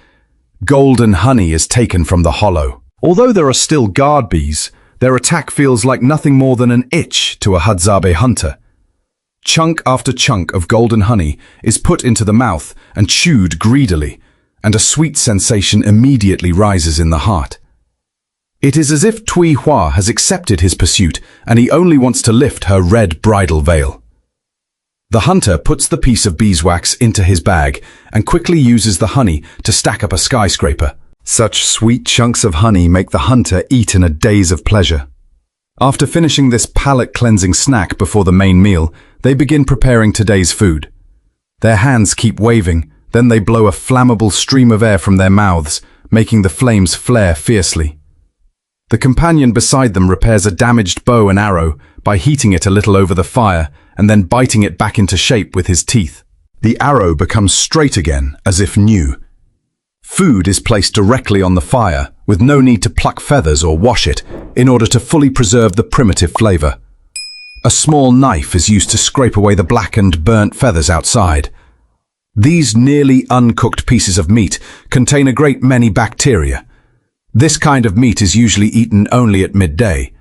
[SPEAKER 3] Golden honey is taken from the hollow. Although there are still guard bees, their attack feels like nothing more than an itch to a Hadzabe hunter. Chunk after chunk of golden honey is put into the mouth and chewed greedily, and a sweet sensation immediately rises in the heart. It is as if Tui Hua has accepted his pursuit and he only wants to lift her red bridal veil. The hunter puts the piece of beeswax into his bag and quickly uses the honey to stack up a skyscraper. Such sweet chunks of honey make the hunter eat in a daze of pleasure. After finishing this palate-cleansing snack before the main meal, they begin preparing today's food. Their hands keep waving, then they blow a flammable stream of air from their mouths, making the flames flare fiercely. The companion beside them repairs a damaged bow and arrow by heating it a little over the fire and then biting it back into shape with his teeth. The arrow becomes straight again, as if new. Food is placed directly on the fire, with no need to pluck feathers or wash it, in order to fully preserve the primitive flavor. A small knife is used to scrape away the blackened, burnt feathers outside. These nearly uncooked pieces of meat contain a great many bacteria. This kind of meat is usually eaten only at midday.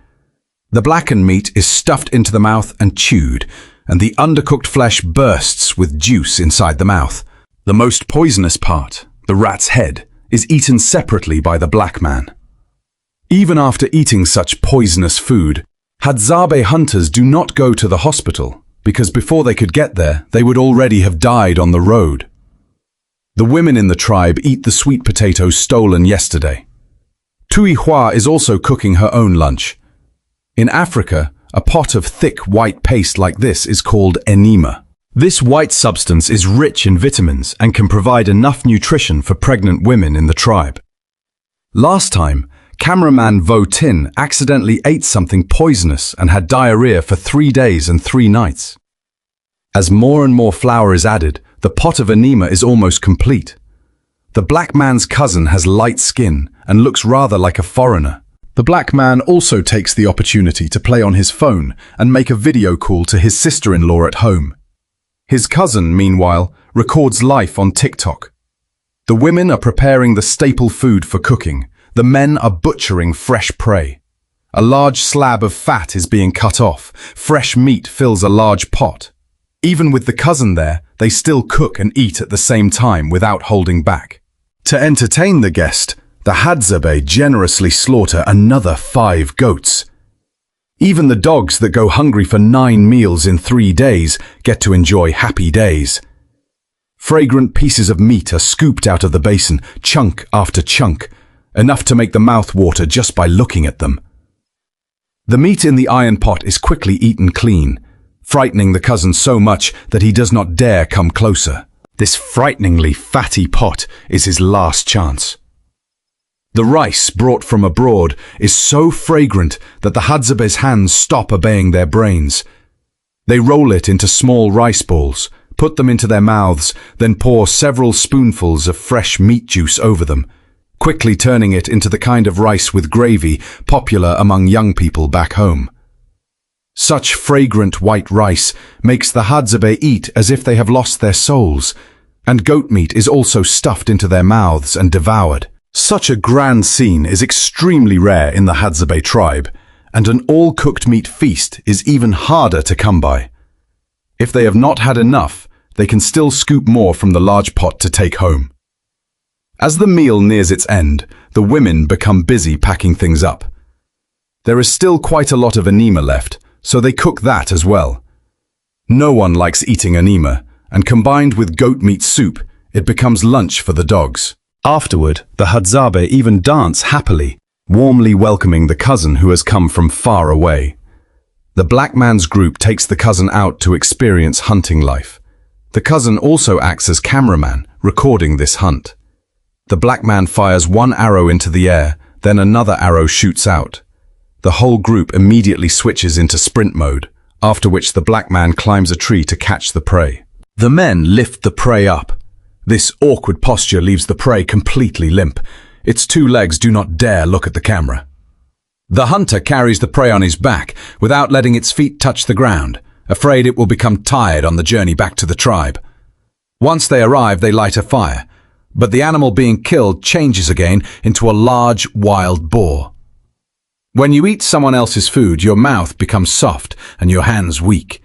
[SPEAKER 3] The blackened meat is stuffed into the mouth and chewed, and the undercooked flesh bursts with juice inside the mouth. The most poisonous part, the rat's head, is eaten separately by the black man. Even after eating such poisonous food, Hadzabe hunters do not go to the hospital, because before they could get there, they would already have died on the road. The women in the tribe eat the sweet potatoes stolen yesterday. Tui Hua is also cooking her own lunch. In Africa, a pot of thick white paste like this is called enema. This white substance is rich in vitamins and can provide enough nutrition for pregnant women in the tribe. Last time, cameraman Vo Tin accidentally ate something poisonous and had diarrhea for 3 days and 3 nights. As more and more flour is added, the pot of enema is almost complete. The black man's cousin has light skin and looks rather like a foreigner. The black man also takes the opportunity to play on his phone and make a video call to his sister-in-law at home. His cousin, meanwhile, records life on TikTok. The women are preparing the staple food for cooking. The men are butchering fresh prey. A large slab of fat is being cut off. Fresh meat fills a large pot. Even with the cousin there, they still cook and eat at the same time without holding back. To entertain the guest, the Hadzabe generously slaughter another 5 goats. Even the dogs that go hungry for 9 meals in 3 days get to enjoy happy days.
[SPEAKER 1] Fragrant pieces of meat are scooped out of the basin, chunk after chunk, enough to make the mouth water just by looking at them. The meat in the iron pot is quickly eaten clean, frightening the cousin so much that he does not dare come closer. This frighteningly fatty pot is his last chance. The rice brought from abroad is so fragrant that the Hadzabe's hands stop obeying their brains. They roll it into small rice balls, put them into their mouths, then pour several spoonfuls of fresh meat juice over them, quickly turning it into the kind of rice with gravy popular among young people back home. Such fragrant white rice makes the Hadzabe eat as if they have lost their souls, and goat meat is also stuffed into their mouths and devoured. Such a grand scene is extremely rare in the Hadzabe tribe, and an all-cooked meat feast is even harder to come by. If they have not had enough, they can still scoop more from the large pot to take home. As the meal nears its end, the women become busy packing things up. There is still quite a lot of anima left, so they cook that as well. No one likes eating anima, and combined with goat meat soup, it becomes lunch for the dogs. Afterward, the Hadzabe even dance happily, warmly welcoming the cousin who has come from far away. The black man's group takes the cousin out to experience hunting life. The cousin also acts as cameraman, recording this hunt. The black man fires one arrow into the air, then another arrow shoots out. The whole group immediately switches into sprint mode, after which the black man climbs a tree to catch the prey. The men lift the prey up. This awkward posture leaves the prey completely limp. Its two legs do not dare look at the camera. The hunter carries the prey on his back without letting its feet touch the ground, afraid it will become tired on the journey back to the tribe. Once they arrive, they light a fire, but the animal being killed changes again into a large wild boar. When you eat someone else's food, your mouth becomes soft and your hands weak.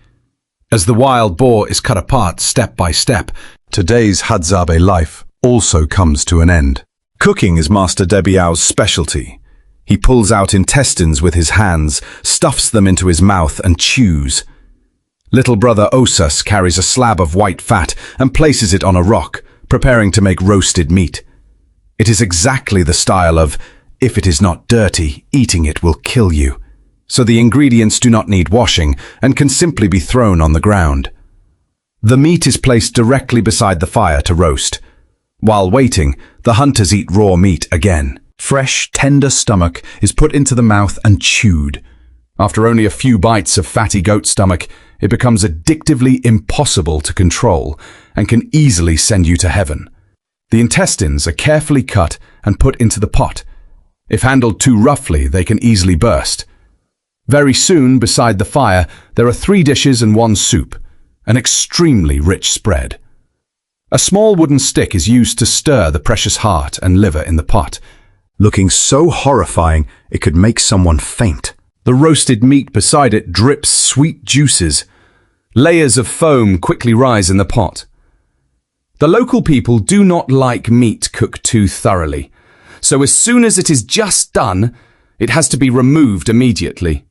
[SPEAKER 1] As the wild boar is cut apart step by step, today's Hadzabe life also comes to an end. Cooking is Master Debiao's specialty. He pulls out intestines with his hands, stuffs them into his mouth and chews. Little brother Osas carries a slab of white fat and places it on a rock, preparing to make roasted meat. It is exactly the style of, if it is not dirty, eating it will kill you. So the ingredients do not need washing and can simply be thrown on the ground. The meat is placed directly beside the fire to roast. While waiting, the hunters eat raw meat again. Fresh, tender stomach is put into the mouth and chewed. After only a few bites of fatty goat stomach, it becomes addictively impossible to control and can easily send you to heaven. The intestines are carefully cut and put into the pot. If handled too roughly, they can easily burst. Very soon, beside the fire, there are 3 dishes and 1 soup, an extremely rich spread. A small wooden stick is used to stir the precious heart and liver in the pot, looking so horrifying it could make someone faint. The roasted meat beside it drips sweet juices. Layers of foam quickly rise in the pot. The local people do not like meat cooked too thoroughly, so as soon as it is just done, it has to be removed immediately.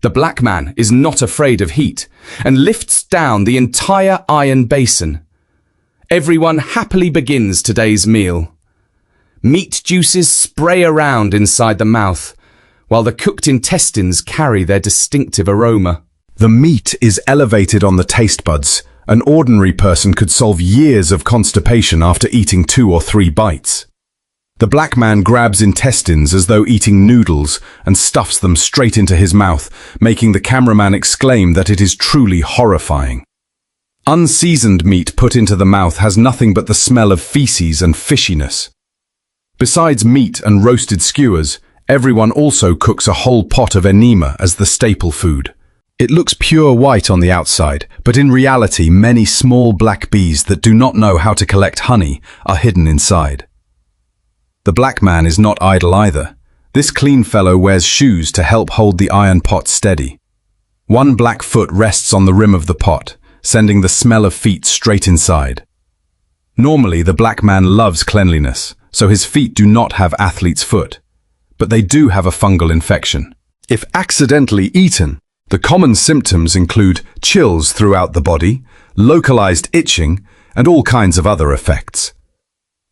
[SPEAKER 1] The black man is not afraid of heat and lifts down the entire iron basin. Everyone happily begins today's meal. Meat juices spray around inside the mouth, while the cooked intestines carry their distinctive aroma. The meat is elevated on the taste buds. An ordinary person could solve years of constipation after eating 2 or 3 bites. The black man grabs intestines as though eating noodles and stuffs them straight into his mouth, making the cameraman exclaim that it is truly horrifying. Unseasoned meat put into the mouth has nothing but the smell of feces and fishiness. Besides meat and roasted skewers, everyone also cooks a whole pot of enema as the staple food. It looks pure white on the outside, but in reality many small black bees that do not know how to collect honey are hidden inside. The black man is not idle either. This clean fellow wears shoes to help hold the iron pot steady. One black foot rests on the rim of the pot, sending the smell of feet straight inside. Normally, the black man loves cleanliness, so his feet do not have athlete's foot, but they do have a fungal infection. If accidentally eaten, the common symptoms include chills throughout the body, localized itching, and all kinds of other effects.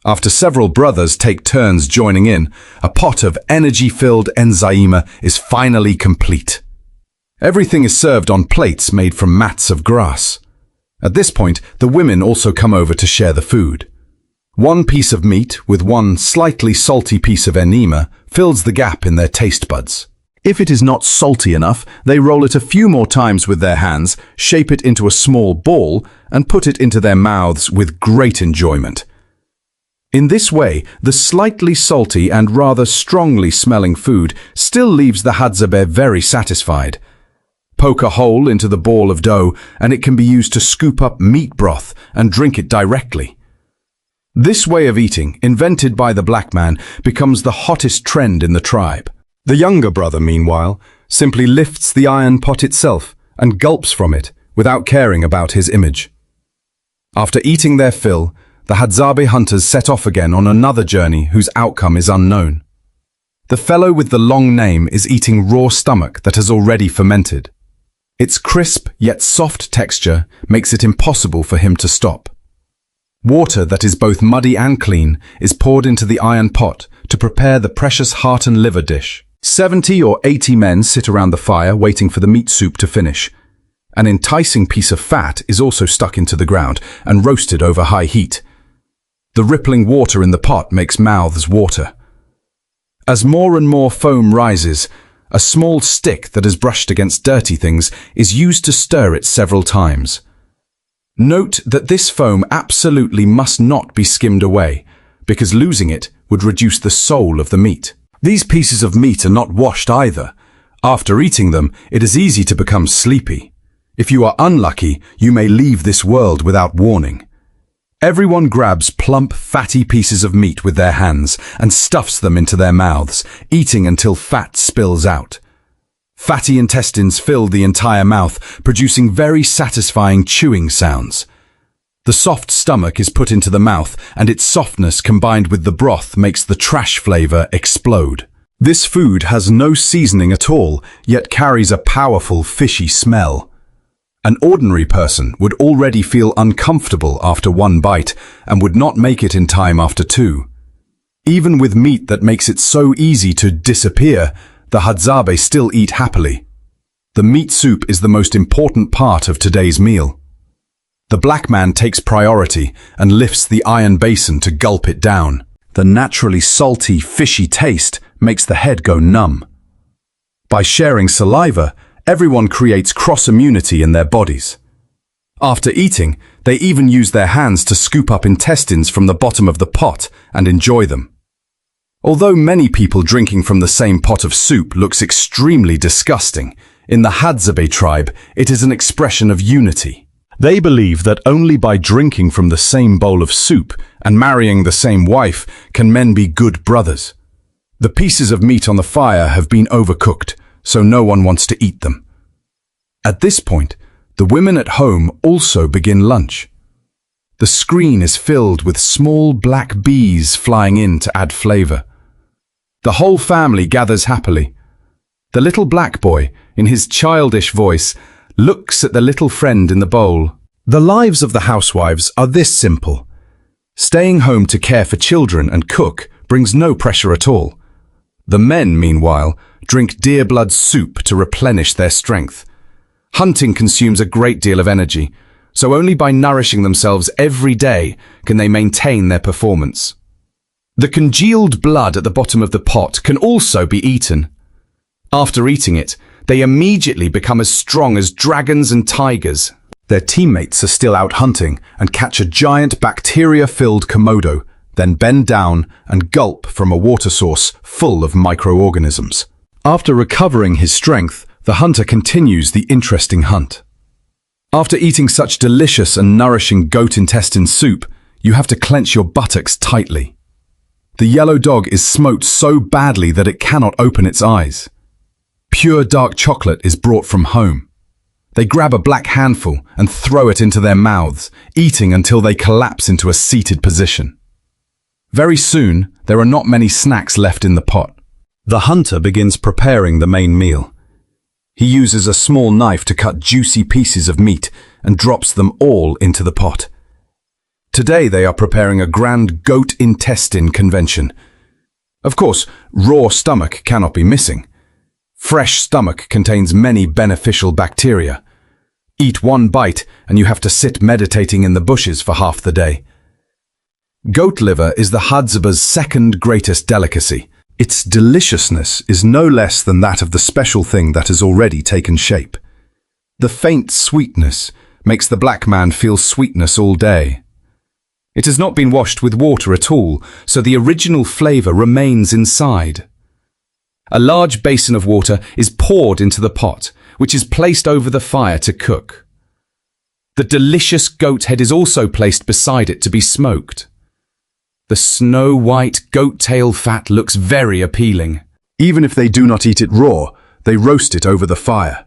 [SPEAKER 1] After several brothers take turns joining in, a pot of energy-filled enzyme is finally complete. Everything is served on plates made from mats of grass. At this point, the women also come over to share the food. One piece of meat with one slightly salty piece of enema fills the gap in their taste buds. If it is not salty enough, they roll it a few more times with their hands, shape it into a small ball, and put it into their mouths with great enjoyment. In this way, the slightly salty and rather strongly smelling food still leaves the Hadzabe very satisfied. Poke a hole into the ball of dough and it can be used to scoop up meat broth and drink it directly. This way of eating, invented by the black man, becomes the hottest trend in the tribe. The younger brother, meanwhile, simply lifts the iron pot itself and gulps from it without caring about his image. After eating their fill, the Hadzabe hunters set off again on another journey whose outcome is unknown. The fellow with the long name is eating raw stomach that has already fermented. Its crisp yet soft texture makes it impossible for him to stop. Water that is both muddy and clean is poured into the iron pot to prepare the precious heart and liver dish. 70 or 80 men sit around the fire waiting for the meat soup to finish. An enticing piece of fat is also stuck into the ground and roasted over high heat. The rippling water in the pot makes mouths water. As more and more foam rises, a small stick that is brushed against dirty things is used to stir it several times. Note that this foam absolutely must not be skimmed away, because losing it would reduce the soul of the meat. These pieces of meat are not washed either. After eating them, it is easy to become sleepy. If you are unlucky, you may leave this world without warning. Everyone grabs plump, fatty pieces of meat with their hands and stuffs them into their mouths, eating until fat spills out. Fatty intestines fill the entire mouth, producing very satisfying chewing sounds. The soft stomach is put into the mouth, and its softness combined with the broth makes the trash flavor explode. This food has no seasoning at all, yet carries a powerful fishy smell. An ordinary person would already feel uncomfortable after one bite and would not make it in time after two. Even with meat that makes it so easy to disappear, the Hadzabe still eat happily. The meat soup is the most important part of today's meal. The black man takes priority and lifts the iron basin to gulp it down. The naturally salty, fishy taste makes the head go numb. By sharing saliva, everyone creates cross-immunity in their bodies. After eating, they even use their hands to scoop up intestines from the bottom of the pot and enjoy them. Although many people drinking from the same pot of soup looks extremely disgusting, in the Hadzabe tribe, it is an expression of unity. They believe that only by drinking from the same bowl of soup and marrying the same wife can men be good brothers. The pieces of meat on the fire have been overcooked, so no one wants to eat them. At this point, the women at home also begin lunch. The screen is filled with small black bees flying in to add flavor. The whole family gathers happily. The little black boy, in his childish voice, looks at the little friend in the bowl. The lives of the housewives are this simple. Staying home to care for children and cook brings no pressure at all. The men, meanwhile, drink deer blood soup to replenish their strength. Hunting consumes a great deal of energy, so only by nourishing themselves every day can they maintain their performance. The congealed blood at the bottom of the pot can also be eaten. After eating it, they immediately become as strong as dragons and tigers. Their teammates are still out hunting and catch a giant bacteria-filled Komodo, then bend down and gulp from a water source full of microorganisms. After recovering his strength, the hunter continues the interesting hunt. After eating such delicious and nourishing goat intestine soup, you have to clench your buttocks tightly. The yellow dog is smoked so badly that it cannot open its eyes. Pure dark chocolate is brought from home. They grab a black handful and throw it into their mouths, eating until they collapse into a seated position. Very soon, there are not many snacks left in the pot. The hunter begins preparing the main meal. He uses a small knife to cut juicy pieces of meat and drops them all into the pot. Today they are preparing a grand goat intestine convention. Of course, raw stomach cannot be missing. Fresh stomach contains many beneficial bacteria. Eat one bite and you have to sit meditating in the bushes for half the day. Goat liver is the Hadzabe's second greatest delicacy. Its deliciousness is no less than that of the special thing that has already taken shape. The faint sweetness makes the black man feel sweetness all day. It has not been washed with water at all, so the original flavor remains inside. A large basin of water is poured into the pot, which is placed over the fire to cook. The delicious goat head is also placed beside it to be smoked. The snow-white goat tail fat looks very appealing. Even if they do not eat it raw, they roast it over the fire.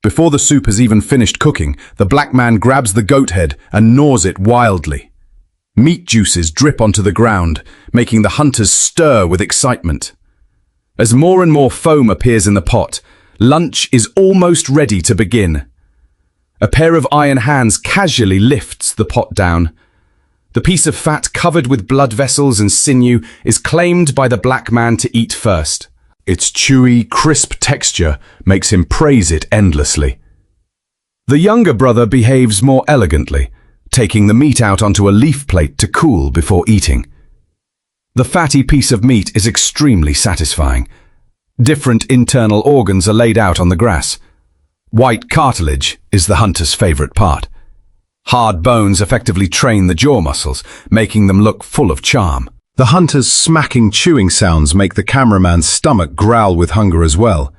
[SPEAKER 1] Before the soup has even finished cooking, the black man grabs the goat head and gnaws it wildly. Meat juices drip onto the ground, making the hunters stir with excitement. As more and more foam appears in the pot, lunch is almost ready to begin. A pair of iron hands casually lifts the pot down. The piece of fat covered with blood vessels and sinew is claimed by the black man to eat first. Its chewy, crisp texture makes him praise it endlessly. The younger brother behaves more elegantly, taking the meat out onto a leaf plate to cool before eating. The fatty piece of meat is extremely satisfying. Different internal organs are laid out on the grass. White cartilage is the hunter's favorite part. Hard bones effectively train the jaw muscles, making them look full of charm. The hunter's smacking chewing sounds make the cameraman's stomach growl with hunger as well.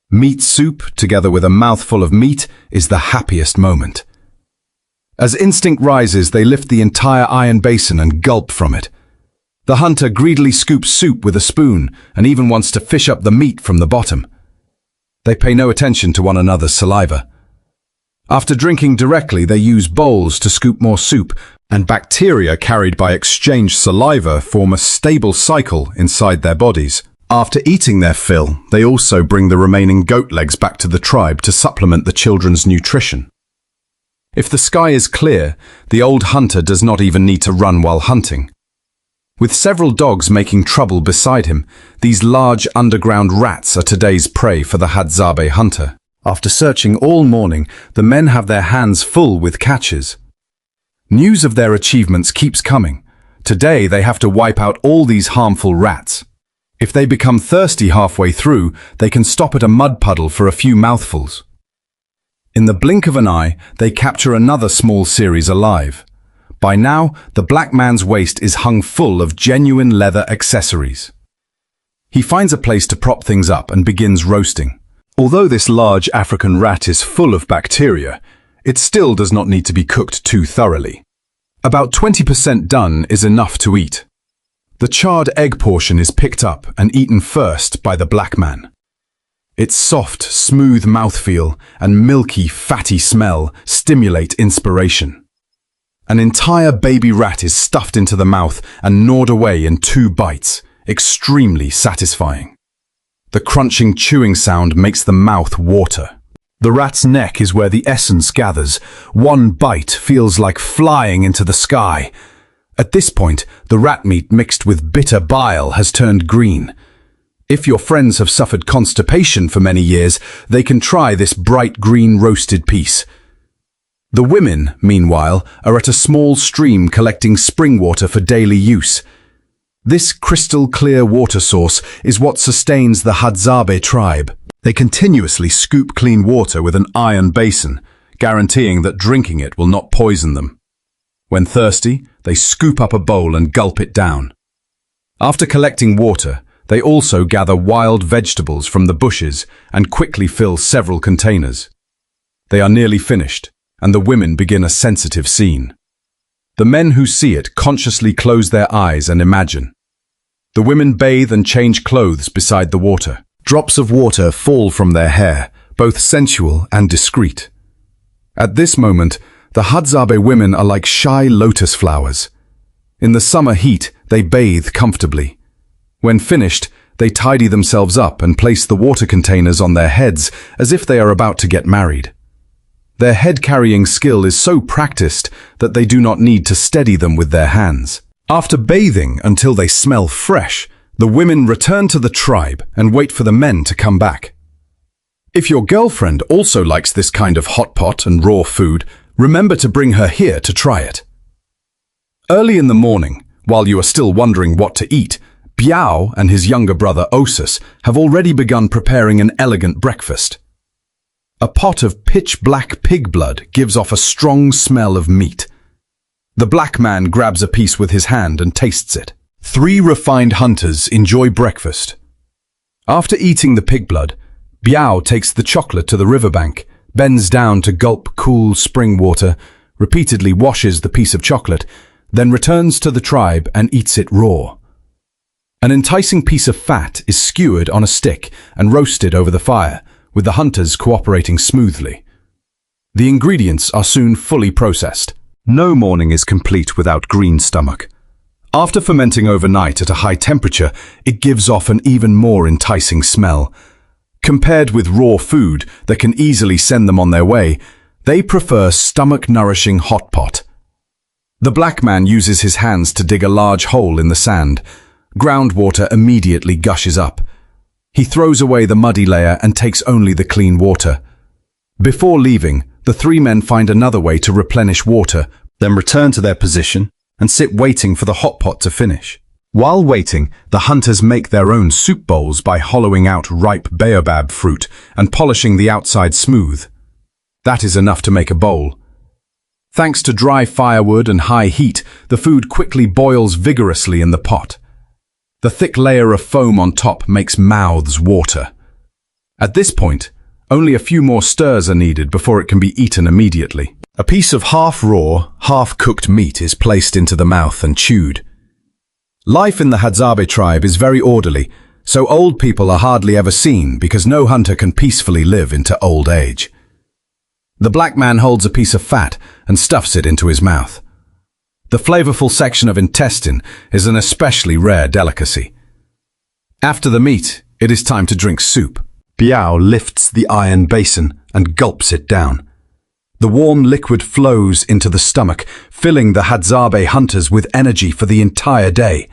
[SPEAKER 1] Meat soup, together with a mouthful of meat, is the happiest moment. As instinct rises, they lift the entire iron basin and gulp from it. The hunter greedily scoops soup with a spoon and even wants to fish up the meat from the bottom. They pay no attention to one another's saliva. After drinking directly, they use bowls to scoop more soup, and bacteria carried by exchanged saliva form a stable cycle inside their bodies. After eating their fill, they also bring the remaining goat legs back to the tribe to supplement the children's nutrition. If the sky is clear, the old hunter does not even need to run while hunting. With several dogs making trouble beside him, these large underground rats are today's prey for the Hadzabe hunter. After searching all morning, the men have their hands full with catches. News of their achievements keeps coming. Today they have to wipe out all these harmful rats. If they become thirsty halfway through, they can stop at a mud puddle for a few mouthfuls. In the blink of an eye, they capture another small series alive. By now, the black man's waist is hung full of genuine leather accessories. He finds a place to prop things up and begins roasting. Although this large African rat is full of bacteria, it still does not need to be cooked too thoroughly. About 20% done is enough to eat. The charred egg portion is picked up and eaten first by the black man. Its soft, smooth mouthfeel and milky, fatty smell stimulate inspiration. An entire baby rat is stuffed into the mouth and gnawed away in 2 bites, extremely satisfying. The crunching chewing sound makes the mouth water. The rat's neck is where the essence gathers. One bite feels like flying into the sky. At this point, the rat meat mixed with bitter bile has turned green. If your friends have suffered constipation for many years, they can try this bright green roasted piece. The women, meanwhile, are at a small stream collecting spring water for daily use. This crystal-clear water source is what sustains the Hadzabe tribe. They continuously scoop clean water with an iron basin, guaranteeing that drinking it will not poison them. When thirsty, they scoop up a bowl and gulp it down. After collecting water, they also gather wild vegetables from the bushes and quickly fill several containers. They are nearly finished, and the women begin a sensitive scene. The men who see it consciously close their eyes and imagine. The women bathe and change clothes beside the water. Drops of water fall from their hair, both sensual and discreet. At this moment, the Hadzabe women are like shy lotus flowers. In the summer heat, they bathe comfortably. When finished, they tidy themselves up and place the water containers on their heads as if they are about to get married. Their head-carrying skill is so practiced that they do not need to steady them with their hands. After bathing until they smell fresh, the women return to the tribe and wait for the men to come back. If your girlfriend also likes this kind of hot pot and raw food, remember to bring her here to try it. Early in the morning, while you are still wondering what to eat, Biao and his younger brother Osus have already begun preparing an elegant breakfast. A pot of pitch-black pig blood gives off a strong smell of meat. The black man grabs a piece with his hand and tastes it. 3 refined hunters enjoy breakfast. After eating the pig blood, Biao takes the chocolate to the riverbank, bends down to gulp cool spring water, repeatedly washes the piece of chocolate, then returns to the tribe and eats it raw. An enticing piece of fat is skewered on a stick and roasted over the fire, with the hunters cooperating smoothly. The ingredients are soon fully processed. No morning is complete without green stomach. After fermenting overnight at a high temperature, it gives off an even more enticing smell. Compared with raw food that can easily send them on their way, they prefer stomach-nourishing hot pot. The black man uses his hands to dig a large hole in the sand. Groundwater immediately gushes up. He throws away the muddy layer and takes only the clean water. Before leaving, the 3 men find another way to replenish water, then return to their position and sit waiting for the hot pot to finish. While waiting, the hunters make their own soup bowls by hollowing out ripe baobab fruit and polishing the outside smooth. That is enough to make a bowl. Thanks to dry firewood and high heat, the food quickly boils vigorously in the pot. The thick layer of foam on top makes mouths water. At this point, only a few more stirs are needed before it can be eaten immediately. A piece of half-raw, half-cooked meat is placed into the mouth and chewed. Life in the Hadzabe tribe is very orderly, so old people are hardly ever seen because no hunter can peacefully live into old age. The black man holds a piece of fat and stuffs it into his mouth. The flavorful section of intestine is an especially rare delicacy. After the meat, it is time to drink soup. Biao lifts the iron basin and gulps it down. The warm liquid flows into the stomach, filling the Hadzabe hunters with energy for the entire day.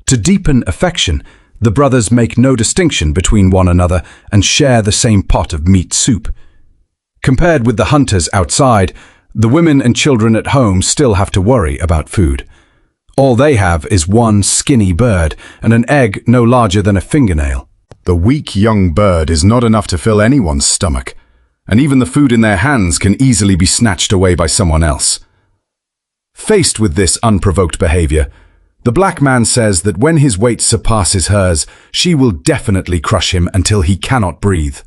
[SPEAKER 1] To deepen affection, the brothers make no distinction between one another and share the same pot of meat soup. Compared with the hunters outside, the women and children at home still have to worry about food. All they have is one skinny bird and an egg no larger than a fingernail. The weak young bird is not enough to fill anyone's stomach, and even the food in their hands can easily be snatched away by someone else. Faced with this unprovoked behavior, the black man says that when his weight surpasses hers, she will definitely crush him until he cannot breathe.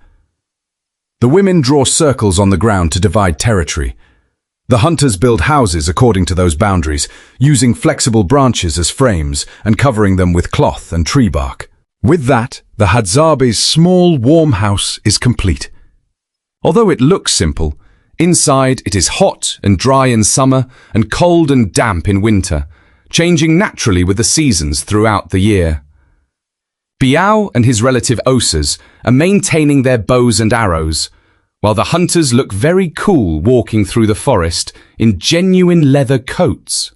[SPEAKER 1] The women draw circles on the ground to divide territory. The hunters build houses according to those boundaries, using flexible branches as frames and covering them with cloth and tree bark. With that, the Hadzabe's small, warm house is complete. Although it looks simple, inside it is hot and dry in summer and cold and damp in winter, changing naturally with the seasons throughout the year. Biao and his relative Osus are maintaining their bows and arrows, while the hunters look very cool walking through the forest in genuine leather coats.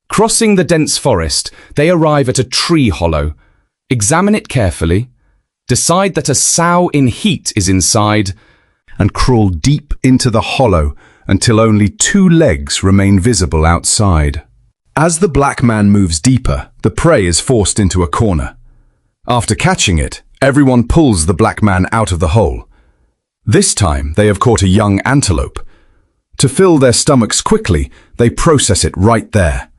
[SPEAKER 1] Crossing the dense forest, they arrive at a tree hollow, examine it carefully, decide that a sow in heat is inside, and crawl deep into the hollow until only 2 legs remain visible outside. As the black man moves deeper, the prey is forced into a corner. After catching it, everyone pulls the black man out of the hole. This time, they have caught a young antelope. To fill their stomachs quickly, they process it right there.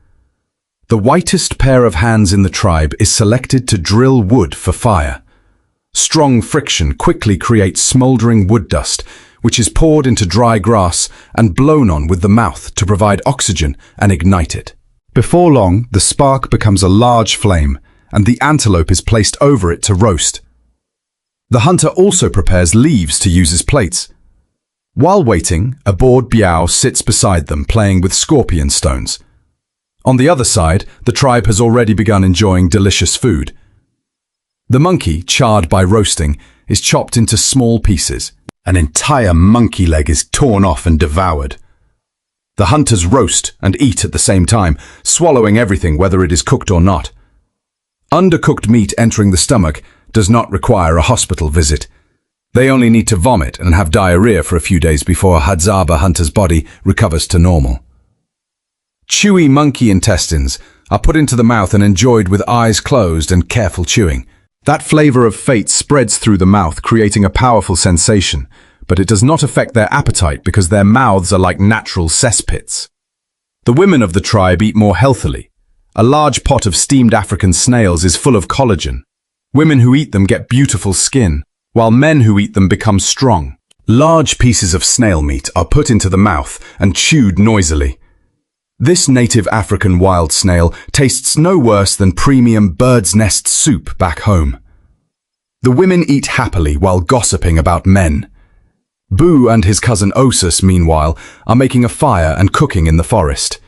[SPEAKER 1] The whitest pair of hands in the tribe is selected to drill wood for fire. Strong friction quickly creates smoldering wood dust, which is poured into dry grass and blown on with the mouth to provide oxygen and ignite it. Before long, the spark becomes a large flame, and the antelope is placed over it to roast. The hunter also prepares leaves to use as plates. While waiting, a bored Biao sits beside them playing with scorpion stones. On the other side, the tribe has already begun enjoying delicious food. The monkey, charred by roasting, is chopped into small pieces. An entire monkey leg is torn off and devoured. The hunters roast and eat at the same time, swallowing everything whether it is cooked or not. Undercooked meat entering the stomach does not require a hospital visit. They only need to vomit and have diarrhea for a few days before a Hadzabe hunter's body recovers to normal. Chewy monkey intestines are put into the mouth and enjoyed with eyes closed and careful chewing. That flavor of fate spreads through the mouth, creating a powerful sensation, but it does not affect their appetite because their mouths are like natural cesspits. The women of the tribe eat more healthily. A large pot of steamed African snails is full of collagen. Women who eat them get beautiful skin, while men who eat them become strong. Large pieces of snail meat are put into the mouth and chewed noisily. This native African wild snail tastes no worse than premium bird's nest soup back home. The women eat happily while gossiping about men. Boo and his cousin Osus, meanwhile, are making a fire and cooking in the forest.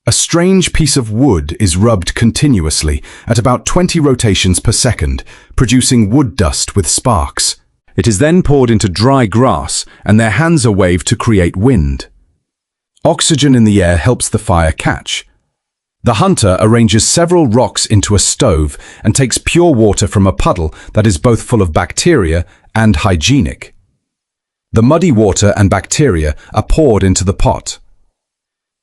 [SPEAKER 1] A strange piece of wood is rubbed continuously at about 20 rotations per second, producing wood dust with sparks. It is then poured into dry grass and their hands are waved to create wind. Oxygen in the air helps the fire catch. The hunter arranges several rocks into a stove and takes pure water from a puddle that is both full of bacteria and hygienic. The muddy water and bacteria are poured into the pot.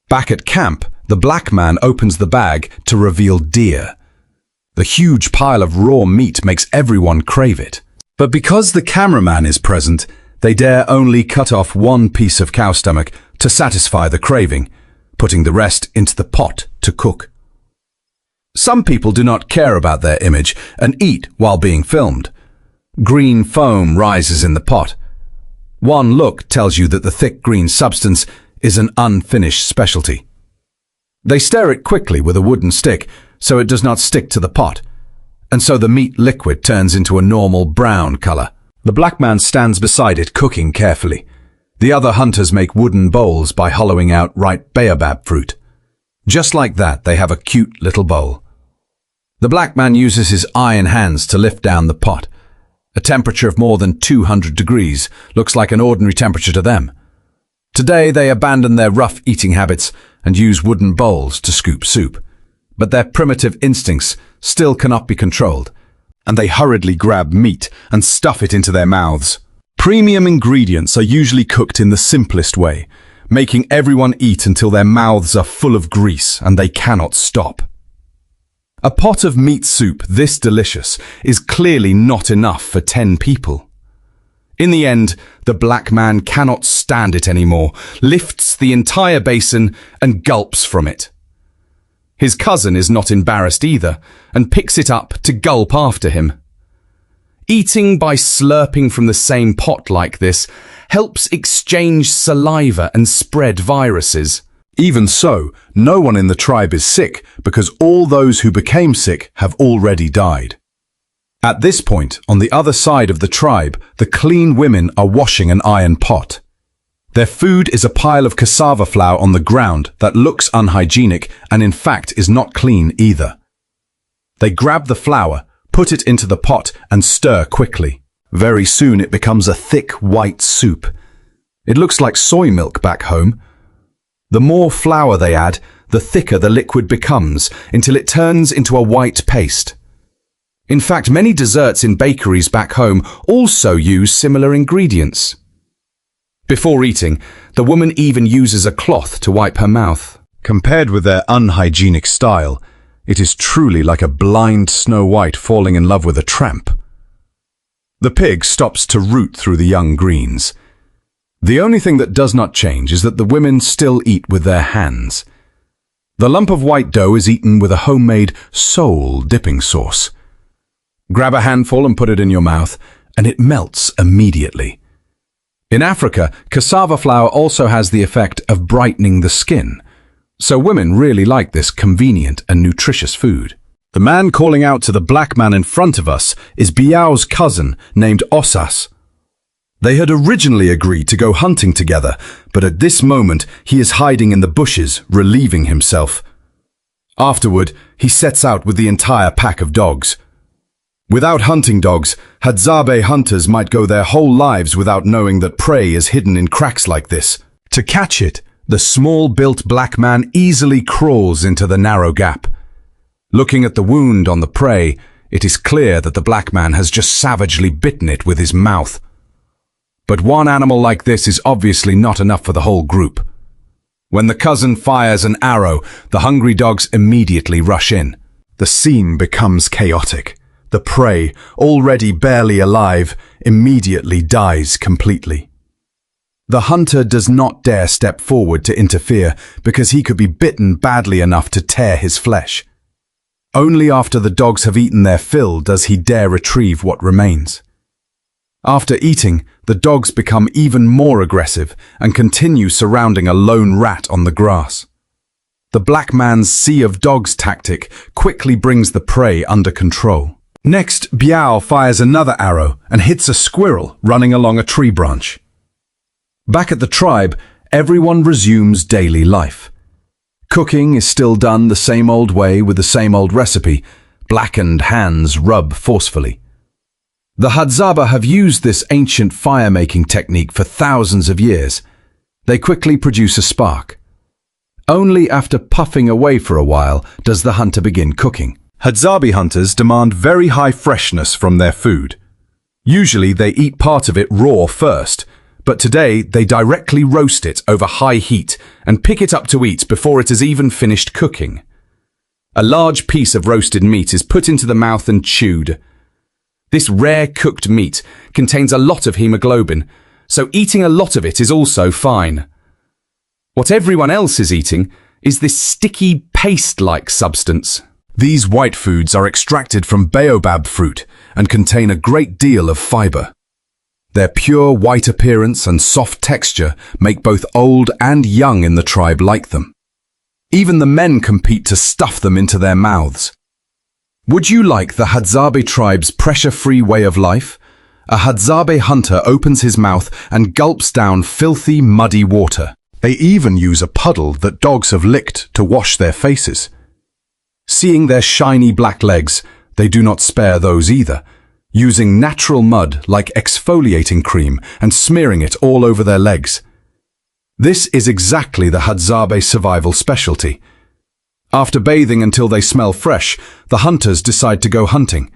[SPEAKER 1] Back at camp, the black man opens the bag to reveal deer. The huge pile of raw meat makes everyone crave it. But because the cameraman is present, they dare only cut off one piece of cow stomach to satisfy the craving, putting the rest into the pot to cook. Some people do not care about their image and eat while being filmed. Green foam rises in the pot. One look tells you that the thick green substance is an unfinished specialty. They stir it quickly with a wooden stick so it does not stick to the pot, and so the meat liquid turns into a normal brown color. The black man stands beside it cooking carefully. The other hunters make wooden bowls by hollowing out ripe baobab fruit. Just like that, they have a cute little bowl. The black man uses his iron hands to lift down the pot. A temperature of more than 200 degrees looks like an ordinary temperature to them. Today they abandon their rough eating habits and use wooden bowls to scoop soup. But their primitive instincts still cannot be controlled, and they hurriedly grab meat and stuff it into their mouths. Premium ingredients are usually cooked in the simplest way, making everyone eat until their mouths are full of grease and they cannot stop. A pot of meat soup this delicious is clearly not enough for 10 people. In the end, the black man cannot stand it anymore, lifts the entire basin and gulps from it. His cousin is not embarrassed either and picks it up to gulp after him. Eating by slurping from the same pot like this helps exchange saliva and spread viruses. Even so, no one in the tribe is sick because all those who became sick have already died. At this point, on the other side of the tribe, the clean women are washing an iron pot. Their food is a pile of cassava flour on the ground that looks unhygienic and in fact is not clean either. They grab the flour, put it into the pot and stir quickly. Very soon it becomes a thick white soup. It looks like soy milk back home. The more flour they add, the thicker the liquid becomes until it turns into a white paste. In fact, many desserts in bakeries back home also use similar ingredients. Before eating, the woman even uses a cloth to wipe her mouth. Compared with their unhygienic style, it is truly like a blind Snow White falling in love with a tramp. The pig stops to root through the young greens. The only thing that does not change is that the women still eat with their hands. The lump of white dough is eaten with a homemade soul dipping sauce. Grab a handful and put it in your mouth, and it melts immediately. In Africa, cassava flour also has the effect of brightening the skin, so women really like this convenient and nutritious food. The man calling out to the black man in front of us is Biao's cousin named Osas. They had originally agreed to go hunting together, but at this moment he is hiding in the bushes, relieving himself. Afterward, he sets out with the entire pack of dogs. Without hunting dogs, Hadzabe hunters might go their whole lives without knowing that prey is hidden in cracks like this. To catch it, the small-built black man easily crawls into the narrow gap. Looking at the wound on the prey, it is clear that the black man has just savagely bitten it with his mouth. But one animal like this is obviously not enough for the whole group. When the cousin fires an arrow, the hungry dogs immediately rush in. The scene becomes chaotic. The prey, already barely alive, immediately dies completely. The hunter does not dare step forward to interfere because he could be bitten badly enough to tear his flesh. Only after the dogs have eaten their fill does he dare retrieve what remains. After eating, the dogs become even more aggressive and continue surrounding a lone rat on the grass. The black man's sea of dogs tactic quickly brings the prey under control. Next, Biao fires another arrow and hits a squirrel running along a tree branch. Back at the tribe, everyone resumes daily life. Cooking is still done the same old way with the same old recipe. Blackened hands rub forcefully. The Hadzabe have used this ancient fire-making technique for thousands of years. They quickly produce a spark. Only after puffing away for a while does the hunter begin cooking. Hadzabe hunters demand very high freshness from their food. Usually they eat part of it raw first, but today they directly roast it over high heat and pick it up to eat before it has even finished cooking. A large piece of roasted meat is put into the mouth and chewed. This rare cooked meat contains a lot of hemoglobin, so eating a lot of it is also fine. What everyone else is eating is this sticky paste-like substance. These white foods are extracted from baobab fruit and contain a great deal of fiber. Their pure white appearance and soft texture make both old and young in the tribe like them. Even the men compete to stuff them into their mouths. Would you like the Hadzabe tribe's pressure-free way of life? A Hadzabe hunter opens his mouth and gulps down filthy, muddy water. They even use a puddle that dogs have licked to wash their faces. Seeing their shiny black legs, they do not spare those either, using natural mud like exfoliating cream and smearing it all over their legs. This is exactly the Hadzabe survival specialty. After bathing until they smell fresh, the hunters decide to go hunting.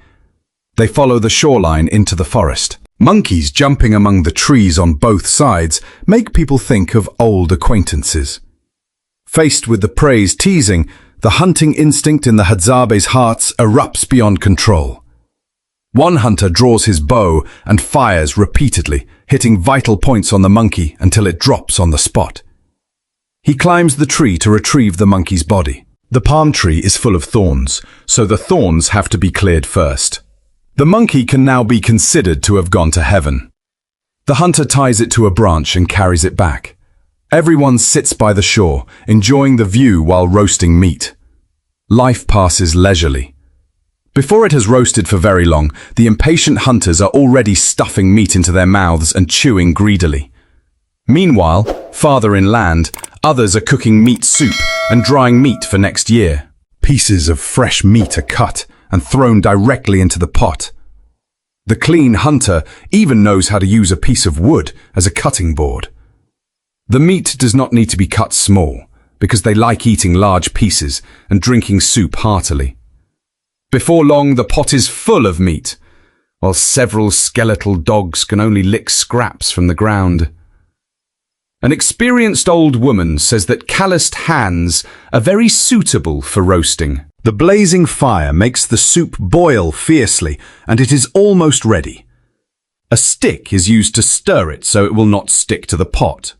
[SPEAKER 1] They follow the shoreline into the forest. Monkeys jumping among the trees on both sides make people think of old acquaintances. Faced with the prey's teasing, the hunting instinct in the Hadzabe's hearts erupts beyond control. One hunter draws his bow and fires repeatedly, hitting vital points on the monkey until it drops on the spot. He climbs the tree to retrieve the monkey's body. The palm tree is full of thorns, so the thorns have to be cleared first. The monkey can now be considered to have gone to heaven. The hunter ties it to a branch and carries it back. Everyone sits by the shore, enjoying the view while roasting meat. Life passes leisurely. Before it has roasted for very long, the impatient hunters are already stuffing meat into their mouths and chewing greedily. Meanwhile, farther inland, others are cooking meat soup and drying meat for next year. Pieces of fresh meat are cut and thrown directly into the pot. The clean hunter even knows how to use a piece of wood as a cutting board. The meat does not need to be cut small, because they like eating large pieces and drinking soup heartily. Before long, the pot is full of meat, while several skeletal dogs can only lick scraps from the ground. An experienced old woman says that calloused hands are very suitable for roasting. The blazing fire makes the soup boil fiercely, and it is almost ready. A stick is used to stir it so it will not stick to the pot.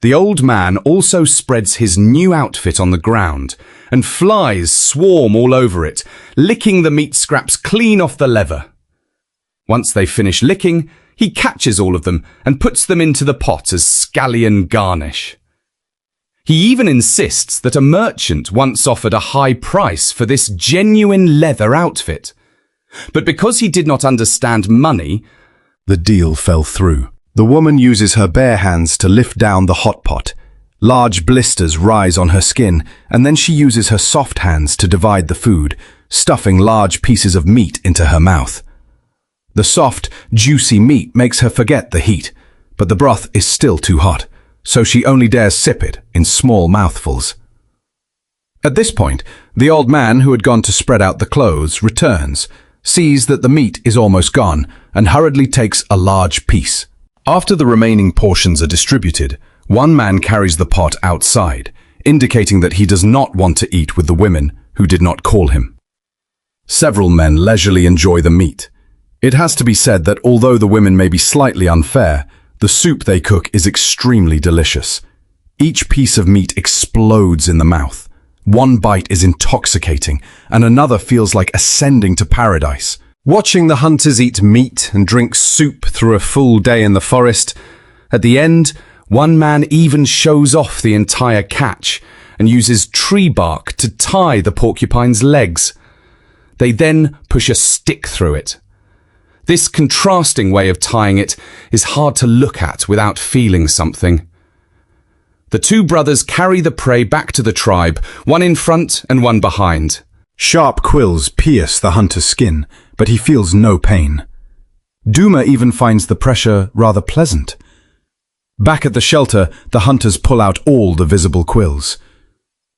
[SPEAKER 1] The old man also spreads his new outfit on the ground, and flies swarm all over it, licking the meat scraps clean off the leather. Once they finish licking, he catches all of them and puts them into the pot as scallion garnish. He even insists that a merchant once offered a high price for this genuine leather outfit. But because he did not understand money, the deal fell through. The woman uses her bare hands to lift down the hot pot. Large blisters rise on her skin, and then she uses her soft hands to divide the food,
[SPEAKER 3] stuffing large pieces of meat into her mouth. The soft, juicy meat makes her forget the heat, but the broth is still too hot, so she only dares sip it in small mouthfuls. At this point, the old man who had gone to spread out the clothes returns, sees that the meat is almost gone, and hurriedly takes a large piece. After the remaining portions are distributed, one man carries the pot outside, indicating that he does not want to eat with the women who did not call him. Several men leisurely enjoy the meat. It has to be said that although the women may be slightly unfair, the soup they cook is extremely delicious. Each piece of meat explodes in the mouth. One bite is intoxicating, and another feels like ascending to paradise. Watching the hunters eat meat and drink soup through a full day in the forest, at the end, one man even shows off the entire catch and uses tree bark to tie the porcupine's legs. They then push a stick through it. This contrasting way of tying it is hard to look at without feeling something. The two brothers carry the prey back to the tribe, one in front and one behind.
[SPEAKER 1] Sharp quills pierce the hunter's skin, but he feels no pain. Duma even finds the pressure rather pleasant. Back at the shelter, the hunters pull out all the visible quills.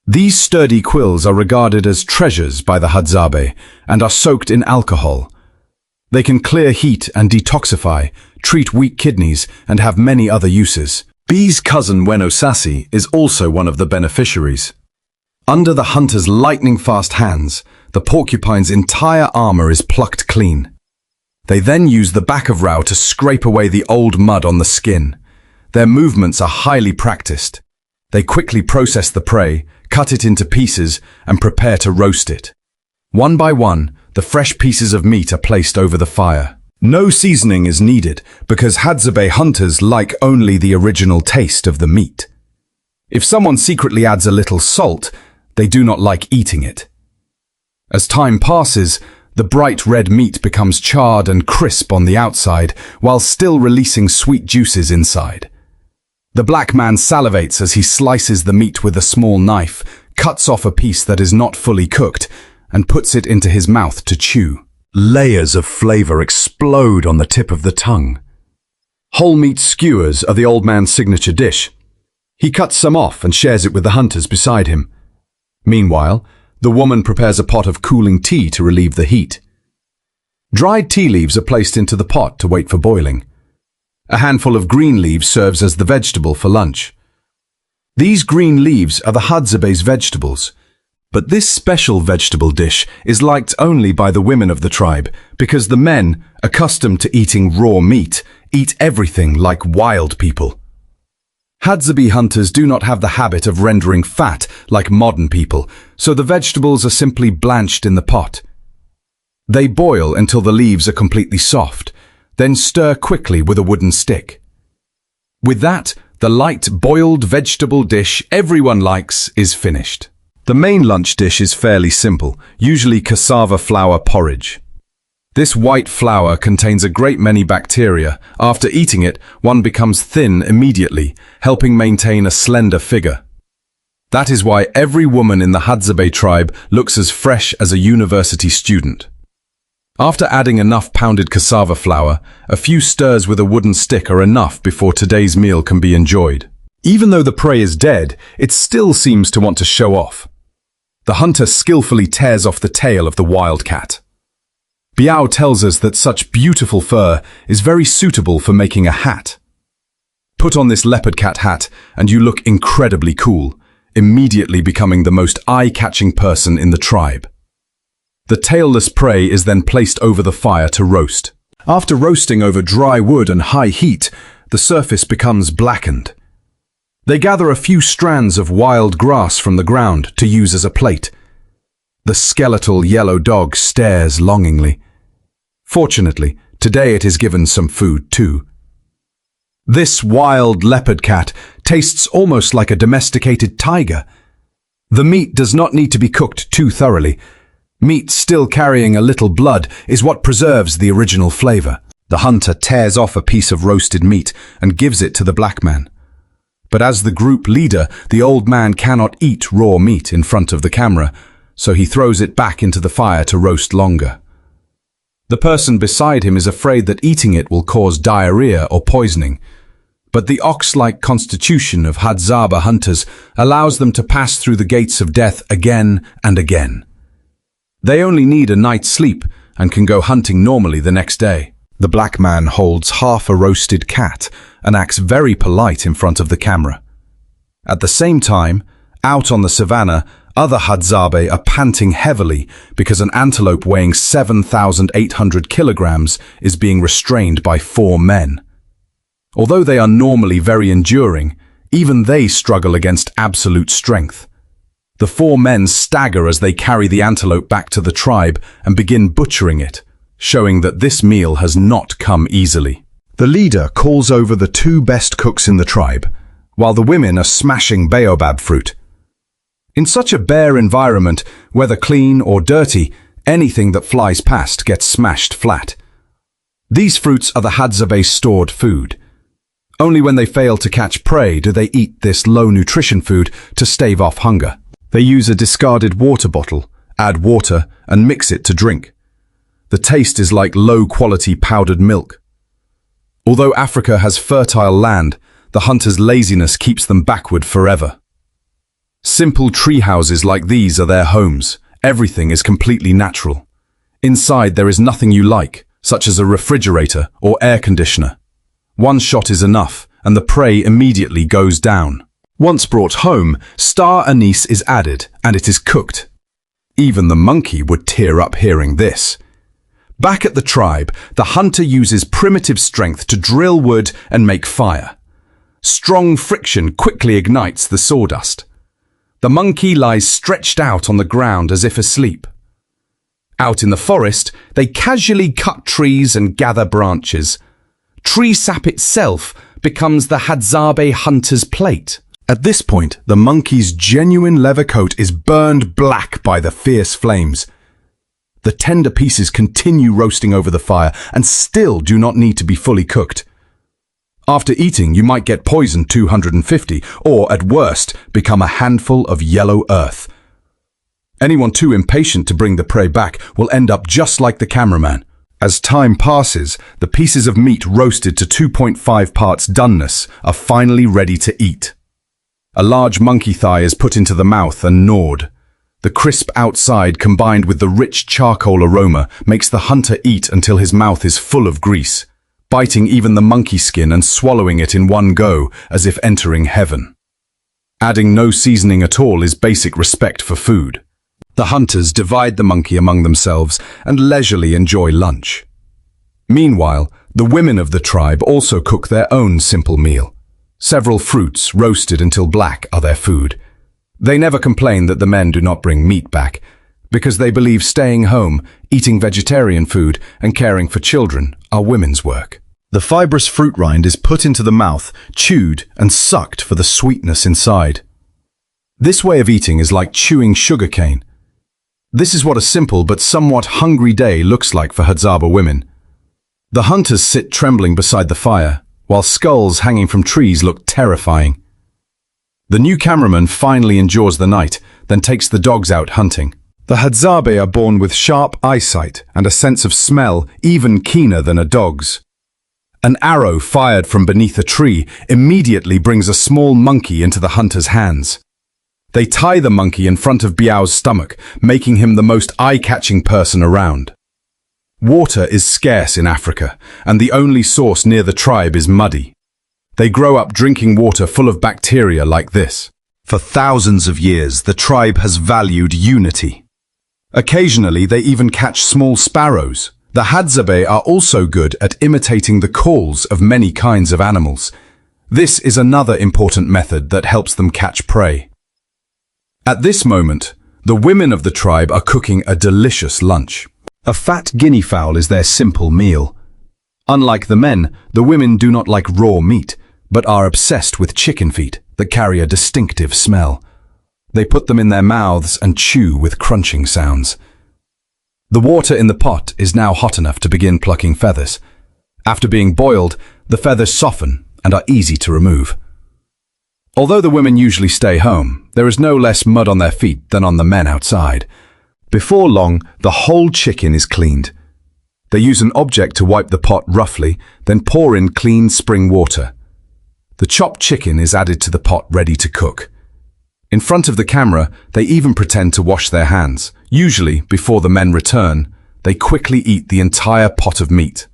[SPEAKER 1] These sturdy quills are regarded as treasures by the Hadzabe and are soaked in alcohol. They can clear heat and detoxify, treat weak kidneys, and have many other uses. B's cousin Wenosasi is also one of the beneficiaries. Under the hunter's lightning-fast hands, the porcupine's entire armor is plucked clean. They then use the back of Rao to scrape away the old mud on the skin. Their movements are highly practiced. They quickly process the prey, cut it into pieces, and prepare to roast it. One by one, the fresh pieces of meat are placed over the fire. No seasoning is needed because Hadzabe hunters like only the original taste of the meat. If someone secretly adds a little salt, they do not like eating it. As time passes, the bright red meat becomes charred and crisp on the outside while still releasing sweet juices inside. The black man salivates as he slices the meat with a small knife, cuts off a piece that is not fully cooked, and puts it into his mouth to chew. Layers of flavor explode on the tip of the tongue. Whole meat skewers are the old man's signature dish. He cuts some off and shares it with the hunters beside him. Meanwhile, the woman prepares a pot of cooling tea to relieve the heat. Dried tea leaves are placed into the pot to wait for boiling. A handful of green leaves serves as the vegetable for lunch. These green leaves are the Hadzabe's vegetables. But this special vegetable dish is liked only by the women of the tribe because the men, accustomed to eating raw meat, eat everything like wild people. Hadzabe hunters do not have the habit of rendering fat like modern people, so the vegetables are simply blanched in the pot. They boil until the leaves are completely soft, then stir quickly with a wooden stick. With that, the light boiled vegetable dish everyone likes is finished. The main lunch dish is fairly simple, usually cassava flour porridge. This white flour contains a great many bacteria. After eating it, one becomes thin immediately, helping maintain a slender figure. That is why every woman in the Hadzabe tribe looks as fresh as a university student. After adding enough pounded cassava flour, a few stirs with a wooden stick are enough before today's meal can be enjoyed. Even though the prey is dead, it still seems to want to show off. The hunter skillfully tears off the tail of the wildcat. Biao tells us that such beautiful fur is very suitable for making a hat. Put on this leopard cat hat and you look incredibly cool, immediately becoming the most eye-catching person in the tribe. The tailless prey is then placed over the fire to roast. After roasting over dry wood and high heat, the surface becomes blackened. They gather a few strands of wild grass from the ground to use as a plate. The skeletal yellow dog stares longingly. Fortunately, today it is given some food too. This wild leopard cat tastes almost like a domesticated tiger. The meat does not need to be cooked too thoroughly. Meat still carrying a little blood is what preserves the original flavor. The hunter tears off a piece of roasted meat and gives it to the black man. But as the group leader, the old man cannot eat raw meat in front of the camera,
[SPEAKER 3] so he throws it back into the fire to roast longer. The person beside him is afraid that eating it will cause diarrhea or poisoning, but the ox-like constitution of Hadzabe hunters allows them to pass through the gates of death again and again. They only need a night's sleep and can go hunting normally the next day. The black man holds half a roasted cat and acts very polite in front of the camera. At the same time, out on the savannah, other Hadzabe are panting heavily because an antelope weighing 7,800 kilograms is being restrained by 4 men. Although they are normally very enduring, even they struggle against absolute strength. The 4 men stagger as they carry the antelope back to the tribe and begin butchering it, showing that this meal has not come easily. The leader calls over the 2 best cooks in the tribe, while the women are smashing baobab fruit. In such a bare environment, whether clean or dirty, anything that flies past gets smashed flat. These fruits are the Hadzabe's stored food. Only when they fail to catch prey do they eat this low-nutrition food to stave off hunger. They use a discarded water bottle, add water, and mix it to drink. The taste is like low-quality powdered milk. Although Africa has fertile land, the hunters' laziness keeps them backward forever. Simple tree houses like these are their homes. Everything is completely natural. Inside there is nothing you like, such as a refrigerator or air conditioner. One shot is enough, and the prey immediately goes down. Once brought home, star anise is added, and it is cooked. Even the monkey would tear up hearing this. Back at the tribe, the hunter uses primitive strength to drill wood and make fire. Strong friction quickly ignites the sawdust. The monkey lies stretched out on the ground as if asleep. Out in the forest, they casually cut trees and gather branches. Tree sap itself becomes the Hadzabe hunter's plate. At this point, the monkey's genuine leather coat is burned black by the fierce flames. The tender pieces continue roasting over the fire and still do not need to be fully cooked. After eating, you might get poisoned 250, or at worst, become a handful of yellow earth. Anyone too impatient to bring the prey back will end up just like the cameraman. As time passes, the pieces of meat roasted to 2.5 parts doneness are finally ready to eat. A large monkey thigh is put into the mouth and gnawed. The crisp outside combined with the rich charcoal aroma makes the hunter eat until his mouth is full of grease, biting even the monkey skin and swallowing it in one go as if entering heaven. Adding no seasoning at all is basic respect for food. The hunters divide the monkey among themselves and leisurely enjoy lunch. Meanwhile, the women of the tribe also cook their own simple meal. Several fruits roasted until black are their food. They never complain that the men do not bring meat back, because they believe staying home, eating vegetarian food, and caring for children are women's work. The fibrous fruit rind is put into the mouth, chewed, and sucked for the sweetness inside. This way of eating is like chewing sugarcane. This is what a simple but somewhat hungry day looks like for Hadzabe women. The hunters sit trembling beside the fire, while skulls hanging from trees look terrifying. The new cameraman finally endures the night, then takes the dogs out hunting. The Hadzabe are born with sharp eyesight and a sense of smell even keener than a dog's. An arrow fired from beneath a tree immediately brings a small monkey into the hunter's hands. They tie the monkey in front of Biao's stomach, making him the most eye-catching person around. Water is scarce in Africa, and the only source near the tribe is muddy. They grow up drinking water full of bacteria like this. For thousands of years, the tribe has valued unity. Occasionally, they even catch small sparrows. The Hadzabe are also good at imitating the calls of many kinds of animals. This is another important method that helps them catch prey. At this moment, the women of the tribe are cooking a delicious lunch. A fat guinea fowl is their simple meal. Unlike the men, the women do not like raw meat, but are obsessed with chicken feet that carry a distinctive smell. They put them in their mouths and chew with crunching sounds. The water in the pot is now hot enough to begin plucking feathers. After being boiled, the feathers soften and are easy to remove. Although the women usually stay home, there is no less mud on their feet than on the men outside.
[SPEAKER 1] Before long, the whole chicken is cleaned. They use an object to wipe the pot roughly, then pour in clean spring water. The chopped chicken is added to the pot ready to cook. In front of the camera, they even pretend to wash their hands. Usually, before the men return, they quickly eat the entire pot of meat.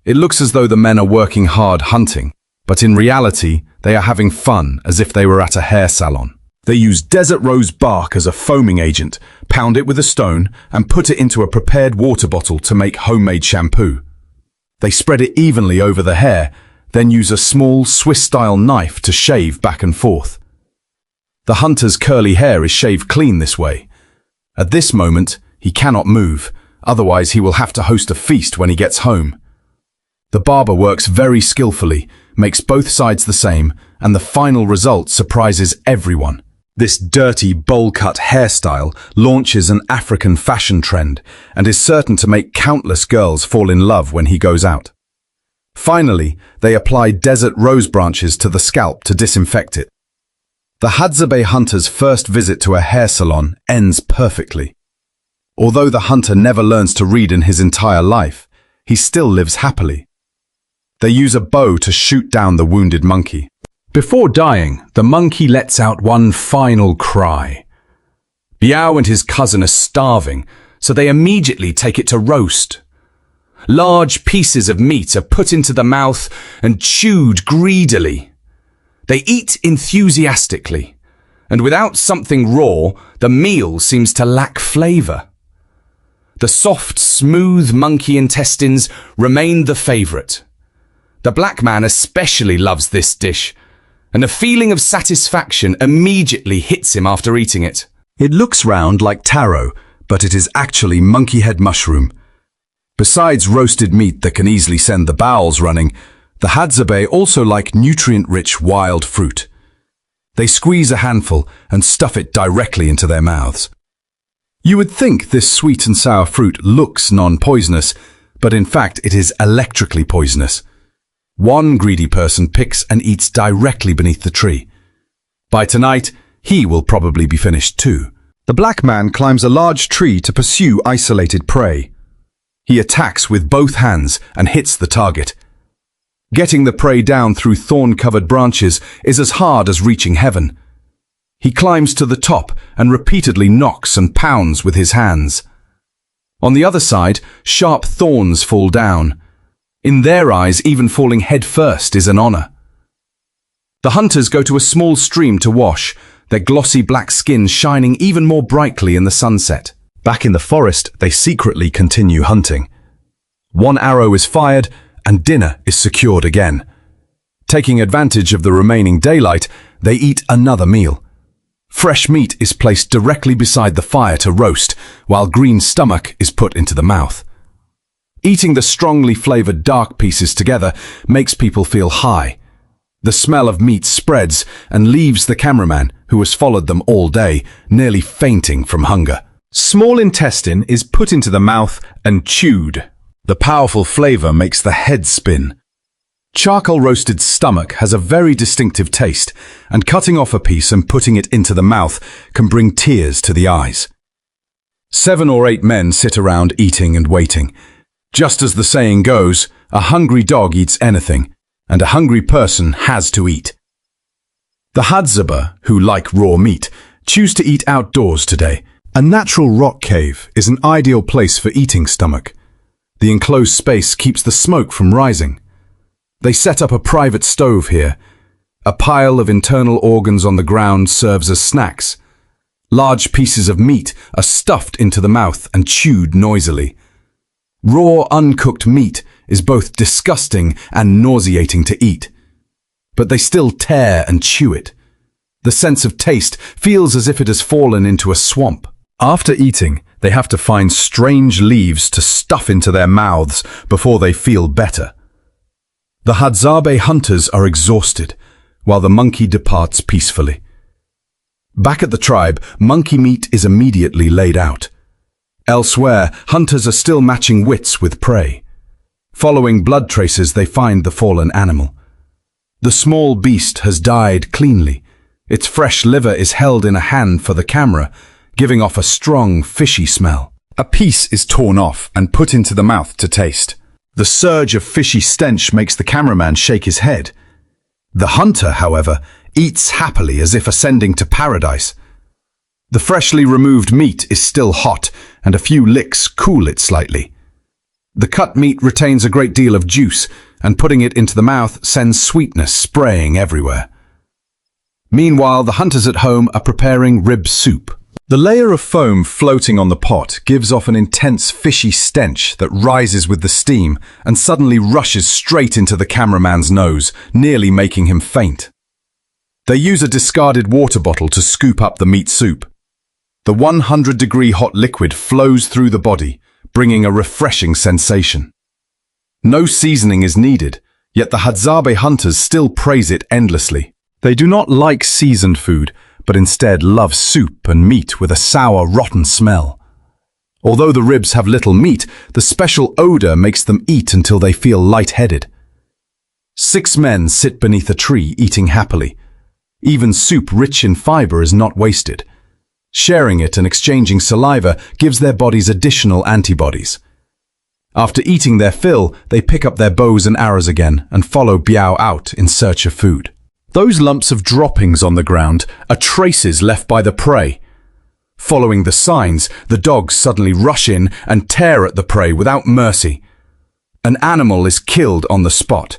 [SPEAKER 1] It looks as though the men are working hard hunting, but in reality, they are having fun as if they were at a hair salon. They use desert rose bark as a foaming agent, pound it with a stone, and put it into a prepared water bottle to make homemade shampoo. They spread it evenly over the hair, then use a small Swiss-style knife to shave back and forth. The hunter's curly hair is shaved clean this way. At this moment, he cannot move, otherwise he will have to host a feast when he gets home. The barber works very skillfully, makes both sides the same, and the final result surprises everyone. This dirty, bowl-cut hairstyle launches an African fashion trend and is certain to make countless girls fall in love when he goes out. Finally, they apply desert rose branches to the scalp to disinfect it. The Hadzabe hunter's first visit to a hair salon ends perfectly. Although the hunter never learns to read in his entire life, he still lives happily. They use a bow to shoot down the wounded monkey. Before dying, the monkey lets out one final cry. Biao and his cousin are starving, so they immediately take it to roast. Large pieces of meat are put into the mouth and chewed greedily. They eat enthusiastically, and without something raw, the meal seems to lack flavor. The soft, smooth monkey intestines remain the favorite. The black man especially loves this dish, and a feeling of satisfaction immediately hits him after eating it. It looks round like taro, but it is actually monkey head mushroom. Besides roasted meat that can easily send the bowels running, the Hadzabe also like nutrient-rich wild fruit. They squeeze a handful and stuff it directly into their mouths. You would think this sweet and sour fruit looks non-poisonous, but in fact it is electrically poisonous. One greedy person picks and eats directly beneath the tree. By tonight, he will probably be finished too. The black man climbs a large tree to pursue isolated prey. He attacks with both hands and hits the target. Getting the prey down through thorn-covered branches is as hard as reaching heaven. He climbs to the top and repeatedly knocks and pounds with his hands. On the other side, sharp thorns fall down. In their eyes, even falling head first is an honor. The hunters go to a small stream to wash, their glossy black skin shining even more brightly in the sunset. Back in the forest, they secretly continue hunting. One arrow is fired, and dinner is secured again. Taking advantage of the remaining daylight, they eat another meal. Fresh meat is placed directly beside the fire to roast, while green stomach is put into the mouth. Eating the strongly flavored dark pieces together makes people feel high. The smell of meat spreads and leaves the cameraman, who has followed them all day, nearly fainting from hunger. Small intestine is put into the mouth and chewed. The powerful flavor makes the head spin. Charcoal roasted stomach has a very distinctive taste, and cutting off a piece and putting it into the mouth can bring tears to the eyes. 7 or 8 men sit around eating and waiting. Just as the saying goes, a hungry dog eats anything, and a hungry person has to eat. The Hadzabe, who like raw meat, choose to eat outdoors today. A natural rock cave is an ideal place for eating stomach. The enclosed space keeps the smoke from rising. They set up a private stove here. A pile of internal organs on the ground serves as snacks. Large pieces of meat are stuffed into the mouth and chewed noisily. Raw, uncooked meat is both disgusting and nauseating to eat. But they still tear and chew it. The sense of taste feels as if it has fallen into a swamp. After eating, they have to find strange leaves to stuff into their mouths before they feel better. The Hadzabe hunters are exhausted, while the monkey departs peacefully. Back at the tribe, monkey meat is immediately laid out. Elsewhere, hunters are still matching wits with prey. Following blood traces, they find the fallen animal. The small beast has died cleanly. Its fresh liver is held in a hand for the camera,
[SPEAKER 3] giving off a strong, fishy smell.
[SPEAKER 1] A piece is torn off and put into the mouth to taste. The surge of fishy stench makes the cameraman shake his head. The hunter, however, eats happily as if ascending to paradise. The freshly removed meat is still hot, and a few licks cool it slightly. The cut meat retains a great deal of juice, and putting it into the mouth sends sweetness spraying everywhere. Meanwhile, the hunters at home are preparing rib soup. The layer of foam floating on the pot gives off an intense fishy stench that rises with the steam and suddenly rushes straight into the cameraman's nose, nearly making him faint. They use a discarded water bottle to scoop up the meat soup. The 100-degree hot liquid flows through the body, bringing a refreshing sensation. No seasoning is needed, yet the Hadzabe hunters still praise it endlessly. They do not like seasoned food, but instead love soup and meat with a sour, rotten smell. Although the ribs have little meat, the special odor makes them eat until they feel lightheaded. 6 men sit beneath a tree eating happily. Even soup rich in fiber is not wasted. Sharing it and exchanging saliva gives their bodies additional antibodies. After eating their fill, they pick up their bows and arrows again and follow Biao out in search of food. Those lumps of droppings on the ground are traces left by the prey. Following the signs, the dogs suddenly rush in and tear at the prey without mercy. An animal is killed on the spot.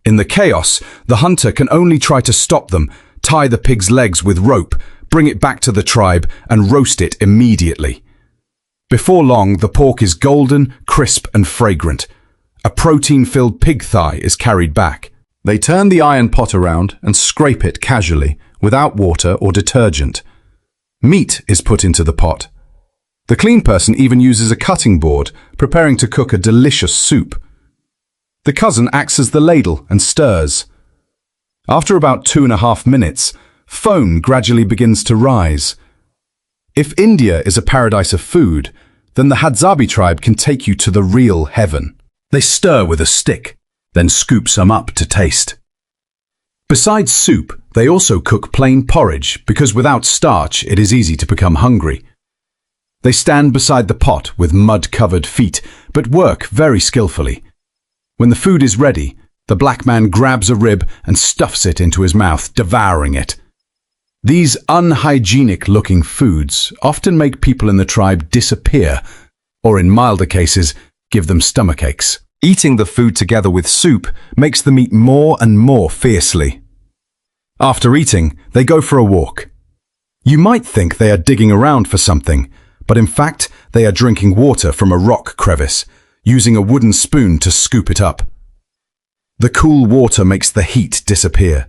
[SPEAKER 1] In the chaos, the hunter can only try to stop them, tie the pig's legs with rope, bring it back to the tribe, and roast it immediately. Before long, the pork is golden, crisp, and fragrant. A protein-filled pig thigh is carried back. They turn the iron pot around and scrape it casually, without water or detergent. Meat is put into the pot. The clean person even uses a cutting board, preparing to cook a delicious soup. The cousin acts as the ladle and stirs. After about 2.5 minutes, foam gradually begins to rise. If India is a paradise of food, then the Hadzabe tribe can take you to the real heaven. They stir with a stick, then scoop some up to taste. Besides soup, they also cook plain porridge because without starch it is easy to become hungry. They stand beside the pot with mud-covered feet, but work very skillfully. When the food is ready, the black man grabs a rib and stuffs it into his mouth, devouring it. These unhygienic-looking foods often make people in the tribe disappear, or in milder cases, give them stomachaches. Eating the food together with soup makes them eat more and more fiercely. After eating, they go for a walk. You might think they are digging around for something, but in fact, they are drinking water from a rock crevice, using a wooden spoon to scoop it up. The cool water makes the heat disappear.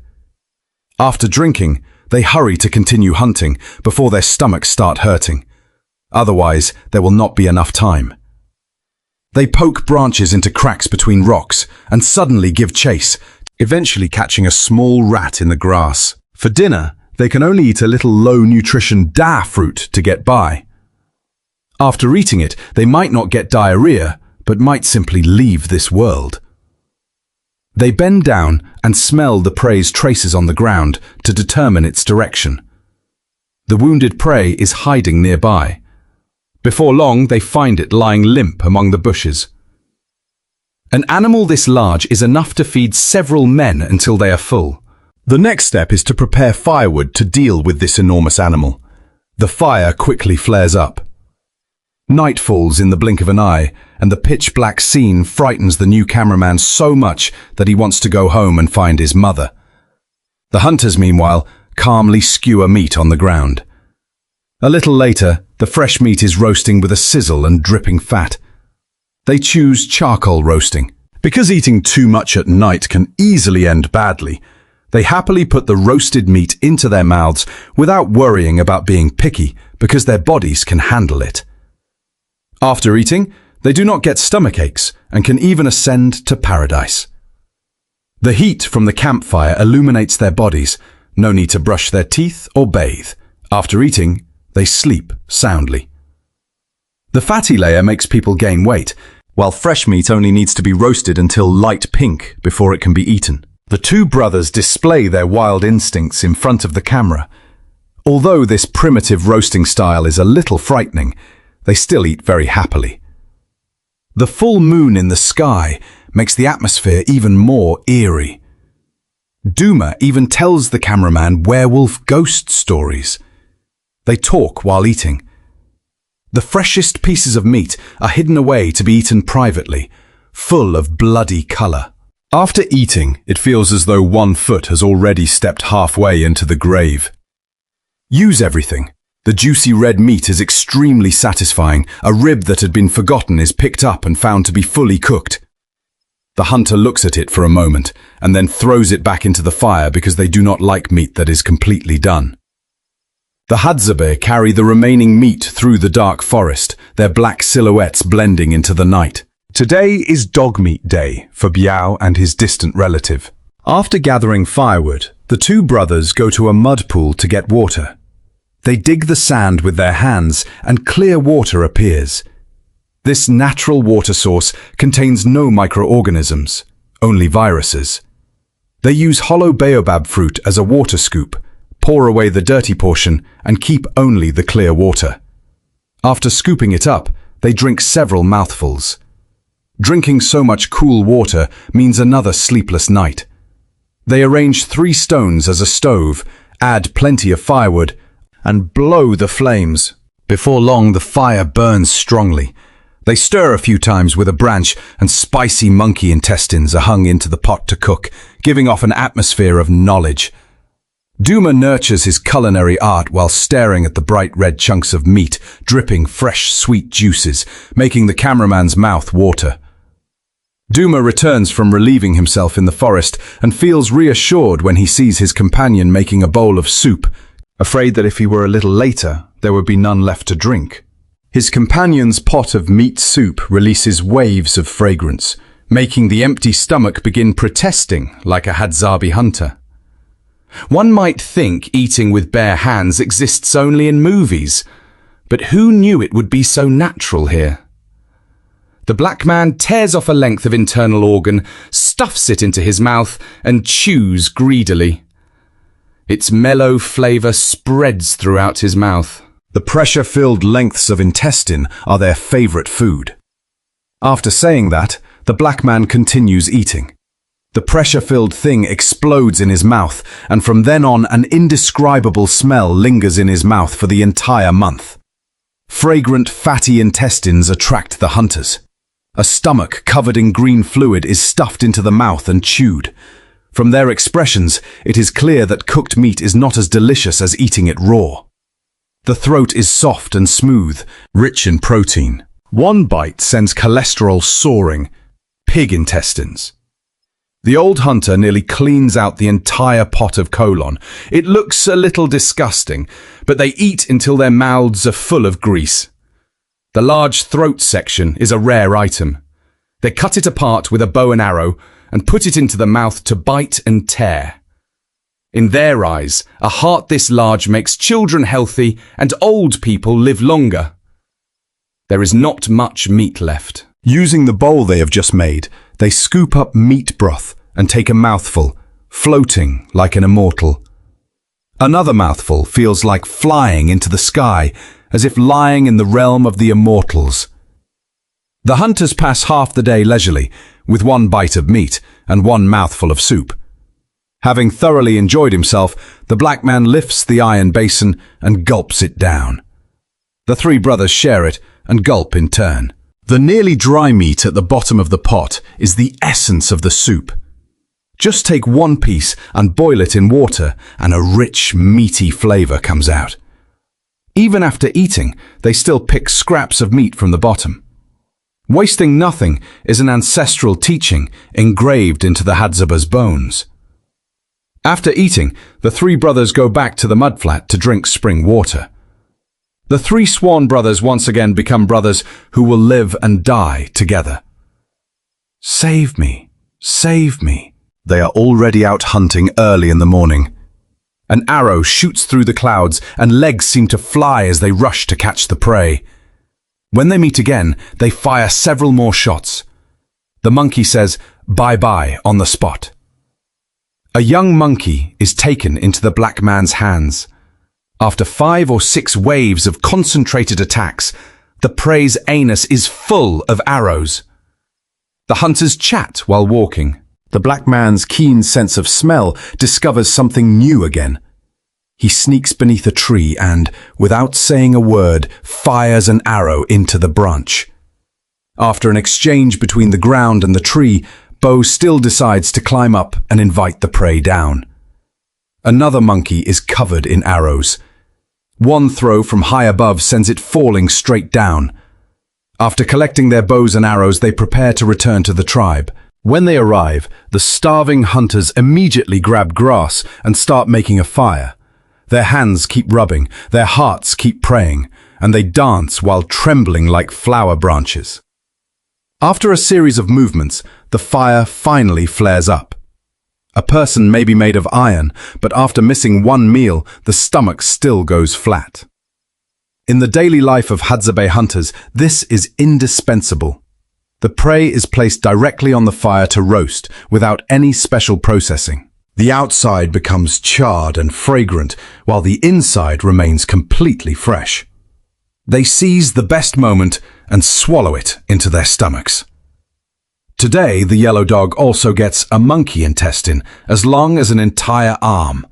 [SPEAKER 1] After drinking, they hurry to continue hunting before their stomachs start hurting. Otherwise, there will not be enough time. They poke branches into cracks between rocks and suddenly give chase, eventually catching a small rat in the grass. For dinner, they can only eat a little low-nutrition da fruit to get by. After eating it, they might not get diarrhea, but might simply leave this world. They bend down and smell the prey's traces on the ground to determine its direction. The wounded prey is hiding nearby. Before long, they find it lying limp among the bushes. An animal this large is enough to feed several men until they are full. The next step is to prepare firewood to deal with this enormous animal. The fire quickly flares up. Night falls in the blink of an eye, and the pitch-black scene frightens the new cameraman so much that he wants to go home and find his mother. The hunters, meanwhile, calmly skewer meat on the ground. A little later, the fresh meat is roasting with a sizzle and dripping fat. They choose charcoal roasting. Because eating too much at night can easily end badly, they happily put the roasted meat into their mouths without worrying about being picky because their bodies can handle it. After eating, they do not get stomachaches and can even ascend to paradise. The heat from the campfire illuminates their bodies, no need to brush their teeth or bathe. After eating, they sleep soundly. The fatty layer makes people gain weight, while fresh meat only needs to be roasted until light pink before it can be eaten. The two brothers display their wild instincts in front of the camera. Although this primitive roasting style is a little frightening, they still eat very happily. The full moon in the sky makes the atmosphere even more eerie. Duma even tells the cameraman werewolf ghost stories. They talk while eating. The freshest pieces of meat are hidden away to be eaten privately, full of bloody colour. After eating, it feels as though one foot has already stepped halfway into the grave. Use everything. The juicy red meat is extremely satisfying. A rib that had been forgotten is picked up and found to be fully cooked. The hunter looks at it for a moment and then throws it back into the fire because they do not like meat that is completely done. The Hadzabe carry the remaining meat through the dark forest, their black silhouettes blending into the night. Today is dog meat day for Biao and his distant relative. After gathering firewood, the two brothers go to a mud pool to get water. They dig the sand with their hands and clear water appears. This natural water source contains no microorganisms, only viruses. They use hollow baobab fruit as a water scoop, pour away the dirty portion and keep only the clear water. After scooping it up, they drink several mouthfuls. Drinking so much cool water means another sleepless night. They arrange 3 stones as a stove, add plenty of firewood, and blow the flames. Before long, the fire burns strongly. They stir a few times with a branch, and spicy monkey intestines are hung into the pot to cook, giving off an atmosphere of knowledge. Duma nurtures his culinary art while staring at the bright red chunks of meat, dripping fresh sweet juices, making the cameraman's mouth water. Duma returns from relieving himself in the forest and feels reassured when he sees his companion making a bowl of soup, afraid that if he were a little later, there would be none left to drink. His companion's pot of meat soup releases waves of fragrance, making the empty stomach begin protesting like a Hadzabe hunter. One might think eating with bare hands exists only in movies, but who knew it would be so natural here? The black man tears off a length of internal organ, stuffs it into his mouth, and chews greedily. Its mellow flavour spreads throughout his mouth. The pressure-filled lengths of intestine are their favourite food. After saying that, the black man continues eating. The pressure-filled thing explodes in his mouth, and from then on an indescribable smell lingers in his mouth for the entire month. Fragrant, fatty intestines attract the hunters. A stomach covered in green fluid is stuffed into the mouth and chewed. From their expressions, it is clear that cooked meat is not as delicious as eating it raw. The throat is soft and smooth, rich in protein. One bite sends cholesterol soaring. Pig intestines. The old hunter nearly cleans out the entire pot of colon. It looks a little disgusting, but they eat until their mouths are full of grease. The large throat section is a rare item. They cut it apart with a bow and arrow and put it into the mouth to bite and tear. In their eyes, a heart this large makes children healthy and old people live longer. There is not much meat left. Using the bowl they have just made, they scoop up meat broth and take a mouthful, floating like an immortal. Another mouthful feels like flying into the sky, as if lying in the realm of the immortals. The hunters pass half the day leisurely, with 1 bite of meat and 1 mouthful of soup. Having thoroughly enjoyed himself, the black man lifts the iron basin and gulps it down. The 3 brothers share it and gulp in turn. The nearly dry meat at the bottom of the pot is the essence of the soup. Just take 1 piece and boil it in water, and a rich, meaty flavour comes out. Even after eating, they still pick scraps of meat from the bottom. Wasting nothing is an ancestral teaching engraved into the Hadzabe's bones. After eating, the 3 brothers go back to the mudflat to drink spring water. The 3 Swan brothers once again become brothers who will live and die together. Save me, save me. They are already out hunting early in the morning. An arrow shoots through the clouds and legs seem to fly as they rush to catch the prey. When they meet again, they fire several more shots. The monkey says, "Bye-bye," on the spot. A young monkey is taken into the black man's hands.
[SPEAKER 2] After 5 or 6 waves of concentrated attacks, the prey's anus is full of arrows. The hunters chat while walking.
[SPEAKER 3] The black man's keen sense of smell discovers something new again. He sneaks beneath a tree and, without saying a word, fires an arrow into the branch. After an exchange between the ground and the tree, Bo still decides to climb up and invite the prey down. Another monkey is covered in arrows. One throw from high above sends it falling straight down. After collecting their bows and arrows, they prepare to return to the tribe. When they arrive, the starving hunters immediately grab grass and start making a fire. Their hands keep rubbing, their hearts keep praying, and they dance while trembling like flower branches. After a series of movements, the fire finally flares up. A person may be made of iron, but after missing one meal, the stomach still goes flat. In the daily life of Hadzabe hunters, this is indispensable. The prey is placed directly on the fire to roast, without any special processing. The outside becomes charred and fragrant, while the inside remains completely fresh. They seize the best moment and swallow it into their stomachs. Today, the yellow dog also gets a monkey intestine, as long as an entire arm.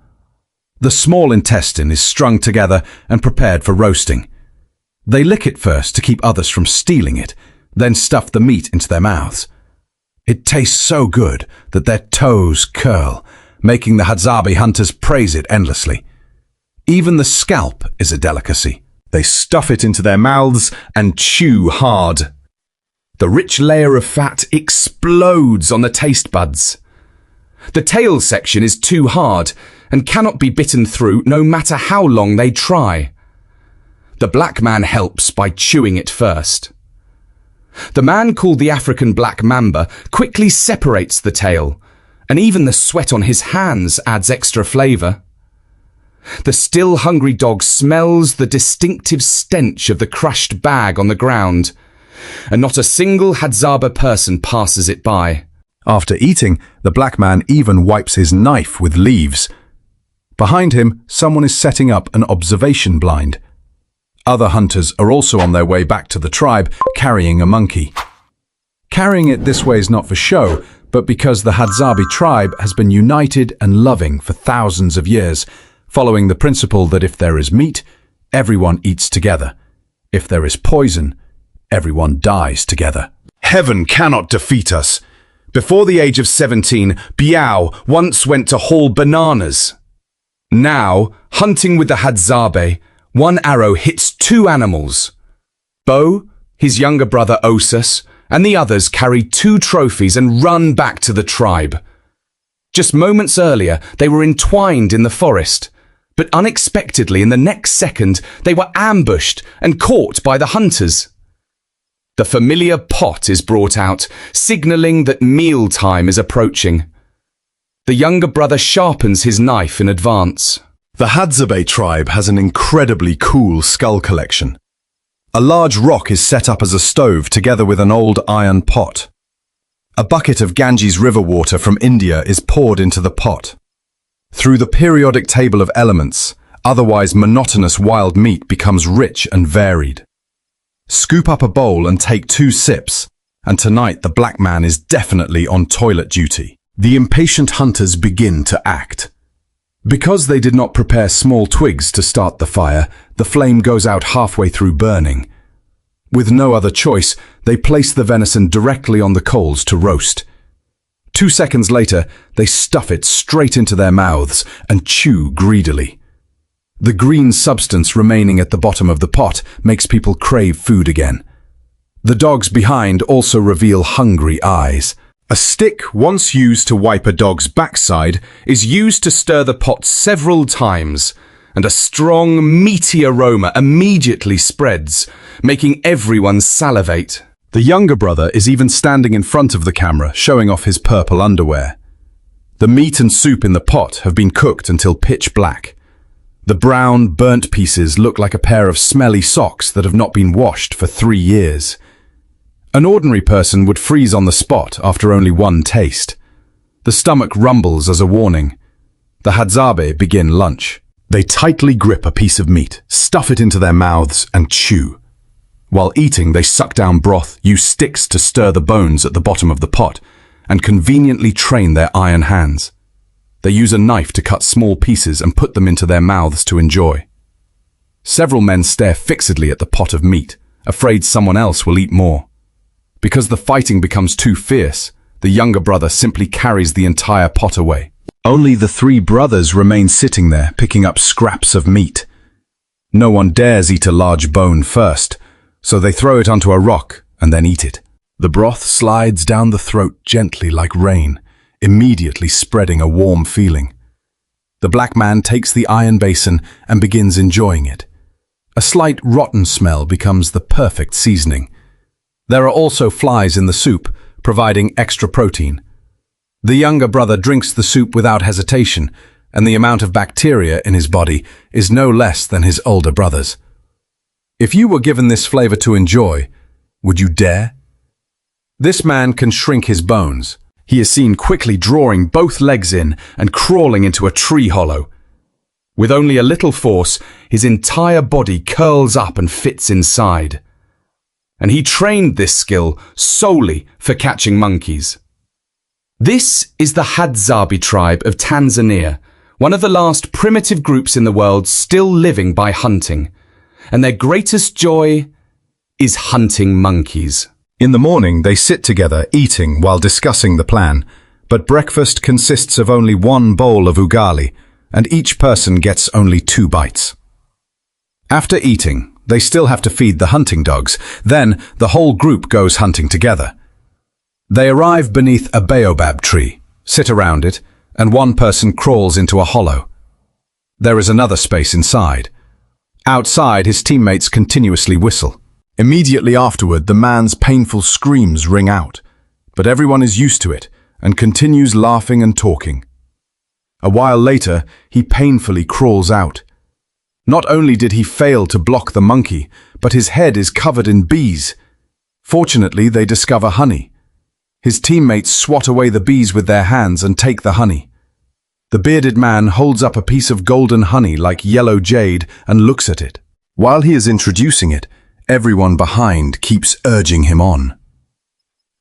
[SPEAKER 3] The small intestine is strung together and prepared for roasting. They lick it first to keep others from stealing it, then stuff the meat into their mouths. It tastes so good that their toes curl, making the Hadzabe hunters praise it endlessly. Even the scalp is a delicacy. They stuff it into their mouths and chew hard. The rich layer of fat explodes on the taste buds. The tail section is too hard and cannot be bitten through no matter how long they try. The black man helps by chewing it first. The man called the African black mamba quickly separates the tail, and even the sweat on his hands adds extra flavor. The still hungry dog smells the distinctive stench of the crushed bag on the ground, and not a single Hadzabe person passes it by. After eating, the black man even wipes his knife with leaves. Behind him, someone is setting up an observation blind. Other hunters are also on their way back to the tribe, carrying a monkey. Carrying it this way is not for show, but because the Hadzabe tribe has been united and loving for thousands of years, following the principle that if there is meat, everyone eats together. If there is poison, everyone dies together. Heaven cannot defeat us. Before the age of 17, Biao once went to haul bananas. Now, hunting with the Hadzabe, one arrow hits 2 animals. Bo, his younger brother Osus, and the others carry 2 trophies and run back to the tribe. Just moments earlier, they were entwined in the forest, but unexpectedly in the next second, they were ambushed and caught by the hunters. The familiar pot is brought out, signaling that mealtime is approaching. The younger brother sharpens his knife in advance.
[SPEAKER 1] The Hadzabe tribe has an incredibly cool skull collection. A large rock is set up as a stove together with an old iron pot. A bucket of Ganges river water from India is poured into the pot. Through the periodic table of elements, otherwise monotonous wild meat becomes rich and varied. Scoop up a bowl and take 2 sips, and tonight the black man is definitely on toilet duty. The impatient hunters begin to act. Because they did not prepare small twigs to start the fire, the flame goes out halfway through burning. With no other choice, they place the venison directly on the coals to roast. 2 seconds later, they stuff it straight into their mouths and chew greedily. The green substance remaining at the bottom of the pot makes people crave food again. The dogs behind also reveal hungry eyes. A stick once used to wipe a dog's backside is used to stir the pot several times, and a strong, meaty aroma immediately spreads, making everyone salivate. The younger brother is even standing in front of the camera, showing off his purple underwear. The meat and soup in the pot have been cooked until pitch black. The brown, burnt pieces look like a pair of smelly socks that have not been washed for 3 years. An ordinary person would freeze on the spot after only one taste. The stomach rumbles as a warning. The Hadzabe begin lunch. They tightly grip a piece of meat, stuff it into their mouths, and chew. While eating, they suck down broth, use sticks to stir the bones at the bottom of the pot, and conveniently train their iron hands. They use a knife to cut small pieces and put them into their mouths to enjoy. Several men stare fixedly at the pot of meat, afraid someone else will eat more. Because the fighting becomes too fierce, the younger brother simply carries the entire pot away. Only the three brothers remain sitting there, picking up scraps of meat. No one dares eat a large bone first, so they throw it onto a rock and then eat it. The broth slides down the throat gently like rain, immediately spreading a warm feeling. The black man takes the iron basin and begins enjoying it. A slight rotten smell becomes the perfect seasoning. There are also flies in the soup, providing extra protein. The younger brother drinks the soup without hesitation, and the amount of bacteria in his body is no less than his older brother's. If you were given this flavor to enjoy, would you dare? This man can shrink his bones. He is seen quickly drawing both legs in and crawling into a tree hollow. With only a little force, his entire body curls up and fits inside. And he trained this skill solely for catching monkeys. This is the Hadzabe tribe of Tanzania, one of the last primitive groups in the world still living by hunting. And their greatest joy is hunting monkeys. In the morning, they sit together, eating while discussing the plan, but breakfast consists of only one bowl of ugali, and each person gets only 2 bites. After eating, they still have to feed the hunting dogs. Then, the whole group goes hunting together. They arrive beneath a baobab tree, sit around it, and one person crawls into a hollow. There is another space inside. Outside, his teammates continuously whistle. Immediately afterward, the man's painful screams ring out, but everyone is used to it and continues laughing and talking. A while later, he painfully crawls out. Not only did he fail to block the monkey, but his head is covered in bees. Fortunately, they discover honey. His teammates swat away the bees with their hands and take the honey. The bearded man holds up a piece of golden honey like yellow jade and looks at it. While he is introducing it, everyone behind keeps urging him on.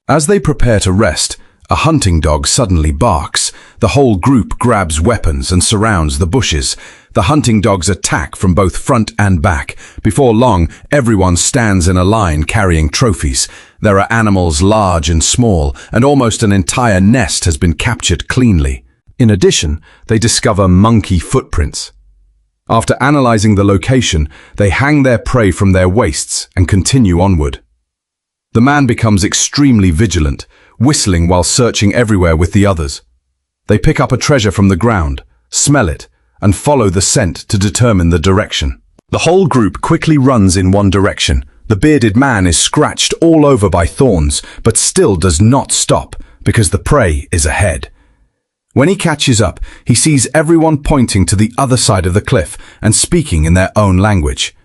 [SPEAKER 1] As they prepare to rest, a hunting dog suddenly barks. The whole group grabs weapons and surrounds the bushes. The hunting dogs attack from both front and back. Before long, everyone stands in a line carrying trophies. There are animals large and small, and almost an entire nest has been captured cleanly. In addition, they discover monkey footprints. After analyzing the location, they hang their prey from their waists and continue onward. The man becomes extremely vigilant, whistling while searching everywhere with the others. They pick up a treasure from the ground, smell it, and follow the scent to determine the direction. The whole group quickly runs in one direction. The bearded man is scratched all over by thorns, but still does not stop because the prey is ahead. When he catches up, he sees everyone pointing to the other side of the cliff and speaking in their own language.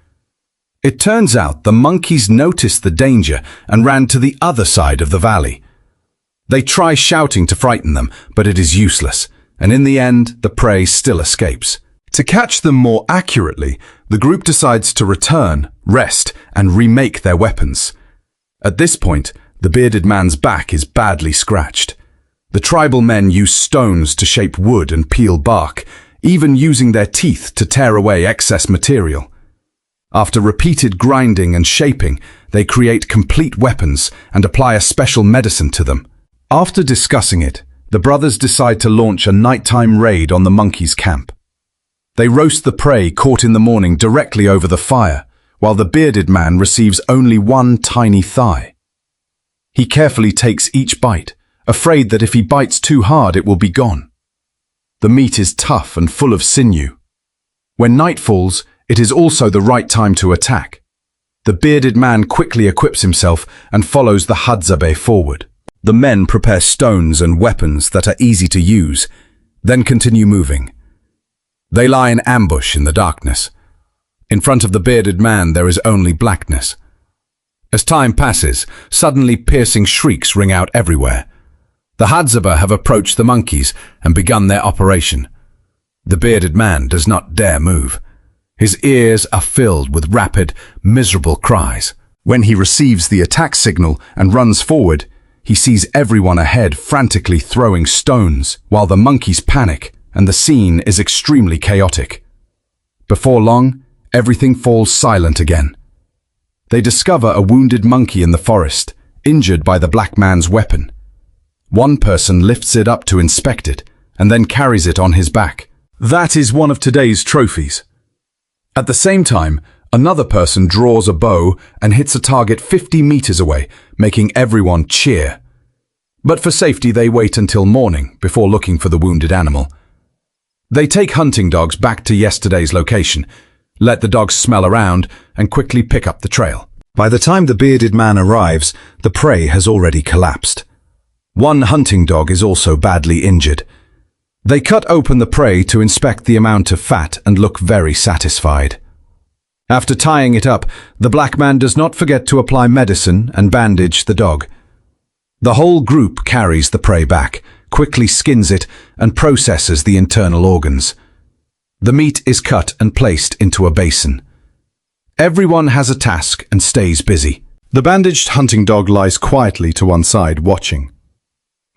[SPEAKER 1] It turns out the monkeys noticed the danger and ran to the other side of the valley. They try shouting to frighten them, but it is useless, and in the end, the prey still escapes. To catch them more accurately, the group decides to return, rest, and remake their weapons. At this point, the bearded man's back is badly scratched. The tribal men use stones to shape wood and peel bark, even using their teeth to tear away excess material. After repeated grinding and shaping, they create complete weapons and apply a special medicine to them. After discussing it, the brothers decide to launch a nighttime raid on the monkeys' camp. They roast the prey caught in the morning directly over the fire, while the bearded man receives only one tiny thigh. He carefully takes each bite, afraid that if he bites too hard it will be gone. The meat is tough and full of sinew. When night falls, it is also the right time to attack. The bearded man quickly equips himself and follows the Hadzabe forward. The men prepare stones and weapons that are easy to use, then continue moving. They lie in ambush in the darkness. In front of the bearded man there is only blackness. As time passes, suddenly piercing shrieks ring out everywhere. The Hadzabe have approached the monkeys and begun their operation.
[SPEAKER 3] The bearded man does not dare move. His ears are filled with rapid, miserable cries.
[SPEAKER 1] When he receives the attack signal and runs forward, he sees everyone ahead frantically throwing stones, while the monkeys panic, and the scene is extremely chaotic. Before long, everything falls silent again. They discover a wounded monkey in the forest, injured by the black man's weapon. One person lifts it up to inspect it, and then carries it on his back. That is one of today's trophies. At the same time, another person draws a bow and hits a target 50 meters away, making everyone cheer. But for safety, they wait until morning before looking for the wounded animal. They take hunting dogs back to yesterday's location, let the dogs smell around, and quickly pick up the trail. By the time the bearded man arrives, the prey has already collapsed. One hunting dog is also badly injured. They cut open the prey to inspect the amount of fat and look very satisfied. After tying it up, the black man does not forget to apply medicine and bandage the dog. The whole group carries the prey back, quickly skins it, and processes the internal organs. The meat is cut and placed into a basin. Everyone has a task and stays busy. The bandaged hunting dog lies quietly to one side, watching.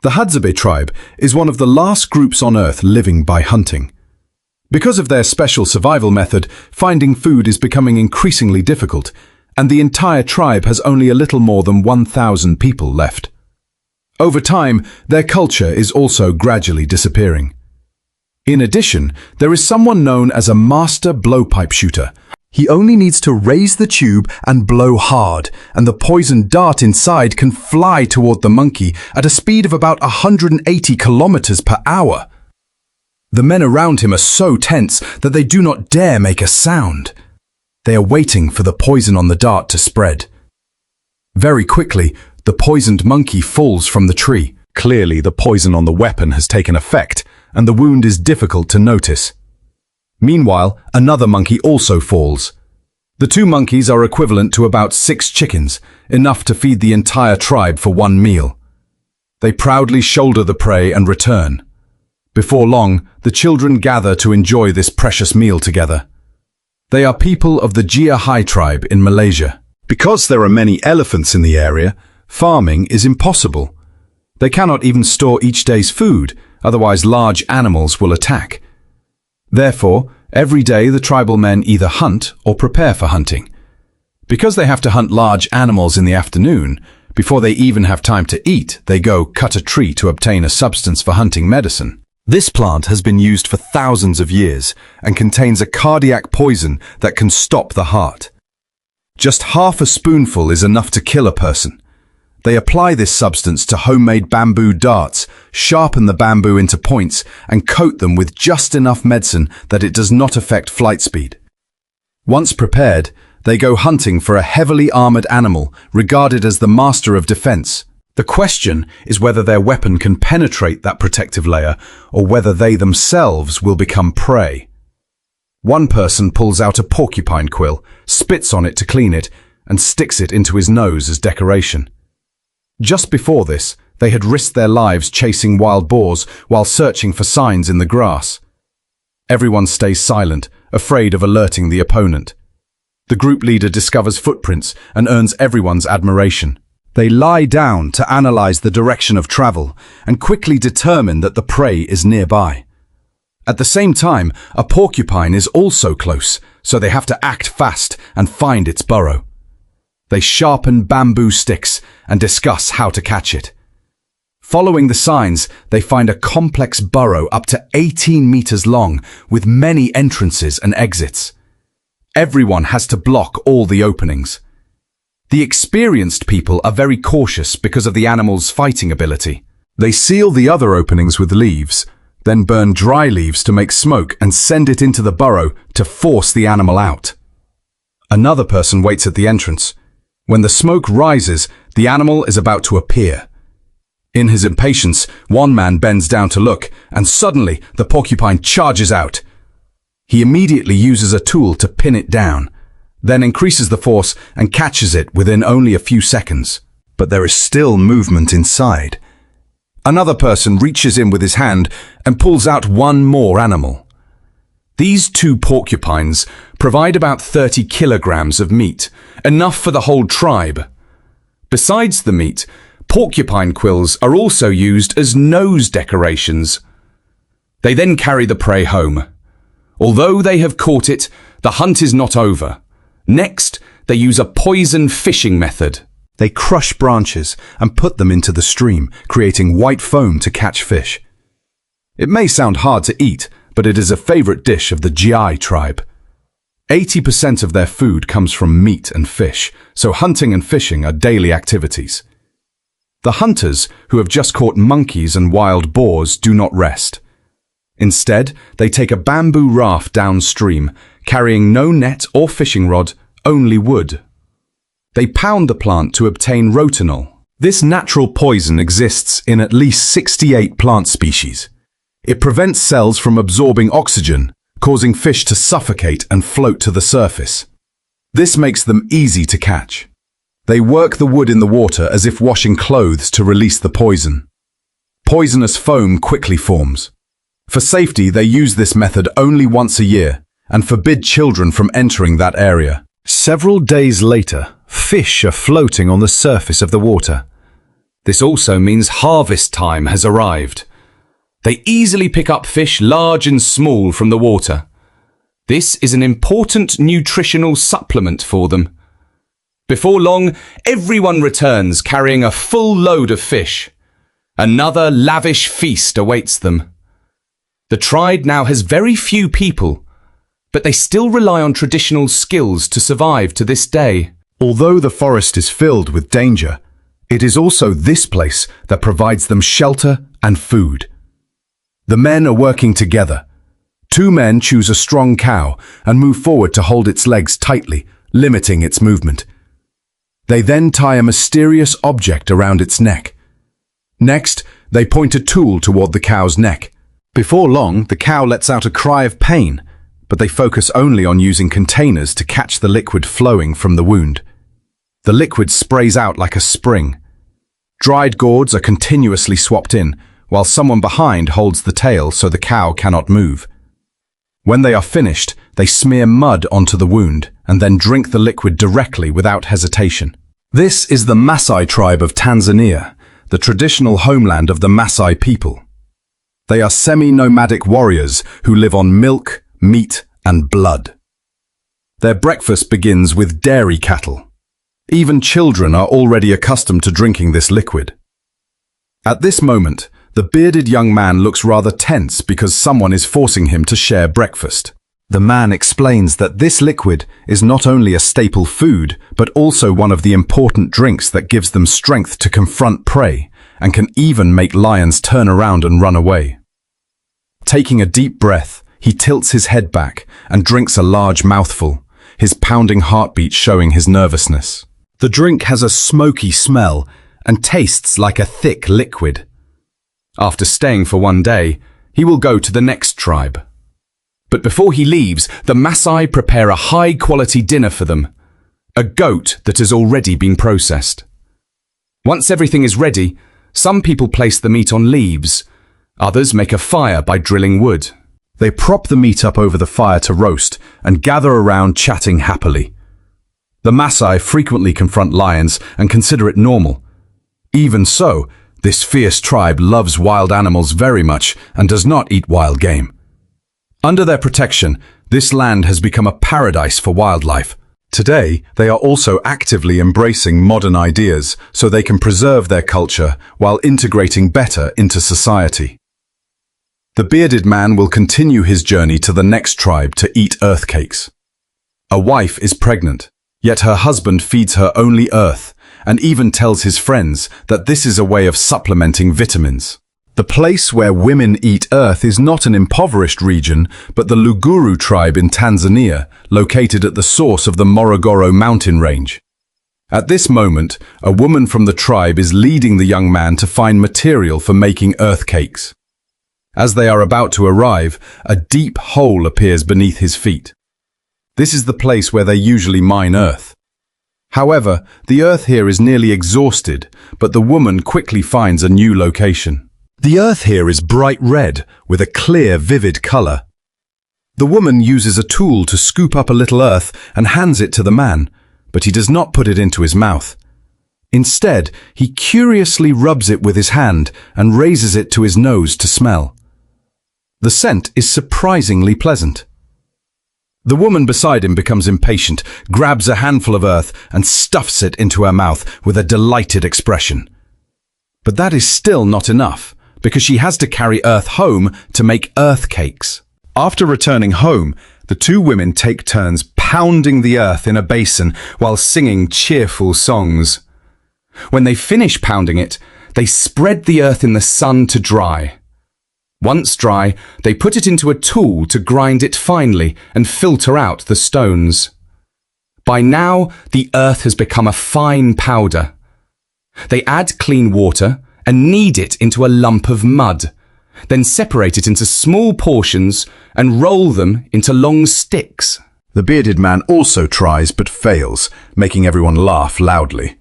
[SPEAKER 1] The Hadzabe tribe is one of the last groups on Earth living by hunting. Because of their special survival method, finding food is becoming increasingly difficult, and the entire tribe has only a little more than 1,000 people left. Over time, their culture is also gradually disappearing. In addition, there is someone known as a master blowpipe shooter. He only needs to raise the tube and blow hard, and the poisoned dart inside can fly toward the monkey at a speed of about 180 kilometers per hour. The men around him are so tense that they do not dare make a sound. They are waiting for the poison on the dart to spread. Very quickly, the poisoned monkey falls from the tree. Clearly, the poison on the weapon has taken effect, and the wound is difficult to notice. Meanwhile, another monkey also falls. The two monkeys are equivalent to about 6 chickens, enough to feed the entire tribe for one meal. They proudly shoulder the prey and return. Before long, the children gather to enjoy this precious meal together. They are people of the Jia Hai tribe in Malaysia. Because there are many elephants in the area, farming is impossible. They cannot even store each day's food, otherwise large animals will attack. Therefore, every day the tribal men either hunt or prepare for hunting. Because they have to hunt large animals in the afternoon, before they even have time to eat, they go cut a tree to obtain a substance for hunting medicine. This plant has been used for thousands of years and contains a cardiac poison that can stop the heart. Just half a spoonful is enough to kill a person. They apply this substance to homemade bamboo darts, sharpen the bamboo into points, and coat them with just enough medicine that it does not affect flight speed. Once prepared, they go hunting for a heavily armored animal regarded as the master of defense. The question is whether their weapon can penetrate that protective layer or whether they themselves will become prey. One person pulls out a porcupine quill, spits on it to clean it, and sticks it into his nose as decoration. Just before this, they had risked their lives chasing wild boars while searching for signs in the grass. Everyone stays silent, afraid of alerting the opponent. The group leader discovers footprints and earns everyone's admiration. They lie down to analyze the direction of travel and quickly determine that the prey is nearby. At the same time, a porcupine is also close, so they have to act fast and find its burrow. They sharpen bamboo sticks and discuss how to catch it. Following the signs, they find a complex burrow up to 18 meters long with many entrances and exits. Everyone has to block all the openings. The experienced people are very cautious because of the animal's fighting ability. They seal the other openings with leaves, then burn dry leaves to make smoke and send it into the burrow to force the animal out. Another person waits at the entrance. When the smoke rises, the animal is about to appear. In his impatience, one man bends down to look, and suddenly the porcupine charges out. He immediately uses a tool to pin it down, then increases the force and catches it within only a few seconds. But there is still movement inside. Another person reaches in with his hand and pulls out one more animal.
[SPEAKER 2] These 2 porcupines provide about 30 kilograms of meat, enough for the whole tribe. Besides the meat, porcupine quills are also used as nose decorations. They then carry the prey home. Although they have caught it, the hunt is not over. Next, they use a poison fishing method.
[SPEAKER 1] They crush branches and put them into the stream, creating white foam to catch fish. It may sound hard to eat, but it is a favorite dish of the Gi tribe. 80% of their food comes from meat and fish, so hunting and fishing are daily activities. The hunters, who have just caught monkeys and wild boars, do not rest. Instead, they take a bamboo raft downstream, carrying no net or fishing rod, only wood. They pound the plant to obtain rotenol. This natural poison exists in at least 68 plant species. It prevents cells from absorbing oxygen, causing fish to suffocate and float to the surface. This makes them easy to catch. They work the wood in the water as if washing clothes to release the poison. Poisonous foam quickly forms. For safety, they use this method only once a year and forbid children from entering that area. Several days later, fish are floating on the surface of the water.
[SPEAKER 2] This also means harvest time has arrived. They easily pick up fish large and small from the water. This is an important nutritional supplement for them. Before long, everyone returns carrying a full load of fish. Another lavish feast awaits them. The tribe now has very few people, but they still rely on traditional skills to survive to this day.
[SPEAKER 1] Although the forest is filled with danger, it is also this place that provides them shelter and food. The men are working together. 2 men choose a strong cow and move forward to hold its legs tightly, limiting its movement. They then tie a mysterious object around its neck. Next, they point a tool toward the cow's neck. Before long, the cow lets out a cry of pain, but they focus only on using containers to catch the liquid flowing from the wound. The liquid sprays out like a spring. Dried gourds are continuously swapped in, while someone behind holds the tail so the cow cannot move. When they are finished, they smear mud onto the wound and then drink the liquid directly without hesitation. This is the Maasai tribe of Tanzania, the traditional homeland of the Maasai people. They are semi-nomadic warriors who live on milk, meat, and blood. Their breakfast begins with dairy cattle. Even children are already accustomed to drinking this liquid. At this moment, the bearded young man looks rather tense because someone is forcing him to share breakfast. The man explains that this liquid is not only a staple food, but also one of the important drinks that gives them strength to confront prey and can even make lions turn around and run away. Taking a deep breath, he tilts his head back and drinks a large mouthful, his pounding heartbeat showing his nervousness. The drink has a smoky smell and tastes like a thick liquid. After staying for 1 day, he will go to the next tribe. But before he leaves, the Maasai prepare a high-quality dinner for them, a goat that has already been processed. Once everything is ready, some people place the meat on leaves. Others make a fire by drilling wood. They prop the meat up over the fire to roast and gather around chatting happily. The Maasai frequently confront lions and consider it normal. Even so, this fierce tribe loves wild animals very much and does not eat wild game. Under their protection, this land has become a paradise for wildlife. Today, they are also actively embracing modern ideas so they can preserve their culture while integrating better into society. The bearded man will continue his journey to the next tribe to eat earth cakes. A wife is pregnant, yet her husband feeds her only earth and even tells his friends that this is a way of supplementing vitamins. The place where women eat earth is not an impoverished region, but the Luguru tribe in Tanzania, located at the source of the Morogoro mountain range. At this moment, a woman from the tribe is leading the young man to find material for making earth cakes. As they are about to arrive, a deep hole appears beneath his feet. This is the place where they usually mine earth. However, the earth here is nearly exhausted, but the woman quickly finds a new location. The earth here is bright red, with a clear, vivid color. The woman uses a tool to scoop up a little earth and hands it to the man, but he does not put it into his mouth. Instead, he curiously rubs it with his hand and raises it to his nose to smell. The scent is surprisingly pleasant. The woman beside him becomes impatient, grabs a handful of earth and stuffs it into her mouth with a delighted expression. But that is still not enough, because she has to carry earth home to make earth cakes. After returning home, the two women take turns pounding the earth in a basin while singing cheerful songs. When they finish pounding it, they spread the earth in the sun to dry. Once dry, they put it into a tool to grind it finely and filter out the stones. By now, the earth has become a fine powder. They add clean water and knead it into a lump of mud, then separate it into small portions and roll them into long sticks. The bearded man also tries but fails, making everyone laugh loudly.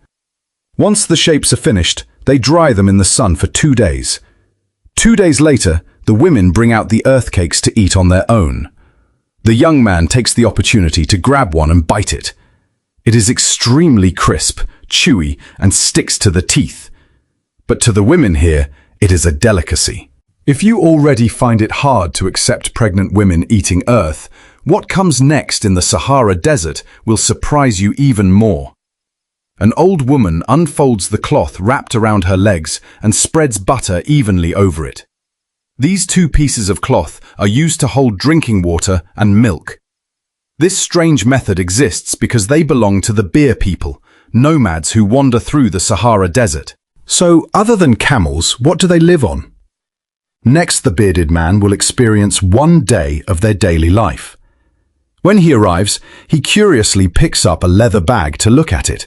[SPEAKER 1] Once the shapes are finished, they dry them in the sun for 2 days. 2 days later, the women bring out the earth cakes to eat on their own. The young man takes the opportunity to grab one and bite it. It is extremely crisp, chewy, and sticks to the teeth. But to the women here, it is a delicacy. If you already find it hard to accept pregnant women eating earth, what comes next in the Sahara Desert will surprise you even more. An old woman unfolds the cloth wrapped around her legs and spreads butter evenly over it. These 2 pieces of cloth are used to hold drinking water and milk. This strange method exists because they belong to the beer people, nomads who wander through the Sahara Desert. So, other than camels, what do they live on? Next, the bearded man will experience 1 day of their daily life. When he arrives, he curiously picks up a leather bag to look at it.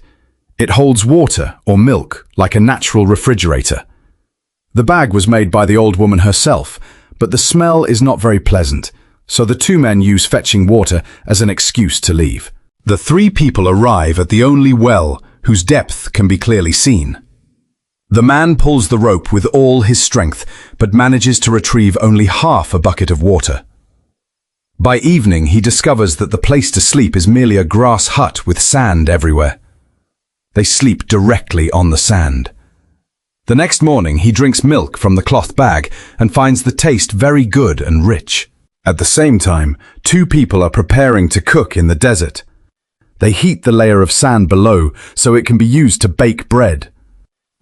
[SPEAKER 1] It holds water or milk, like a natural refrigerator. The bag was made by the old woman herself, but the smell is not very pleasant, so the 2 men use fetching water as an excuse to leave. The 3 people arrive at the only well whose depth can be clearly seen. The man pulls the rope with all his strength, but manages to retrieve only half a bucket of water. By evening, he discovers that the place to sleep is merely a grass hut with sand everywhere. They sleep directly on the sand. The next morning, he drinks milk from the cloth bag and finds the taste very good and rich. At the same time, 2 people are preparing to cook in the desert. They heat the layer of sand below so it can be used to bake bread.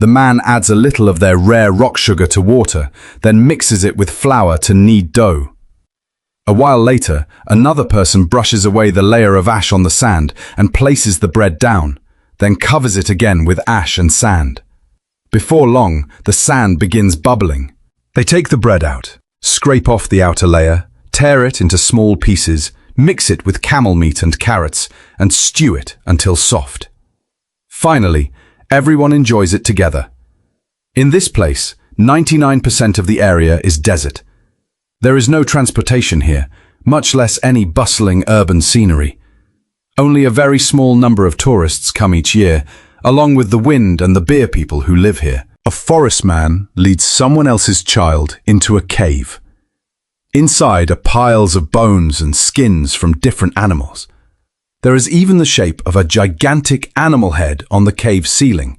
[SPEAKER 1] The man adds a little of their rare rock sugar to water, then mixes it with flour to knead dough. A while later, another person brushes away the layer of ash on the sand and places the bread down, then covers it again with ash and sand. Before long, the sand begins bubbling. They take the bread out, scrape off the outer layer, tear it into small pieces, mix it with camel meat and carrots, and stew it until soft. Finally, everyone enjoys it together. In this place, 99% of the area is desert. There is no transportation here, much less any bustling urban scenery. Only a very small number of tourists come each year, along with the wind and the beer people who live here. A forest man leads someone else's child into a cave. Inside are piles of bones and skins from different animals. There is even the shape of a gigantic animal head on the cave ceiling.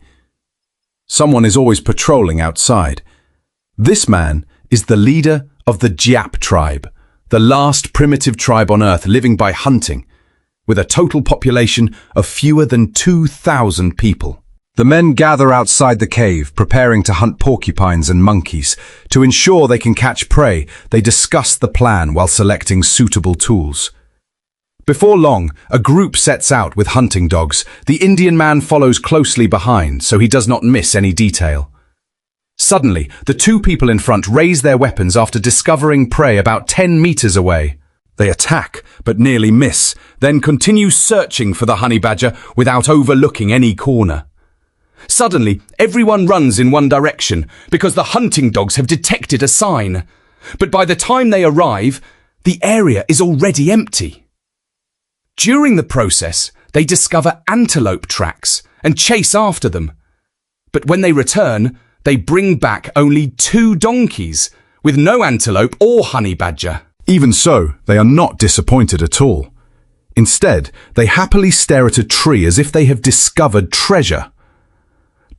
[SPEAKER 1] Someone is always patrolling outside. This man is the leader of the Gyap tribe, the last primitive tribe on Earth living by hunting, with a total population of fewer than 2,000 people. The men gather outside the cave, preparing to hunt porcupines and monkeys. To ensure they can catch prey, they discuss the plan while selecting suitable tools. Before long, a group sets out with hunting dogs. The Indian man follows closely behind, so he does not miss any detail. Suddenly, the 2 people in front raise their weapons after discovering prey about 10 meters away. They attack, but nearly miss, then continue searching for the honey badger without overlooking any corner. Suddenly, everyone runs in one direction because the hunting dogs have detected a sign. But by the time they arrive, the area is already empty. During the process, they discover antelope tracks and chase after them. But when they return, they bring back only 2 donkeys, with no antelope or honey badger. Even so, they are not disappointed at all. Instead, they happily stare at a tree as if they have discovered treasure.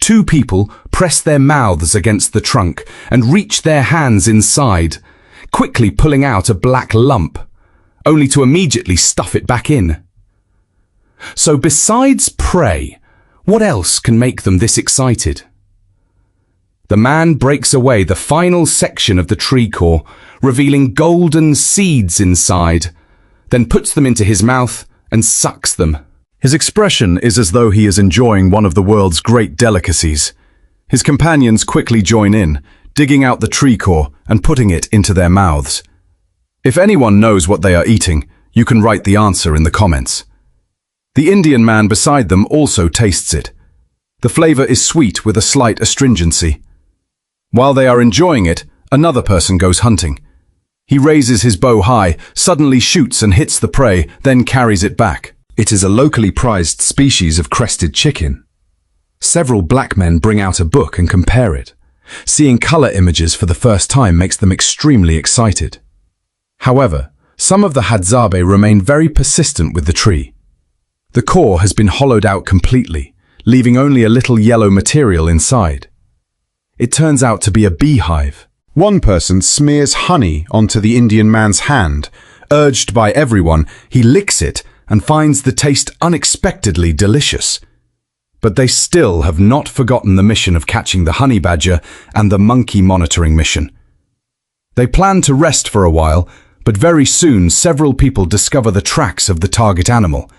[SPEAKER 1] Two people press their mouths against the trunk and reach their hands inside, quickly pulling out a black lump, only to immediately stuff it back in. So besides prey, what else can make them this excited? The man breaks away the final section of the tree core, revealing golden seeds inside, then puts them into his mouth and sucks them. His expression is as though he is enjoying one of the world's great delicacies. His companions quickly join in, digging out the tree core and putting it into their mouths. If anyone knows what they are eating, you can write the answer in the comments. The Indian man beside them also tastes it. The flavor is sweet with a slight astringency. While they are enjoying it, another person goes hunting. He raises his bow high, suddenly shoots and hits the prey, then carries it back. It is a locally prized species of crested chicken. Several black men bring out a book and compare it. Seeing color images for the first time makes them extremely excited. However, some of the Hadzabe remain very persistent with the tree. The core has been hollowed out completely, leaving only a little yellow material inside. It turns out to be a beehive. One person smears honey onto the Indian man's hand. Urged by everyone, he licks it and finds the taste unexpectedly delicious. But they still have not forgotten the mission of catching the honey badger and the monkey monitoring mission. They plan to rest for a while, but very soon several people discover the tracks of the target animal.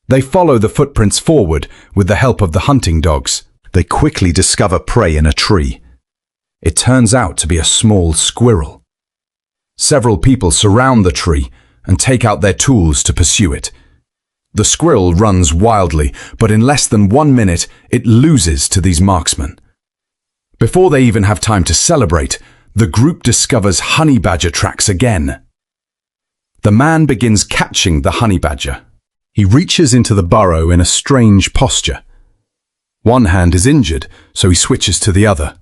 [SPEAKER 1] They follow the footprints forward with the help of the hunting dogs. They quickly discover prey in a tree. It turns out to be a small squirrel. Several people surround the tree and take out their tools to pursue it. The squirrel runs wildly, but in less than 1 minute, it loses to these marksmen. Before they even have time to celebrate, the group discovers honey badger tracks again. The man begins catching the honey badger. He reaches into the burrow in a strange posture. One hand is injured, so he switches to the other.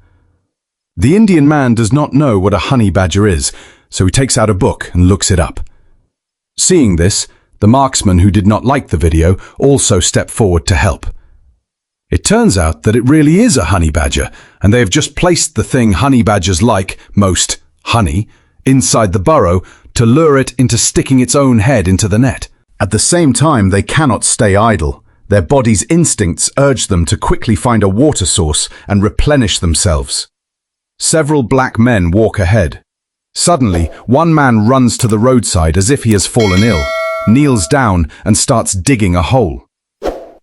[SPEAKER 1] The Indian man does not know what a honey badger is, so he takes out a book and looks it up. Seeing this, the marksman who did not like the video also stepped forward to help. It turns out that it really is a honey badger, and they have just placed the thing honey badgers like most, honey, inside the burrow to lure it into sticking its own head into the net. At the same time, they cannot stay idle. Their body's instincts urge them to quickly find a water source and replenish themselves. Several black men walk ahead. Suddenly, one man runs to the roadside as if he has fallen ill, kneels down and starts digging a hole.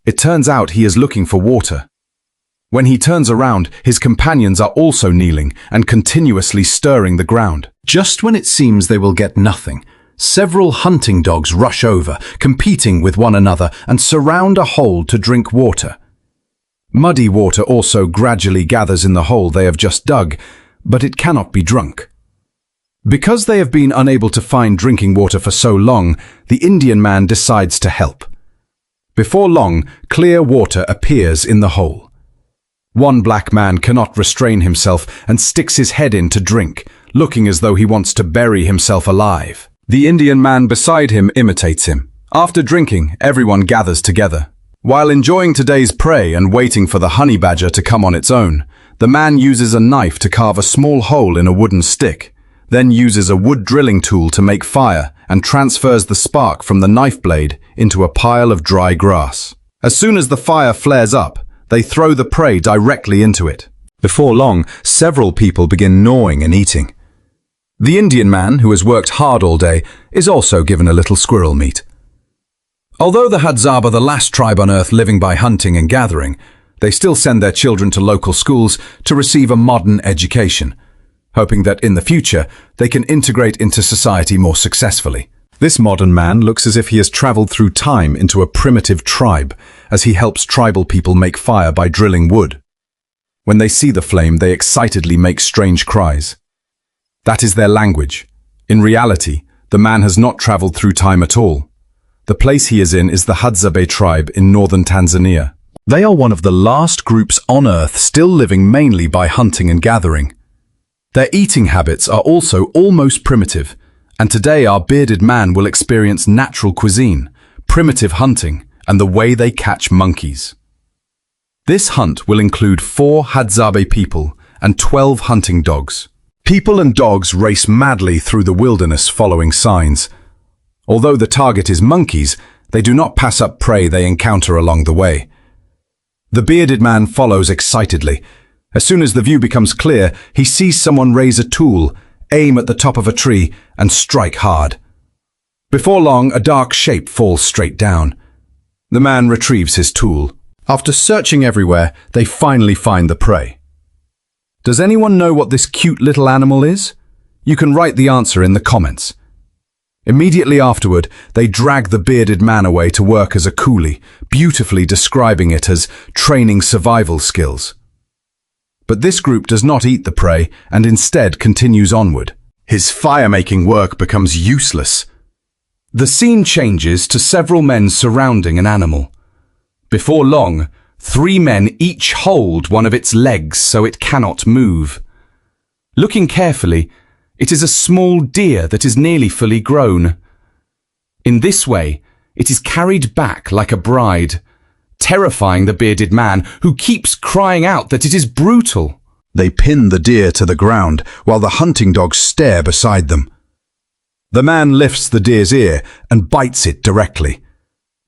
[SPEAKER 1] It turns out he is looking for water. When he turns around, his companions are also kneeling and continuously stirring the ground. Just when it seems they will get nothing, several hunting dogs rush over, competing with one another, and surround a hole to drink water. Muddy water also gradually gathers in the hole they have just dug, but it cannot be drunk. Because they have been unable to find drinking water for so long, the Indian man decides to help. Before long, clear water appears in the hole. One black man cannot restrain himself and sticks his head in to drink, looking as though he wants to bury himself alive. The Indian man beside him imitates him. After drinking, everyone gathers together. While enjoying today's prey and waiting for the honey badger to come on its own, the man uses a knife to carve a small hole in a wooden stick, then uses a wood drilling tool to make fire and transfers the spark from the knife blade into a pile of dry grass. As soon as the fire flares up, they throw the prey directly into it. Before long, several people begin gnawing and eating. The Indian man, who has worked hard all day, is also given a little squirrel meat. Although the Hadzabe are the last tribe on earth living by hunting and gathering, they still send their children to local schools to receive a modern education, hoping that in the future they can integrate into society more successfully. This modern man looks as if he has traveled through time into a primitive tribe, as he helps tribal people make fire by drilling wood. When they see the flame, they excitedly make strange cries. That is their language. In reality, the man has not traveled through time at all. The place he is in is the Hadzabe tribe in northern Tanzania. They are one of the last groups on Earth still living mainly by hunting and gathering. Their eating habits are also almost primitive, And today our bearded man will experience natural cuisine, primitive hunting, and the way they catch monkeys. This hunt will include 4 Hadzabe people and 12 hunting dogs. People and dogs race madly through the wilderness following signs. Although the target is monkeys, they do not pass up prey they encounter along the way. The bearded man follows excitedly. As soon as the view becomes clear, he sees someone raise a tool, aim at the top of a tree, and strike hard. Before long, a dark shape falls straight down. The man retrieves his tool. After searching everywhere, they finally find the prey. Does anyone know what this cute little animal is? You can write the answer in the comments. Immediately afterward, they drag the bearded man away to work as a coolie, beautifully describing it as training survival skills. But this group does not eat the prey and instead continues onward. His fire-making work becomes useless. The scene changes to several men surrounding an animal. Before long, 3 men each hold one of its legs so it cannot move. Looking carefully, it is a small deer that is nearly fully grown. In this way, it is carried back like a bride, terrifying the bearded man, who keeps crying out that it is brutal. They pin the deer to the ground while the hunting dogs stare beside them. The man lifts the deer's ear and bites it directly.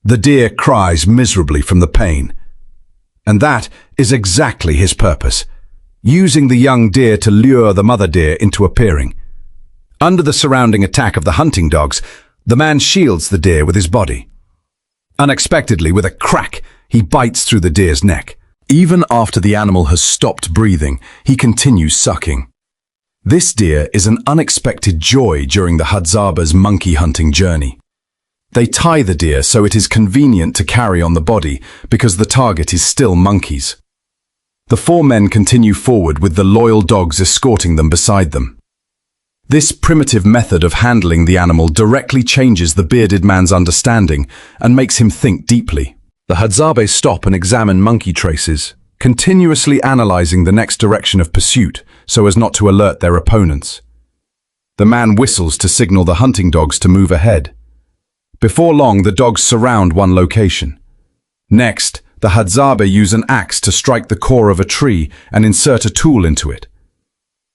[SPEAKER 1] The deer cries miserably from the pain. And that is exactly his purpose, using the young deer to lure the mother deer into appearing. Under the surrounding attack of the hunting dogs, the man shields the deer with his body. Unexpectedly, with a crack, he bites through the deer's neck. Even after the animal has stopped breathing, he continues sucking. This deer is an unexpected joy during the Hadzabe's monkey hunting journey. They tie the deer so it is convenient to carry on the body because the target is still monkeys. The 4 men continue forward with the loyal dogs escorting them beside them. This primitive method of handling the animal directly changes the bearded man's understanding and makes him think deeply. The Hadzabe stop and examine monkey traces, continuously analyzing the next direction of pursuit so as not to alert their opponents. The man whistles to signal the hunting dogs to move ahead. Before long, the dogs surround one location. Next, the Hadzabe use an axe to strike the core of a tree and insert a tool into it.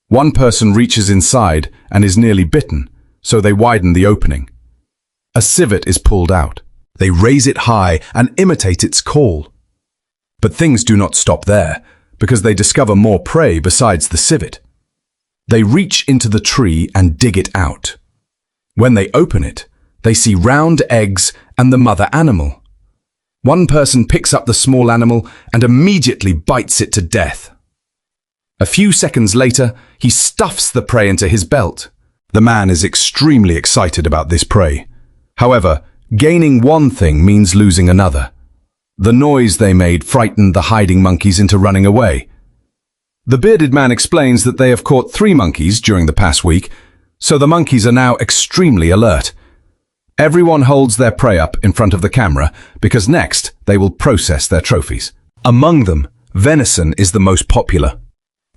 [SPEAKER 1] One person reaches inside and is nearly bitten, so they widen the opening. A civet is pulled out. They raise it high and imitate its call. But things do not stop there, because they discover more prey besides the civet. They reach into the tree and dig it out. When they open it, they see round eggs and the mother animal. One person picks up the small animal and immediately bites it to death. A few seconds later, he stuffs the prey into his belt. The man is extremely excited about this prey. However, gaining one thing means losing another. The noise they made frightened the hiding monkeys into running away. The bearded man explains that they have caught 3 monkeys during the past week, so the monkeys are now extremely alert. Everyone holds their prey up in front of the camera because next they will process their trophies. Among them, venison is the most popular.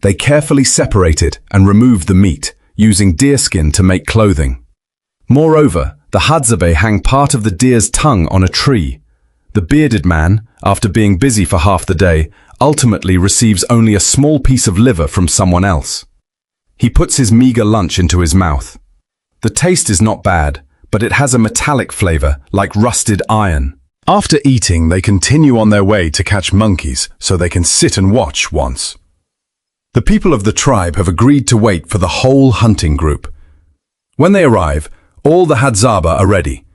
[SPEAKER 1] They carefully separate it and remove the meat, using deerskin to make clothing. Moreover, the Hadzabe hang part of the deer's tongue on a tree. The bearded man, after being busy for half the day, ultimately receives only a small piece of liver from someone else. He puts his meager lunch into his mouth. The taste is not bad, but it has a metallic flavor, like rusted iron. After eating, they continue on their way to catch monkeys, so they can sit and watch once. The people of the tribe have agreed to wait for the whole hunting group. When they arrive, all the Hadzabe are ready.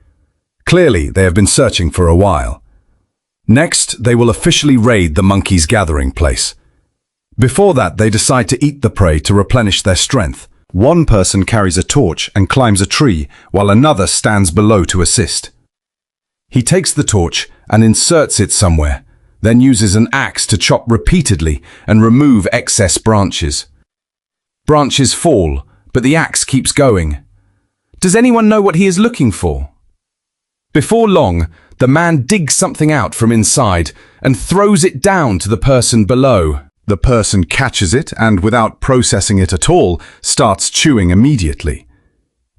[SPEAKER 1] Clearly, they have been searching for a while. Next, they will officially raid the monkeys' gathering place. Before that, they decide to eat the prey to replenish their strength. One person carries a torch and climbs a tree, while another stands below to assist. He takes the torch and inserts it somewhere, then uses an axe to chop repeatedly and remove excess branches. Branches fall, but the axe keeps going. Does anyone know what he is looking for? Before long, the man digs something out from inside and throws it down to the person below. The person catches it and, without processing it at all, starts chewing immediately.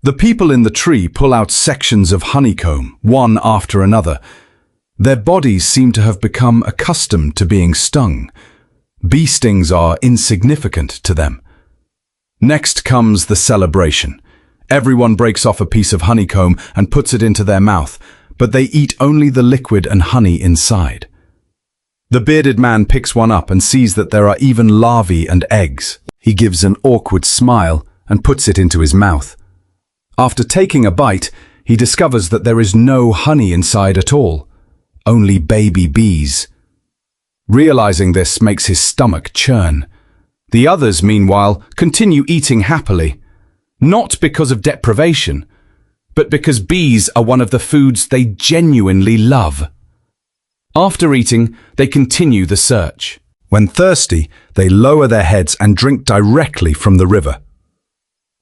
[SPEAKER 1] The people in the tree pull out sections of honeycomb, one after another. Their bodies seem to have become accustomed to being stung. Bee stings are insignificant to them. Next comes the celebration. Everyone breaks off a piece of honeycomb and puts it into their mouth, but they eat only the liquid and honey inside. The bearded man picks one up and sees that there are even larvae and eggs. He gives an awkward smile and puts it into his mouth. After taking a bite, he discovers that there is no honey inside at all, only baby bees. Realizing this makes his stomach churn. The others, meanwhile, continue eating happily, not because of deprivation, but because bees are one of the foods they genuinely love. After eating, they continue the search. When thirsty, they lower their heads and drink directly from the river.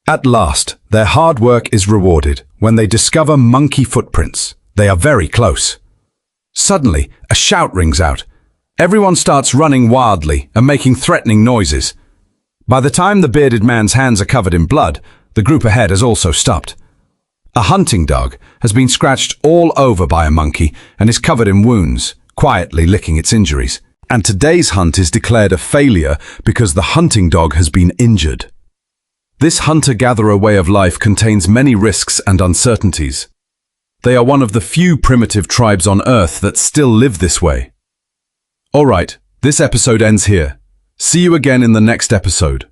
[SPEAKER 1] At last, their hard work is rewarded when they discover monkey footprints. They are very close. Suddenly, a shout rings out. Everyone starts running wildly and making threatening noises. By the time the bearded man's hands are covered in blood, the group ahead has also stopped. A hunting dog has been scratched all over by a monkey and is covered in wounds, quietly licking its injuries. And today's hunt is declared a failure because the hunting dog has been injured. This hunter-gatherer way of life contains many risks and uncertainties. They are one of the few primitive tribes on Earth that still live this way. All right, this episode ends here. See you again in the next episode.